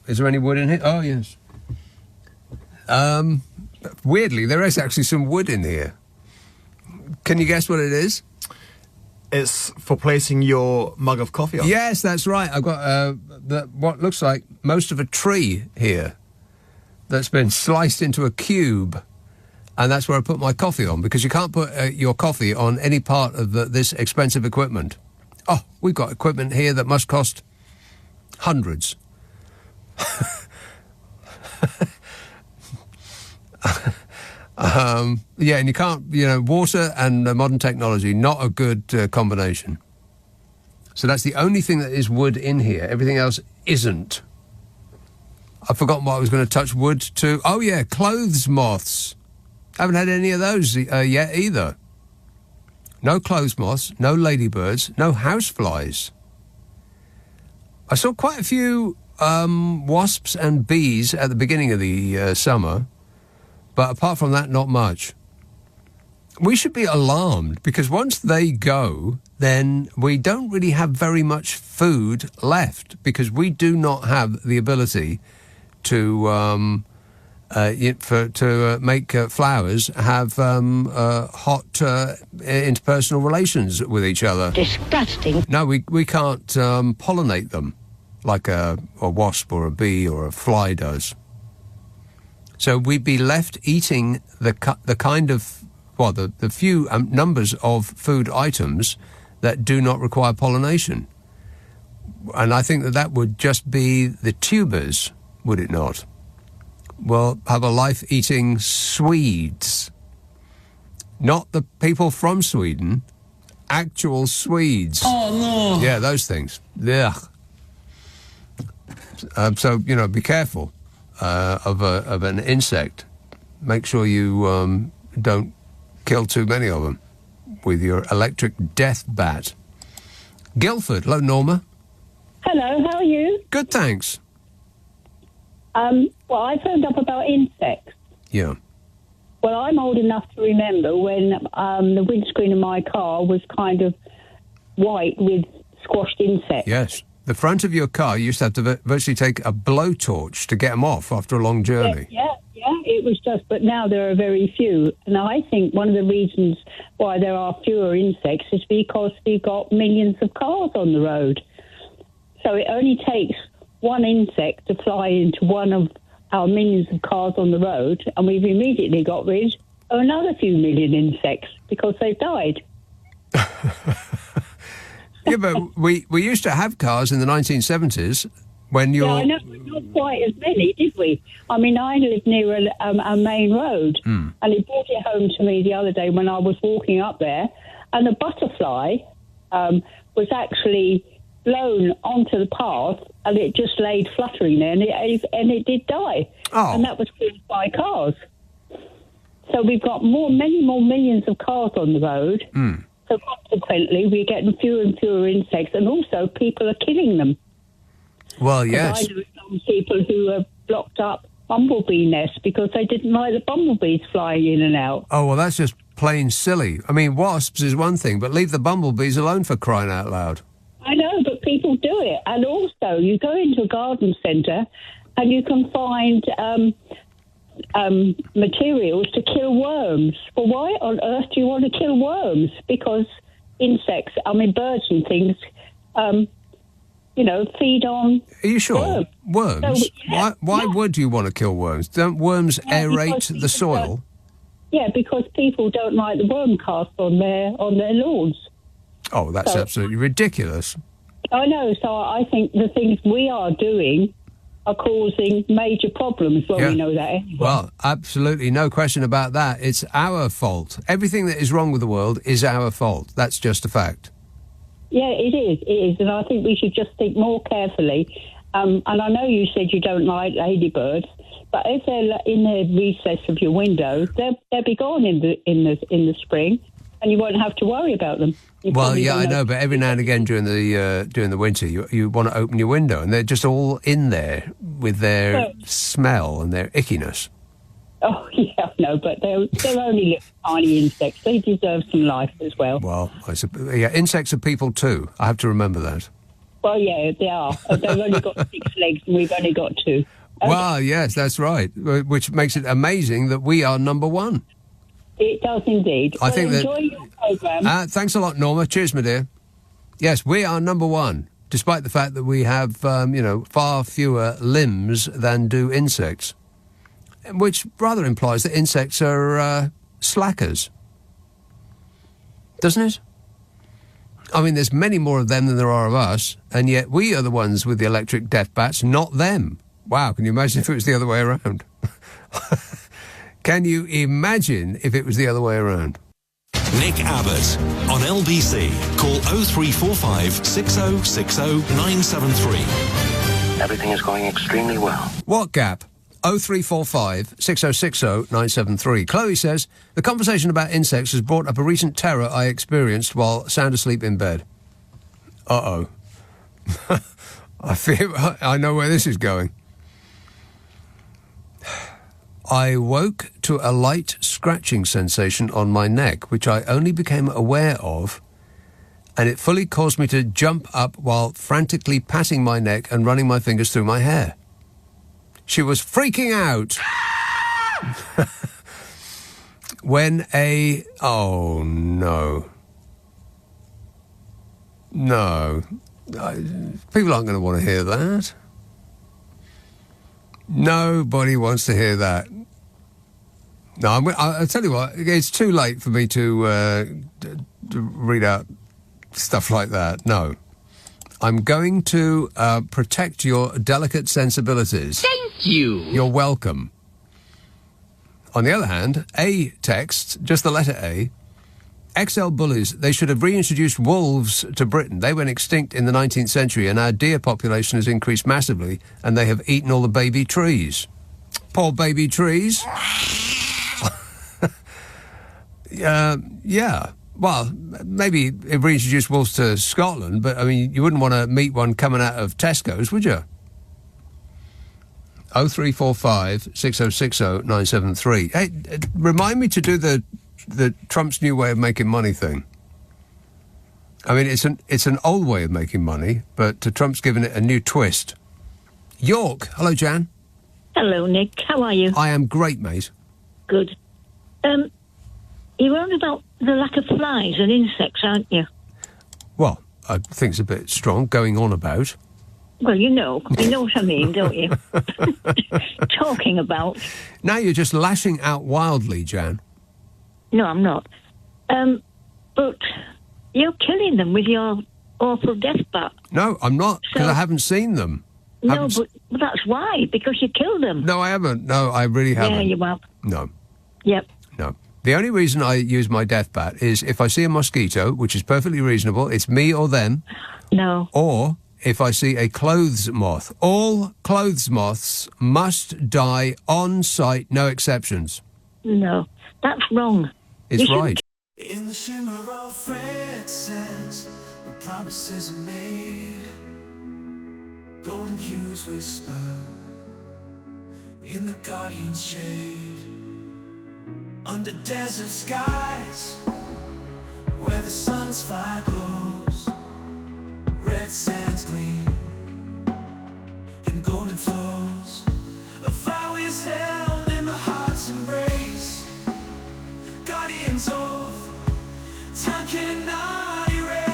Is there any wood in here? Oh, yes. Weirdly, there is actually some wood in here. Can you guess what it is? It's for placing your mug of coffee on. Yes, that's right. I've got what looks like most of a tree here that's been sliced into a cube. And that's where I put my coffee on, because you can't put your coffee on any part of this expensive equipment. Oh, we've got equipment here that must cost hundreds. Yeah, and you can't, water and modern technology, not a good combination. So that's the only thing that is wood in here. Everything else isn't. I've forgotten what I was going to touch wood to. Oh, yeah, clothes moths. Haven't had any of those yet either. No clothes moths, no ladybirds, no houseflies. I saw quite a few wasps and bees at the beginning of the summer, but apart from that, not much. We should be alarmed, because once they go, then we don't really have very much food left, because we do not have the ability to make flowers have hot interpersonal relations with each other. Disgusting. No, we can't pollinate them like a wasp or a bee or a fly does. So we'd be left eating the kind of, the few numbers of food items that do not require pollination. And I think that would just be the tubers, would it not? Will have a life eating Swedes. Not the people from Sweden, actual Swedes. Oh, no. Yeah, those things. Ugh. So, be careful of an insect. Make sure you don't kill too many of them with your electric death bat. Guildford, hello, Norma. Hello, how are you? Good, thanks. Well, I phoned up about insects. Yeah. Well, I'm old enough to remember when the windscreen of my car was kind of white with squashed insects. Yes. The front of your car, you used to have to virtually take a blowtorch to get them off after a long journey. Yeah, it was just, but now there are very few. And I think one of the reasons why there are fewer insects is because we've got millions of cars on the road. So it only takes one insect to fly into one of our millions of cars on the road, and we've immediately got rid of another few million insects because they've died. Yeah, but we used to have cars in the 1970s when you're... Yeah, I know, but not quite as many, did we? I mean, I live near a main road, and it brought it home to me the other day when I was walking up there, and a butterfly was actually blown onto the path, and it just laid fluttering there, and it did die. Oh. And that was caused by cars. So we've got many more millions of cars on the road. So consequently, we're getting fewer and fewer insects, and also people are killing them. Well, yes. I know some people who are blocked up bumblebee nests because they didn't like the bumblebees flying in and out. Oh, well, that's just plain silly. I mean, wasps is one thing, but leave the bumblebees alone, for crying out loud. I know, but people do it. And also, you go into a garden centre and you can find materials to kill worms. Well, why on earth do you want to kill worms? Because insects, birds and things, feed on. Are you sure? Worms? So, yeah, Why would you want to kill worms? Don't worms aerate the soil? Because people don't like the worm cast on their lawns. Oh, that's absolutely ridiculous. I know, so I think the things we are doing are causing major problems. Well, we know that anyway. Well, absolutely no question about that. It's our fault. Everything that is wrong with the world is our fault. That's just a fact. Yeah, it is. It is. And I think we should just think more carefully. And I know you said you don't like ladybirds, but if they're in the recess of your window, they'll be gone in the spring, and you won't have to worry about them. Well, yeah, I know, but every now and again during the winter, you want to open your window, and they're just all in there with their smell and their ickiness. Oh, yeah, I know, but they're only little tiny insects. They deserve some life as well. Well, insects are people too. I have to remember that. Well, yeah, they are. They've only got 6 legs and we've only got 2. Well, yes, that's right, which makes it amazing that we are number one. It does indeed. I think enjoy your programme. Thanks a lot, Norma. Cheers, my dear. Yes, we are number one, despite the fact that we have, far fewer limbs than do insects, which rather implies that insects are slackers, doesn't it? I mean, there's many more of them than there are of us, and yet we are the ones with the electric death bats, not them. Wow, can you imagine if it was the other way around? Can you imagine if it was the other way around? Nick Abbott on LBC. Call 0345 6060 973. Everything is going extremely well. What gap? 0345 6060 973. Chloe says, the conversation about insects has brought up a recent terror I experienced while sound asleep in bed. Uh-oh. I know where this is going. I woke to a light scratching sensation on my neck, which I only became aware of, and it fully caused me to jump up while frantically patting my neck and running my fingers through my hair. She was freaking out. Oh, no. No. People aren't going to want to hear that. Nobody wants to hear that. No, I'll tell you what, it's too late for me to read out stuff like that. No. I'm going to protect your delicate sensibilities. Thank you. You're welcome. On the other hand, A texts, just the letter A, XL bullies, they should have reintroduced wolves to Britain. They went extinct in the 19th century and our deer population has increased massively and they have eaten all the baby trees. Poor baby trees. Yeah. Well, maybe it reintroduced wolves to Scotland, but, I mean, you wouldn't want to meet one coming out of Tesco's, would you? 0345 6060 973. Hey, remind me to do the Trump's new way of making money thing. I mean, it's an old way of making money, but Trump's given it a new twist. York. Hello, Jan. Hello, Nick. How are you? I am great, mate. Good. You're on about the lack of flies and insects, aren't you? Well, I think it's a bit strong, going on about. Well, you know what I mean, don't you? Talking about. Now you're just lashing out wildly, Jan. No, I'm not. But you're killing them with your awful death bat. No, I'm not, because I haven't seen them. No, but that's why, because you killed them. No, I haven't. No, I really haven't. Yeah, you have. No. Yep. No. The only reason I use my death bat is if I see a mosquito, which is perfectly reasonable, it's me or them. No. Or if I see a clothes moth. All clothes moths must die on sight, no exceptions. No, that's wrong. It's right. In the shimmer of fragrances, when promises are made, golden hues whisper, in the guardian shade, under desert skies, where the sun's fire glows, red sands gleam, and golden flows. A vow is held in the heart's embrace, guardians of time cannot erase.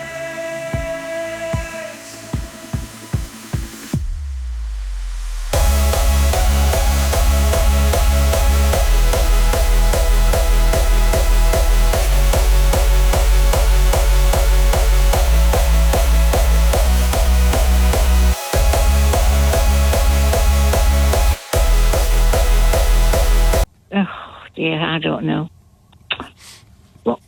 Oh, dear, I don't know. What?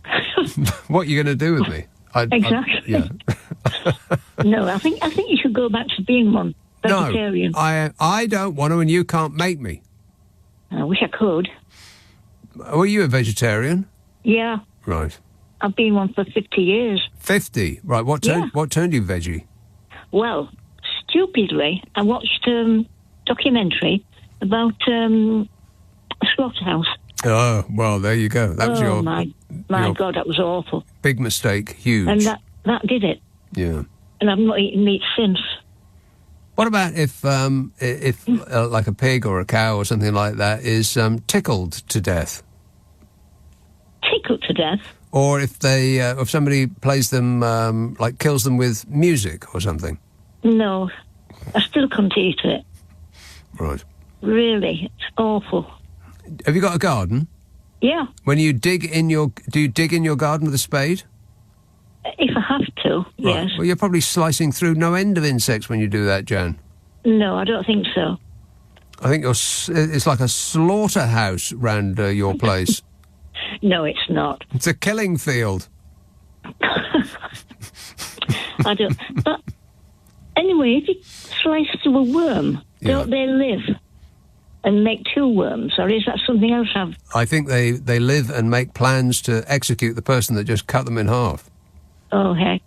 What are you going to do with me? Exactly. Yeah. No, I think you should go back to being one. Vegetarian. No, I don't want to, and you can't make me. I wish I could. Were you a vegetarian? Yeah, Right. I've been one for 50 years. 50? Right, what turned you veggie? Well, stupidly, I watched a documentary about a slaughterhouse. Oh, well, there you go. That was your my God, that was awful. big mistake. Huge. And that did it. Yeah. And I've not eaten meat since. What about if like a pig or a cow or something like that is tickled to death? Tickled to death? Or if they, if somebody plays them, like kills them with music or something? No, I still couldn't eat it. Right. Really, it's awful. Have you got a garden? Yeah, When you do you dig in your garden with a spade? if I have to, yes. Right. Well, you're probably slicing through no end of insects when you do that, Jan. No, I don't think so. I think it's like a slaughterhouse round your place. No, it's not. It's a killing field. I don't. But anyway, if you slice through a worm, don't they live and make two worms, or is that something else? I think they live and make plans to execute the person that just cut them in half. Oh, heck.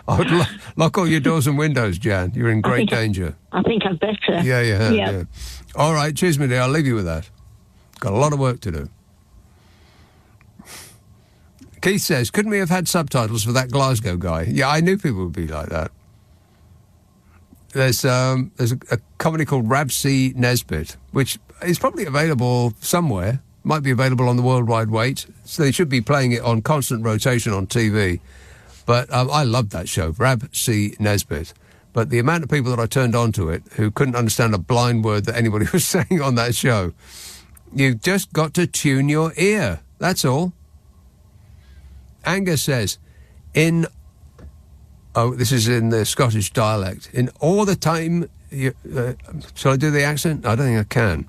I would lock all your doors and windows, Jan. You're in great danger. I think I'd better. Yeah, Yep. yeah. All right, cheers, my dear. I'll leave you with that. Got a lot of work to do. Keith says, couldn't we have had subtitles for that Glasgow guy? Yeah, I knew people would be like that. There's a comedy called Rabsy Nesbitt, which is probably available somewhere. Might be available on the World Wide Wait. So they should be playing it on constant rotation on TV. But I loved that show, Rabsy Nesbitt. But the amount of people that I turned on to it who couldn't understand a blind word that anybody was saying on that show, you've just got to tune your ear. That's all. Angus says, this is in the Scottish dialect. In all the time, shall I do the accent? I don't think I can.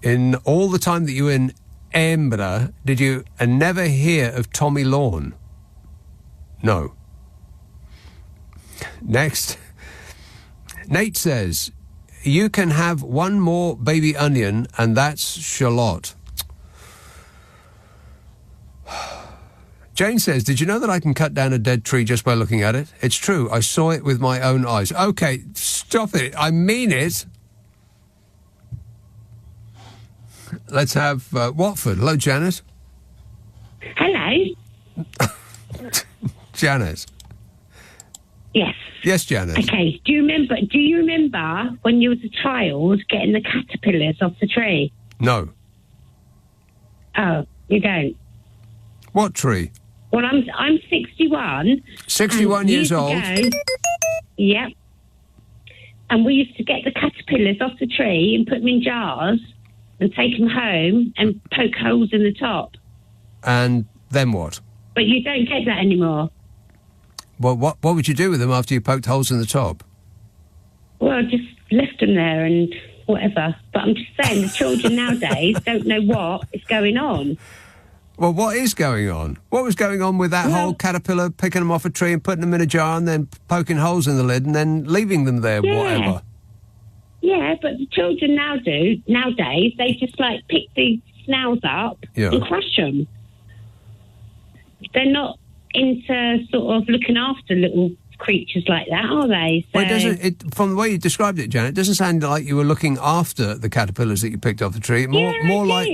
In all the time that you were in Edinburgh, did you never hear of Tommy Lawn? No. Next. Nate says, you can have one more baby onion and that's shallot. Jane says, did you know that I can cut down a dead tree just by looking at it? It's true. I saw it with my own eyes. Okay, stop it. I mean it. Let's have Watford. Hello, Janet. Hello. Janet. Yes. Yes, Janet. Okay. Do you remember when you was a child getting the caterpillars off the tree? No. Oh, you don't. What tree? Well, I'm 61. 61 years old. Yep. And we used to get the caterpillars off the tree and put them in jars and take them home and poke holes in the top. And then what? But you don't get that anymore. Well, what would you do with them after you poked holes in the top? Well, just left them there and whatever. But I'm just saying, the children nowadays don't know what is going on. Well, what is going on? What was going on with that whole caterpillar picking them off a tree and putting them in a jar and then poking holes in the lid and then leaving them there, whatever? Yeah, but the children nowadays, they just like pick the snails up and crush them. They're not into sort of looking after little creatures like that, are they? So, Well, from the way you described it, Janet, it doesn't sound like you were looking after the caterpillars that you picked off the tree. More like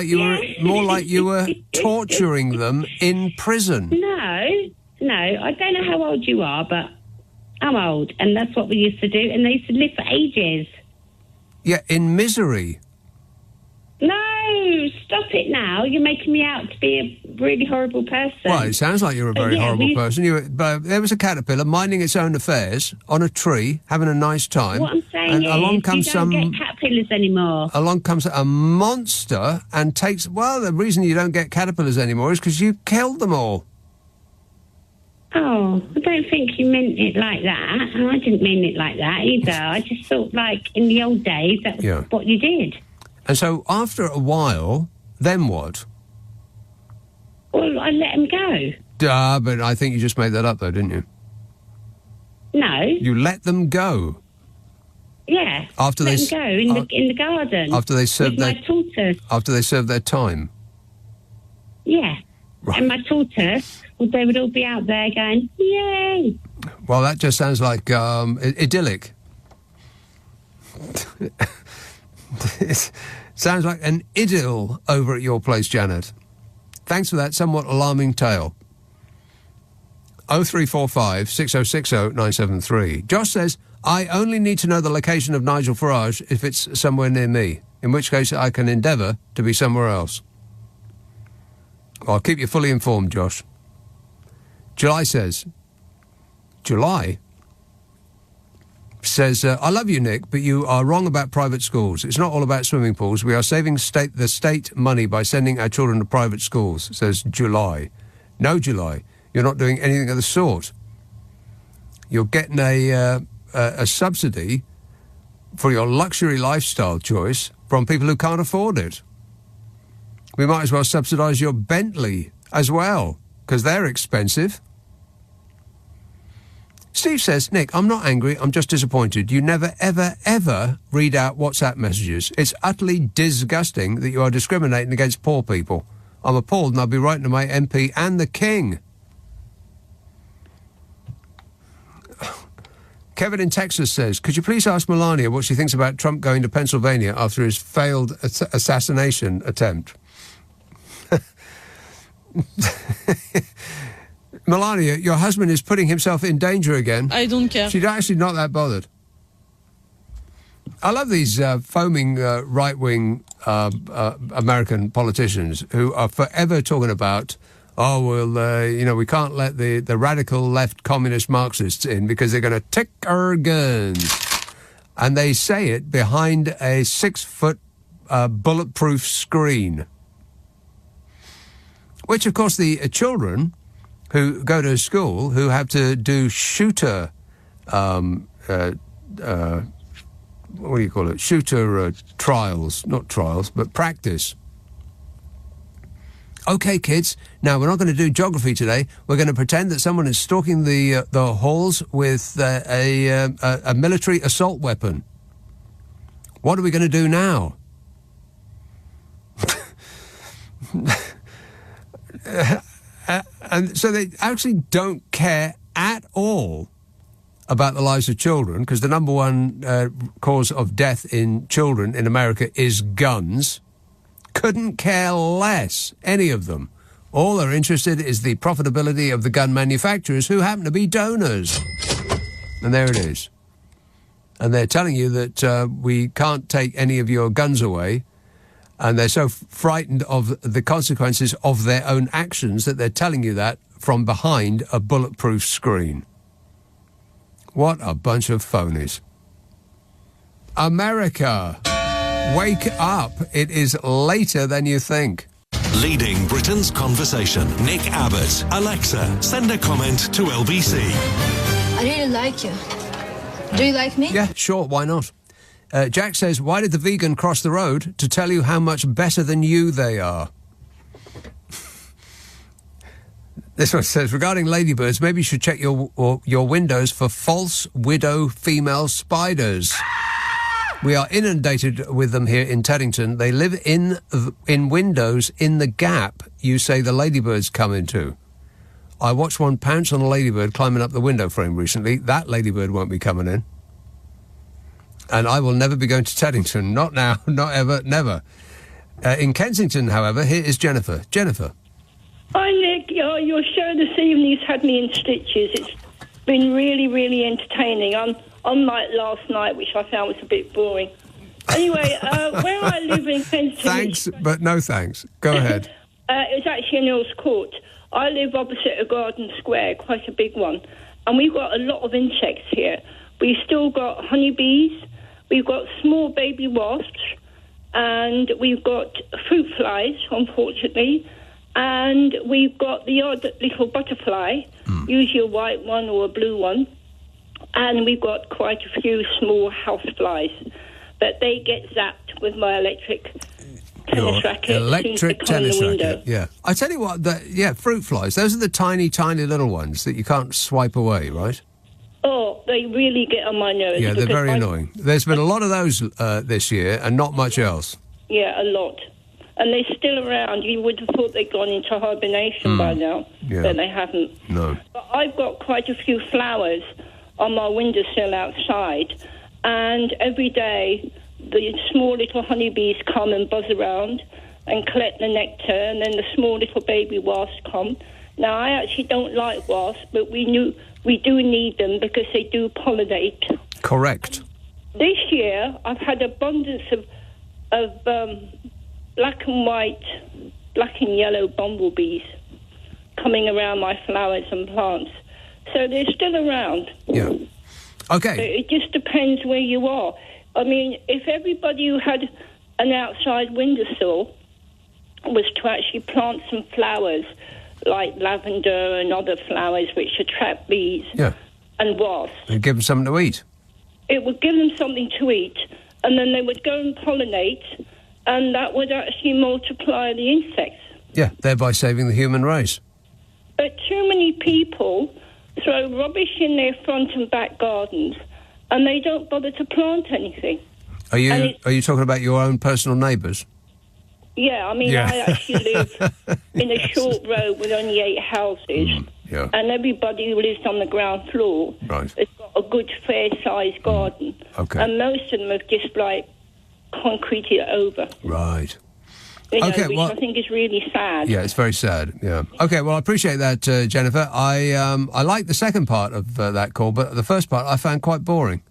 you were torturing them in prison. No, I don't know how old you are, but I'm old, and that's what we used to do, and they used to live for ages. Yeah, in misery. No, stop it now. You're making me out to be a really horrible person. Well, it sounds like you're a very horrible person. But there was a caterpillar minding its own affairs on a tree, having a nice time. What I'm saying and is, along comes you don't get caterpillars anymore. Along comes a monster and takes... Well, the reason you don't get caterpillars anymore is because you killed them all. Oh, I don't think you meant it like that. And I didn't mean it like that either. I just thought, like, in the old days, that was what you did. And so, after a while, then what? Well, I let them go. But I think you just made that up, though, didn't you? No. You let them go? Yeah. After let they them go in the garden. After they served with my tortoise. After they served their time? Yeah. Right. And my tortoise, they would all be out there going, yay! Well, that just sounds like idyllic. It sounds like an idyll over at your place, Janet. Thanks for that somewhat alarming tale. 0345 6060 973. Josh says, I only need to know the location of Nigel Farage if it's somewhere near me, in which case I can endeavour to be somewhere else. I'll keep you fully informed, Josh. July says, I love you, Nick, but you are wrong about private schools. It's not all about swimming pools. We are saving the state money by sending our children to private schools, says July. No, July, you're not doing anything of the sort. You're getting a subsidy for your luxury lifestyle choice from people who can't afford it. We might as well subsidise your Bentley as well, because they're expensive. Steve says, Nick, I'm not angry, I'm just disappointed. You never, ever, ever read out WhatsApp messages. It's utterly disgusting that you are discriminating against poor people. I'm appalled and I'll be writing to my MP and the King. Kevin in Texas says, could you please ask Melania what she thinks about Trump going to Pennsylvania after his failed assassination attempt? Melania, your husband is putting himself in danger again. I don't care. She's actually not that bothered. I love these foaming right-wing American politicians who are forever talking about, we can't let the radical left communist Marxists in because they're going to take our guns. And they say it behind a 6-foot bulletproof screen. Which, of course, the children who go to school, who have to do shooter, what do you call it? Shooter trials, not trials, but practice. OK, kids, now we're not going to do geography today. We're going to pretend that someone is stalking the halls with a military assault weapon. What are we going to do now? And so they actually don't care at all about the lives of children, because the number one cause of death in children in America is guns. Couldn't care less, any of them. All they're interested is the profitability of the gun manufacturers, who happen to be donors. And there it is. And they're telling you that we can't take any of your guns away. And they're so frightened of the consequences of their own actions that they're telling you that from behind a bulletproof screen. What a bunch of phonies. America, wake up. It is later than you think. Leading Britain's conversation. Nick Abbot. Alexa, send a comment to LBC. I really like you. Do you like me? Yeah, sure, why not? Jack says, why did the vegan cross the road? To tell you how much better than you they are. This one says, regarding ladybirds, maybe you should check your windows for false widow female spiders. We are inundated with them here in Teddington. They live in windows in the gap you say the ladybirds come into. I watched one pounce on a ladybird climbing up the window frame recently. That ladybird won't be coming in. And I will never be going to Teddington. Not now, not ever, never. In Kensington, however, here is Jennifer. Jennifer. Hi, Nick. Your show this evening has had me in stitches. It's been really, really entertaining. Unlike last night, which I found was a bit boring. Anyway, where I live in Kensington... Thanks, but no thanks. Go ahead. It's actually in Earl's Court. I live opposite a garden square, quite a big one. And we've got a lot of insects here. We've still got honeybees, we've got small baby wasps, and we've got fruit flies, unfortunately, and we've got the odd little butterfly, usually a white one or a blue one, and we've got quite a few small house flies. But they get zapped with my electric tennis racket. Electric tennis racket, yeah. I tell you what, fruit flies, those are the tiny, tiny little ones that you can't swipe away, right? Oh, they really get on my nerves. Yeah, they're very annoying. There's been a lot of those this year and not much else. Yeah, a lot. And they're still around. You would have thought they'd gone into hibernation by now, but they haven't. No. But I've got quite a few flowers on my windowsill outside, and every day the small little honeybees come and buzz around and collect the nectar, and then the small little baby wasps come. Now, I actually don't like wasps, but we do need them because they do pollinate. Correct. This year, I've had abundance of black and yellow bumblebees coming around my flowers and plants. So they're still around. Yeah. Okay. So it just depends where you are. I mean, if everybody who had an outside windowsill was to actually plant some flowers, like lavender and other flowers which attract bees and wasps. And give them something to eat. It would give them something to eat, and then they would go and pollinate, and that would actually multiply the insects. Yeah, thereby saving the human race. But too many people throw rubbish in their front and back gardens, and they don't bother to plant anything. Are you talking about your own personal neighbours? Yeah, I mean, I actually live in a short road with only 8 houses, and everybody who lives on the ground floor has got a good, fair-sized garden. Okay. And most of them have just, concreted it over. Right. Which I think is really sad. Yeah, it's very sad, yeah. Okay, well, I appreciate that, Jennifer. I like the second part of that call, but the first part I found quite boring.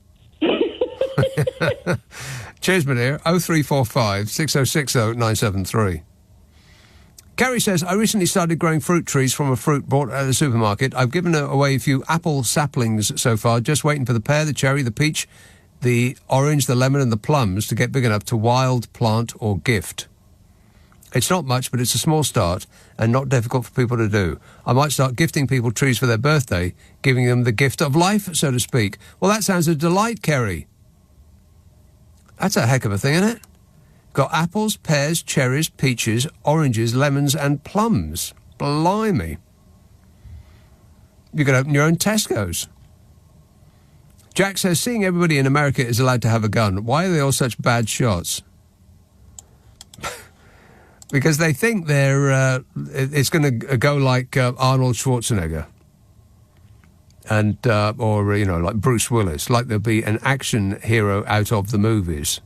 Cheers, my dear. 0345 6060 973. Carrie says, I recently started growing fruit trees from a fruit bought at the supermarket. I've given away a few apple saplings so far, just waiting for the pear, the cherry, the peach, the orange, the lemon and the plums to get big enough to wild, plant or gift. It's not much, but it's a small start and not difficult for people to do. I might start gifting people trees for their birthday, giving them the gift of life, so to speak. Well, that sounds a delight, Kerry. That's a heck of a thing, isn't it? Got apples, pears, cherries, peaches, oranges, lemons and plums. Blimey. You could open your own Tesco's. Jack says, seeing everybody in America is allowed to have a gun, why are they all such bad shots? Because they think it's going to go like Arnold Schwarzenegger. And, like Bruce Willis, like there'll be an action hero out of the movies.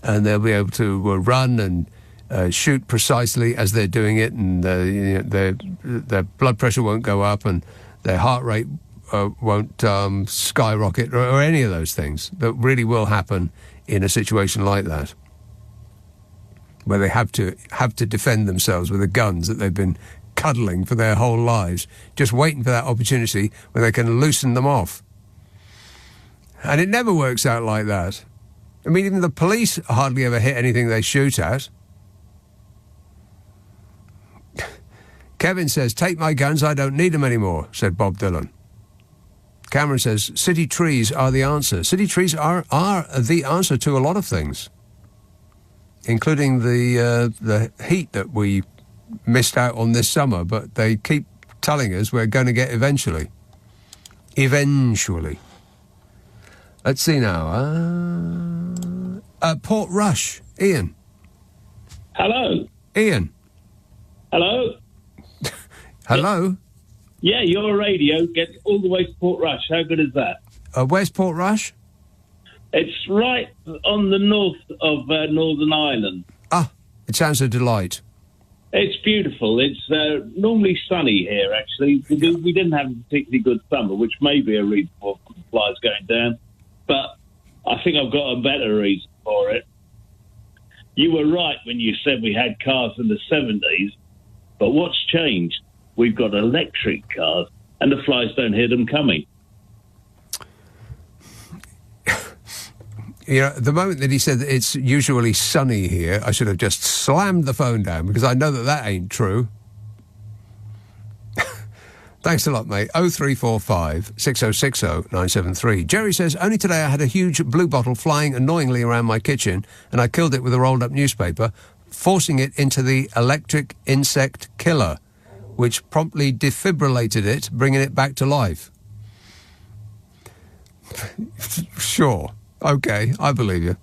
And they'll be able to run and shoot precisely as they're doing it, and their blood pressure won't go up and their heart rate won't skyrocket or any of those things that really will happen in a situation like that, where they have to defend themselves with the guns that they've been cuddling for their whole lives, just waiting for that opportunity where they can loosen them off. And it never works out like that. I mean, even the police hardly ever hit anything they shoot at. Kevin says, take my guns, I don't need them anymore, said Bob Dylan. Cameron says, city trees are the answer. City trees are the answer to a lot of things, including the heat that we missed out on this summer, but they keep telling us we're going to get eventually. Eventually. Let's see now. Port Rush. Ian. Hello. Ian. Hello. Hello. Yeah, your radio gets all the way to Port Rush. How good is that? Where's Port Rush? It's right on the north of Northern Ireland. Ah, it sounds a delight. It's beautiful. It's normally sunny here, actually. We didn't have a particularly good summer, which may be a reason for flies going down. But I think I've got a better reason for it. You were right when you said we had cars in the 70s, but what's changed? We've got electric cars, and the flies don't hear them coming. You know, the moment that he said that it's usually sunny here, I should have just slammed the phone down, because I know that ain't true. Thanks a lot, mate. 0345 6060 973. Jerry says, only today I had a huge blue bottle flying annoyingly around my kitchen, and I killed it with a rolled-up newspaper, forcing it into the electric insect killer, which promptly defibrillated it, bringing it back to life. Sure. OK, I believe you.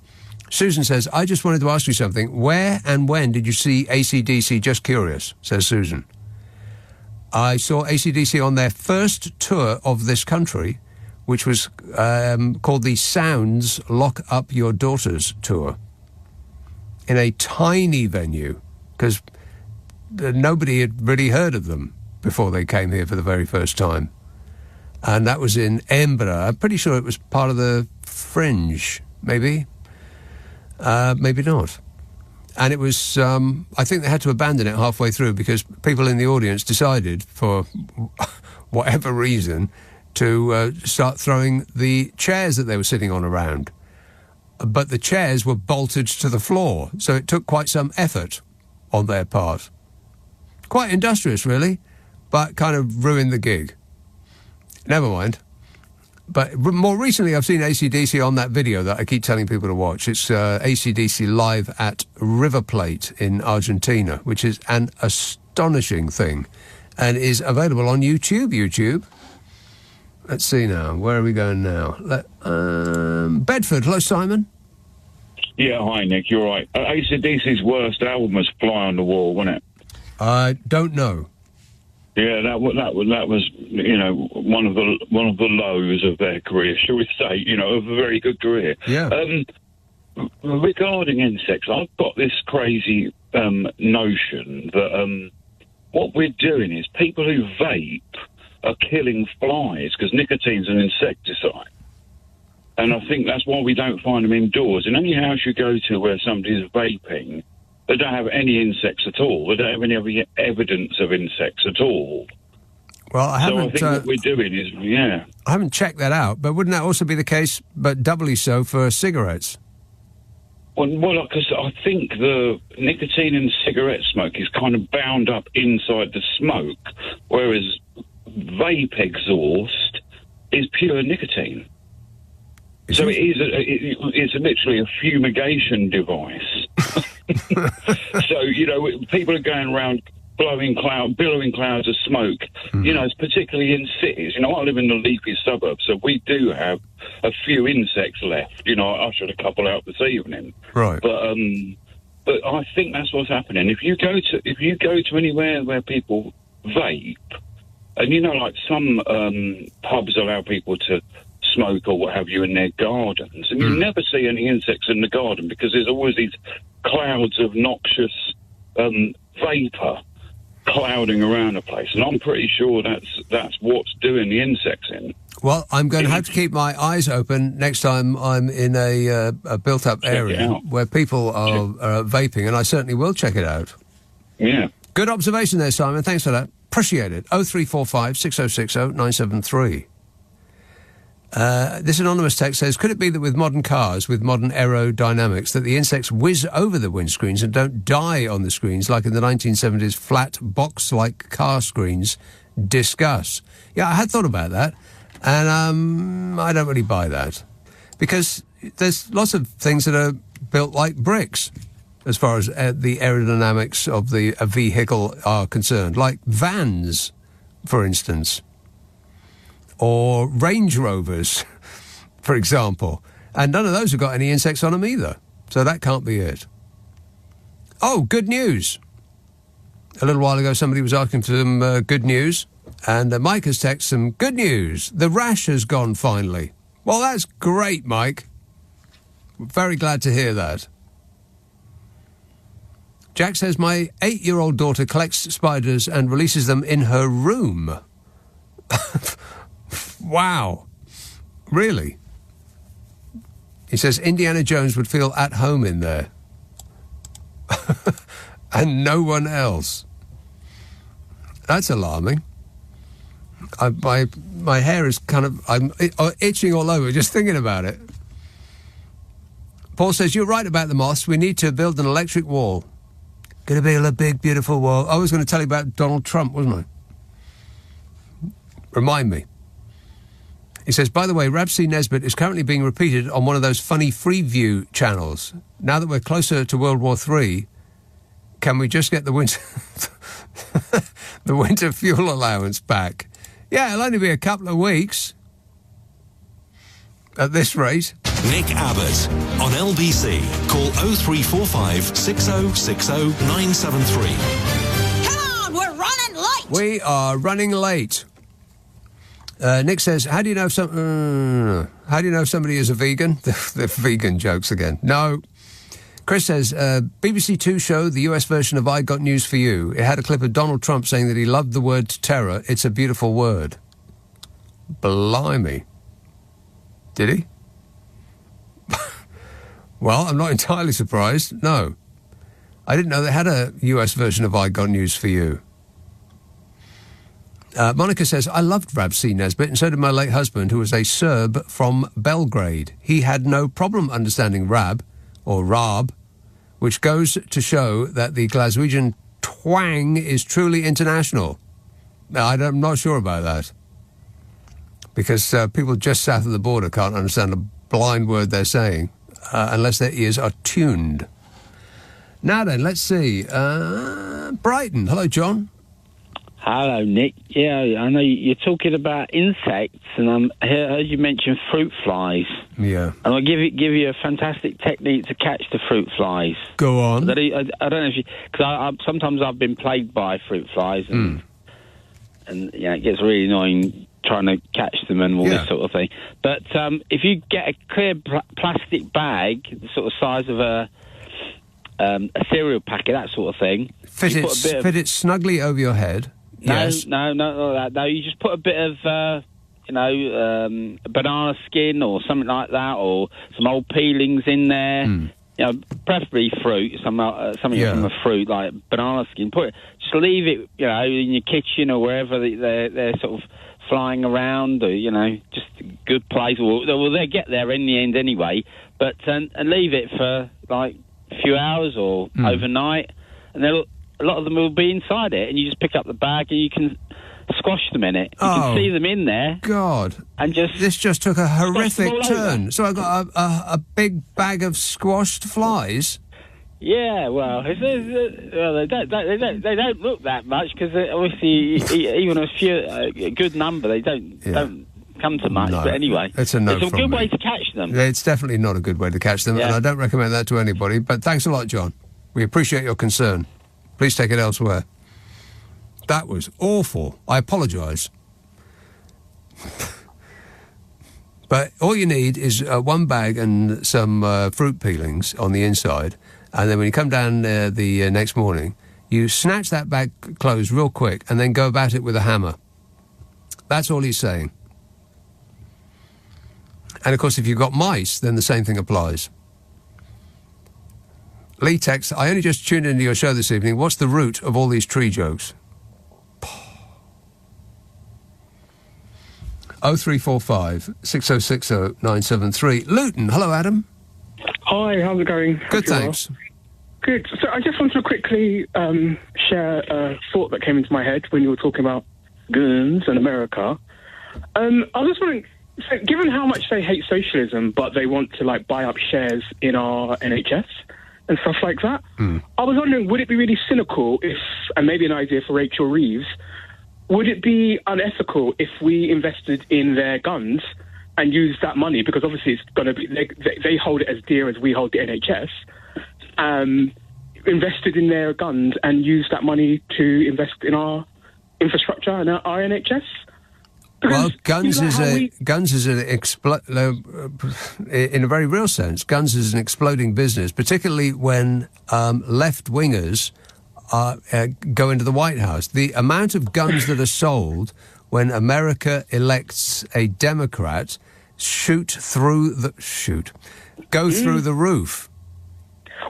Susan says, I just wanted to ask you something. Where and when did you see AC/DC? Just curious, says Susan. I saw AC/DC on their first tour of this country, which was called the Sounds Lock Up Your Daughters tour, in a tiny venue, because nobody had really heard of them before they came here for the very first time. And that was in Edinburgh. I'm pretty sure it was part of the Fringe, maybe. Maybe not. And it was, I think they had to abandon it halfway through because people in the audience decided, for whatever reason, to start throwing the chairs that they were sitting on around. But the chairs were bolted to the floor, so it took quite some effort on their part. Quite industrious, really, but kind of ruined the gig. Never mind. But more recently, I've seen AC/DC on that video that I keep telling people to watch. It's AC/DC live at River Plate in Argentina, which is an astonishing thing and is available on YouTube. Let's see now. Where are we going now? Bedford. Hello, Simon. Yeah, hi, Nick. You're right. AC/DC's worst album was Fly on the Wall, wasn't it? I don't know. Yeah, that was you know one of the lows of their career, shall we say? You know, of a very good career. Yeah. Regarding insects, I've got this crazy notion that what we're doing is people who vape are killing flies because nicotine's an insecticide, and I think that's why we don't find them indoors. In any house you go to where somebody's vaping, they don't have any insects at all. They don't have any evidence of insects at all. Well, I haven't. So I think what we're doing is, yeah. I haven't checked that out, but wouldn't that also be the case, but doubly so, for cigarettes? Well, because I think the nicotine in cigarette smoke is kind of bound up inside the smoke, whereas vape exhaust is pure nicotine. So it's literally a fumigation device. So, you know, people are going around billowing clouds of smoke. You know, it's particularly in cities. You know, I live in the leafy suburbs, so we do have a few insects left. You know, I ushered a couple out this evening. Right. But I think that's what's happening. If you go to anywhere where people vape, and you know, like some pubs allow people to smoke or what have you in their gardens, and you never see any insects in the garden because there's always these clouds of noxious vapour clouding around the place, and I'm pretty sure that's what's doing the insects in. Well, I'm going to have to keep my eyes open next time I'm in a built-up area where people are vaping, and I certainly will check it out. Yeah. Good observation there, Simon. Thanks for that. Appreciate it. 0345 6060 973. This anonymous text says, could it be that with modern cars, with modern aerodynamics, that the insects whiz over the windscreens and don't die on the screens like in the 1970s flat box-like car screens? Discuss. Yeah, I had thought about that, and I don't really buy that, because there's lots of things that are built like bricks as far as the aerodynamics of the vehicle are concerned, like vans, for instance. Or Range Rovers, for example. And none of those have got any insects on them either. So that can't be it. Oh, good news. A little while ago, somebody was asking for some good news. And Mike has texted some good news. The rash has gone finally. Well, that's great, Mike. We're very glad to hear that. Jack says, my 8-year-old daughter collects spiders and releases them in her room. Wow. Really? He says, Indiana Jones would feel at home in there. And no one else. That's alarming. My hair is I'm itching all over just thinking about it. Paul says, you're right about the moths. We need to build an electric wall. Going to build a big, beautiful wall. I was going to tell you about Donald Trump, wasn't I? Remind me. He says, by the way, Rab C. Nesbitt is currently being repeated on one of those funny Freeview channels. Now that we're closer to World War III, can we just get the winter the winter fuel allowance back? Yeah, it'll only be a couple of weeks at this rate. Nick Abbott on LBC. Call 0345 6060 973. Come on, we're running late. We are running late. Nick says, how do you know if somebody is a vegan? The vegan jokes again. No. Chris says, BBC Two show, the US version of I Got News for You. It had a clip of Donald Trump saying that he loved the word terror. It's a beautiful word. Blimey. Did he? Well, I'm not entirely surprised. No. I didn't know they had a US version of I Got News for You. Monica says, I loved Rab C. Nesbitt, and so did my late husband, who was a Serb from Belgrade. He had no problem understanding Rab, or Rab, which goes to show that the Glaswegian twang is truly international. Now, I'm not sure about that, because people just south of the border can't understand a blind word they're saying, unless their ears are tuned. Now then, let's see. Brighton. Hello, John. Hello, Nick. Yeah, I know you're talking about insects, and I heard you mention fruit flies. Yeah. And I'll give you a fantastic technique to catch the fruit flies. Go on. I don't know if you... Because sometimes I've been plagued by fruit flies, and yeah, it gets really annoying trying to catch them and all this sort of thing. But if you get a clear plastic bag, the sort of size of a cereal packet, that sort of thing... Fit it snugly over your head. Yes. No, you just put a bit of, banana skin or something like that, or some old peelings in there. You know, preferably fruit, something from a fruit like banana skin. Just leave it, in your kitchen or wherever they're sort of flying around, or just a good place. Well, they'll get there in the end anyway. But and leave it for like a few hours or overnight, and a lot of them will be inside it, and you just pick up the bag and you can squash them in it. You can see them in there. God. And this just took a horrific turn. So I got a big bag of squashed flies. Yeah, well, they don't look that much, because obviously even a good number, they don't come to much. No, but anyway, it's a good way to catch them. It's definitely not a good way to catch them, and I don't recommend that to anybody. But thanks a lot, John. We appreciate your concern. Please take it elsewhere. That was awful. I apologise. But all you need is one bag and some fruit peelings on the inside, and then when you come down the next morning, you snatch that bag closed real quick and then go about it with a hammer. That's all he's saying. And, of course, if you've got mice, then the same thing applies. Lee texts, I only just tuned into your show this evening. What's the root of all these tree jokes? 0345 6060 973. Luton. Hello, Adam. Hi, how's it going? Good, thanks. Good. So I just wanted to quickly share a thought that came into my head when you were talking about goons and America. I was just wondering, so given how much they hate socialism, but they want to buy up shares in our NHS and stuff like that, I was wondering, would it be really cynical if, and maybe an idea for Rachel Reeves, would it be unethical if we invested in their guns and used that money, because obviously it's going to be, they hold it as dear as we hold the NHS, invested in their guns and used that money to invest in our infrastructure and our NHS. Well, guns You know is how in a very real sense, guns is an exploding business, particularly when left-wingers go into the White House. The amount of guns that are sold when America elects a Democrat go through the roof.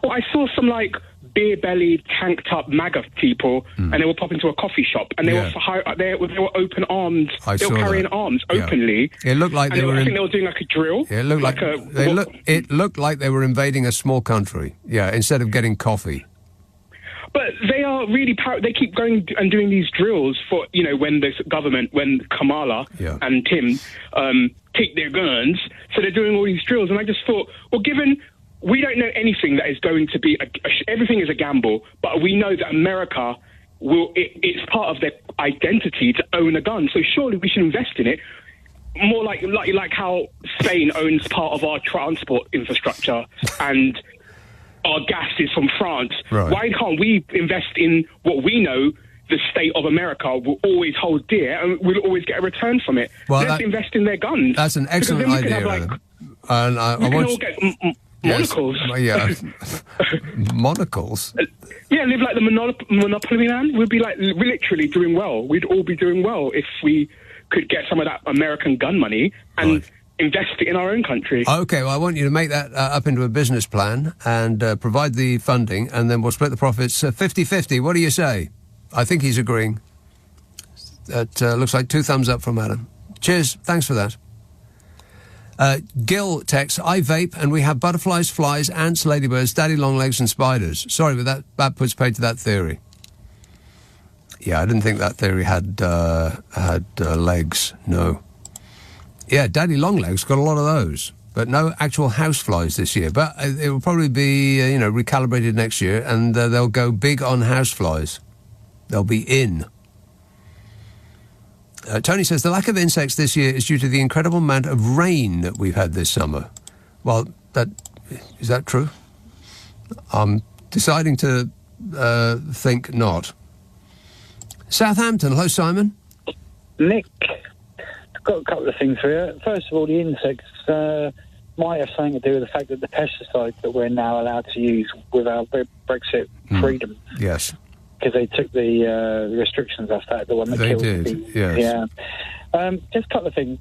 Well, I saw some, like, beer-bellied, tanked-up MAGA people, and they were popping to a coffee shop, and they were open armed. They were carrying arms openly. It looked like and they were. I think they were doing like a drill. It looked it looked like they were invading a small country. Yeah, instead of getting coffee. But they are really they keep going and doing these drills for, you know, when the government, when Kamala and Tim take their guns. So they're doing all these drills. And I just thought, well, given we don't know anything that is going to be, everything is a gamble, but we know that America it's part of their identity to own a gun. So surely we should invest in it. More like how Spain owns part of our transport infrastructure and our gas is from France. Right. Why can't we invest in what we know the state of America will always hold dear and we'll always get a return from it? Well, let's invest in their guns. That's an excellent idea, Adam. And I we can want all get monocles. Yes. Monocles? Yeah, live like the Monopoly man. We'd be like literally doing well. We'd all be doing well if we could get some of that American gun money and invest it in our own country. Okay, well, I want you to make that up into a business plan and provide the funding, and then we'll split the profits 50-50. What do you say? I think he's agreeing. That looks like 2 thumbs up from Adam. Cheers. Thanks for that. Gil texts, I vape and we have butterflies, flies, ants, ladybirds, daddy longlegs and spiders. Sorry, but that puts paid to that theory. Yeah, I didn't think that theory had legs. No. Yeah, daddy longlegs got a lot of those, but no actual houseflies this year. But it will probably be, recalibrated next year, and they'll go big on houseflies. They'll be in. Tony says, the lack of insects this year is due to the incredible amount of rain that we've had this summer. Well, is that true? I'm deciding to think not. Southampton, hello, Simon. Nick, I've got a couple of things for you. First of all, the insects might have something to do with the fact that the pesticides that we're now allowed to use with our Brexit freedom. Yes. Because they took the restrictions off that, the one that killed people. Yes. Yeah. Just a couple of things.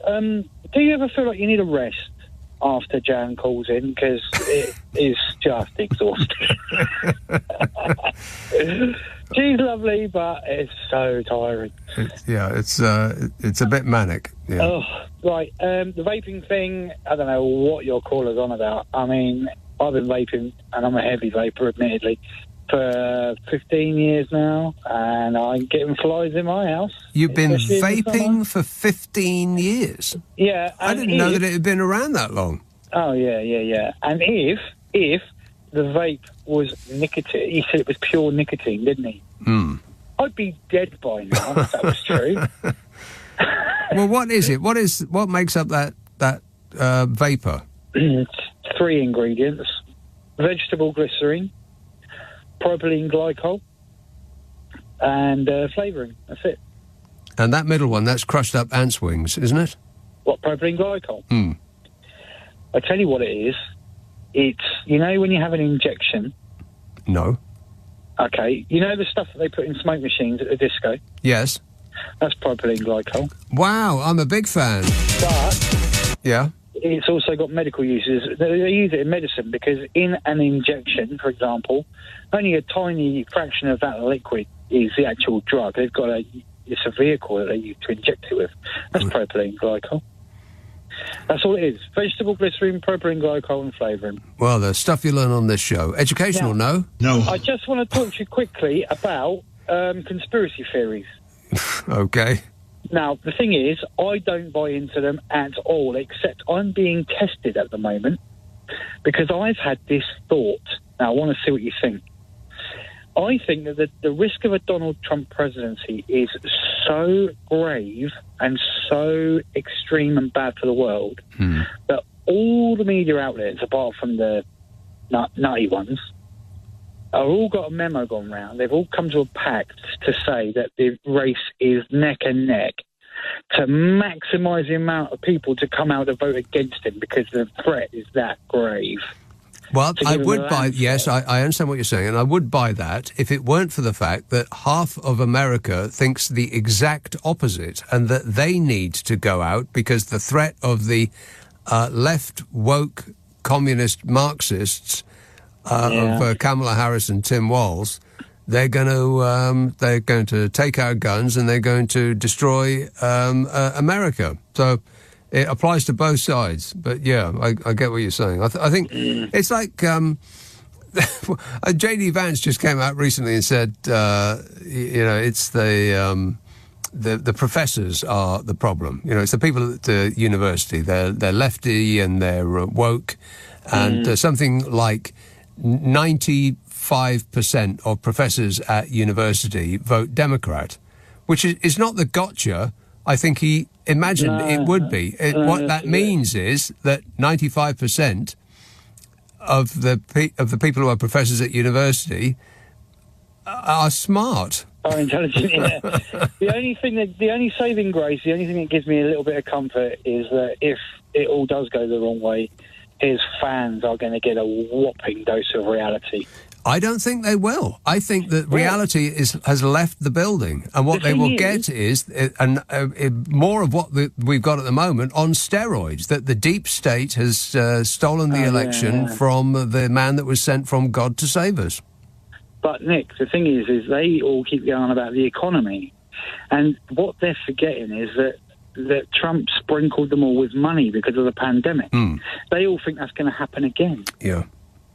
Do you ever feel like you need a rest after Jan calls in? Because it is just exhausting. She's lovely, but it's so tiring. It's a bit manic. Yeah. Oh, right. The vaping thing, I don't know what your caller's on about. I mean, I've been vaping, and I'm a heavy vaper, admittedly, for 15 years now, and I'm getting flies in my house. You've been vaping for 15 years? Yeah. I didn't know that it had been around that long. Oh, yeah. And if the vape was nicotine, he said it was pure nicotine, didn't he? I'd be dead by now if that was true. Well, what is it? What makes up that vapour? It's 3 ingredients: vegetable glycerine, propylene glycol, and flavouring. That's it. And that middle one, that's crushed up ants' wings, isn't it? What, propylene glycol? I tell you what it is. It's, when you have an injection. No. Okay. You know the stuff that they put in smoke machines at the disco? Yes. That's propylene glycol. Wow, I'm a big fan. But yeah, it's also got medical uses. They use it in medicine because in an injection, for example, only a tiny fraction of that liquid is the actual drug. They've got it's a vehicle that they use to inject it with. That's propylene glycol. That's all it is. Vegetable glycerine, propylene glycol and flavouring. Well, the stuff you learn on this show. Educational, no? I just want to talk to you quickly about conspiracy theories. Okay. Now, the thing is, I don't buy into them at all, except I'm being tested at the moment because I've had this thought. Now, I want to see what you think. I think that the risk of a Donald Trump presidency is so grave and so extreme and bad for the world that all the media outlets, apart from the nutty ones, have all got a memo gone round. They've all come to a pact to say that the race is neck and neck to maximise the amount of people to come out to vote against him because the threat is that grave. Well, I would buy... Yes, I understand what you're saying, and I would buy that if it weren't for the fact that half of America thinks the exact opposite and that they need to go out because the threat of the left woke communist Marxists of Kamala Harris and Tim Walz, they're going to take our guns and they're going to destroy America. So it applies to both sides. But yeah, I get what you're saying. I think it's like J.D. Vance just came out recently and said, it's the professors are the problem. It's the people at the university. They're lefty and they're woke, and something like 95% of professors at university vote Democrat, which is not the gotcha I think he imagined it would be. What that means is that 95% of the people who are professors at university are smart. Are intelligent, yeah. The only saving grace, the only thing that gives me a little bit of comfort is that if it all does go the wrong way, his fans are going to get a whopping dose of reality. I don't think they will. I think that reality has left the building, and what they will get is more of what we've got at the moment on steroids, that the deep state has stolen the election from the man that was sent from God to save us. But, Nick, the thing is they all keep going on about the economy, and what they're forgetting is that Trump sprinkled them all with money because of the pandemic. They all think that's going to happen again. Yeah.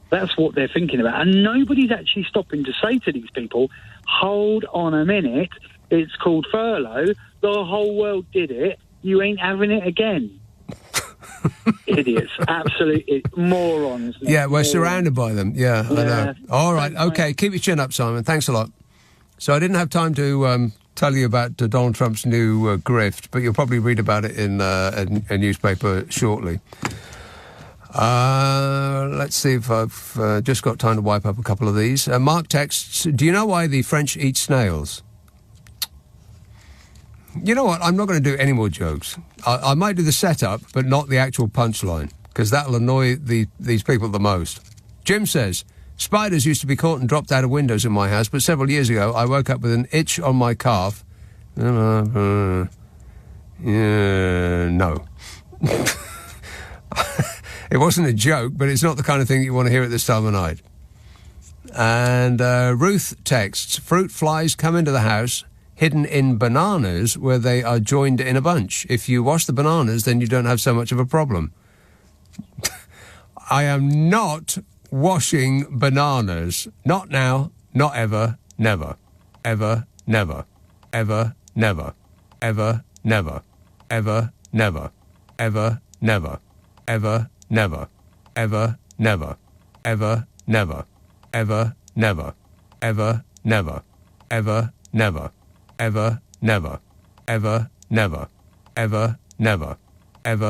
That's what they're thinking about. And nobody's actually stopping to say to these people, hold on a minute, it's called furlough, the whole world did it, you ain't having it again. Idiots, absolute morons. Yeah, we're surrounded by them. Yeah, I know. All right, okay, keep your chin up, Simon. Thanks a lot. So I didn't have time to tell you about Donald Trump's new grift, but you'll probably read about it in a newspaper shortly. Let's see if I've just got time to wipe up a couple of these. Mark texts, do you know why the French eat snails? You know what? I'm not going to do any more jokes. I might do the setup, but not the actual punchline, because that'll annoy these people the most. Jim says, spiders used to be caught and dropped out of windows in my house, but several years ago I woke up with an itch on my calf. No. It wasn't a joke, but it's not the kind of thing you want to hear at this time of night. And Ruth texts, fruit flies come into the house hidden in bananas where they are joined in a bunch. If you wash the bananas, then you don't have so much of a problem. I am not washing bananas. Not now, not ever, never. Ever, never. Ever, never. Ever, never. Ever, never. Ever, never. Ever, never. Ever, never. Ever, never. Ever, never. Ever, never. Ever, never. Ever, never. Ever, never. Ever, never. Ever,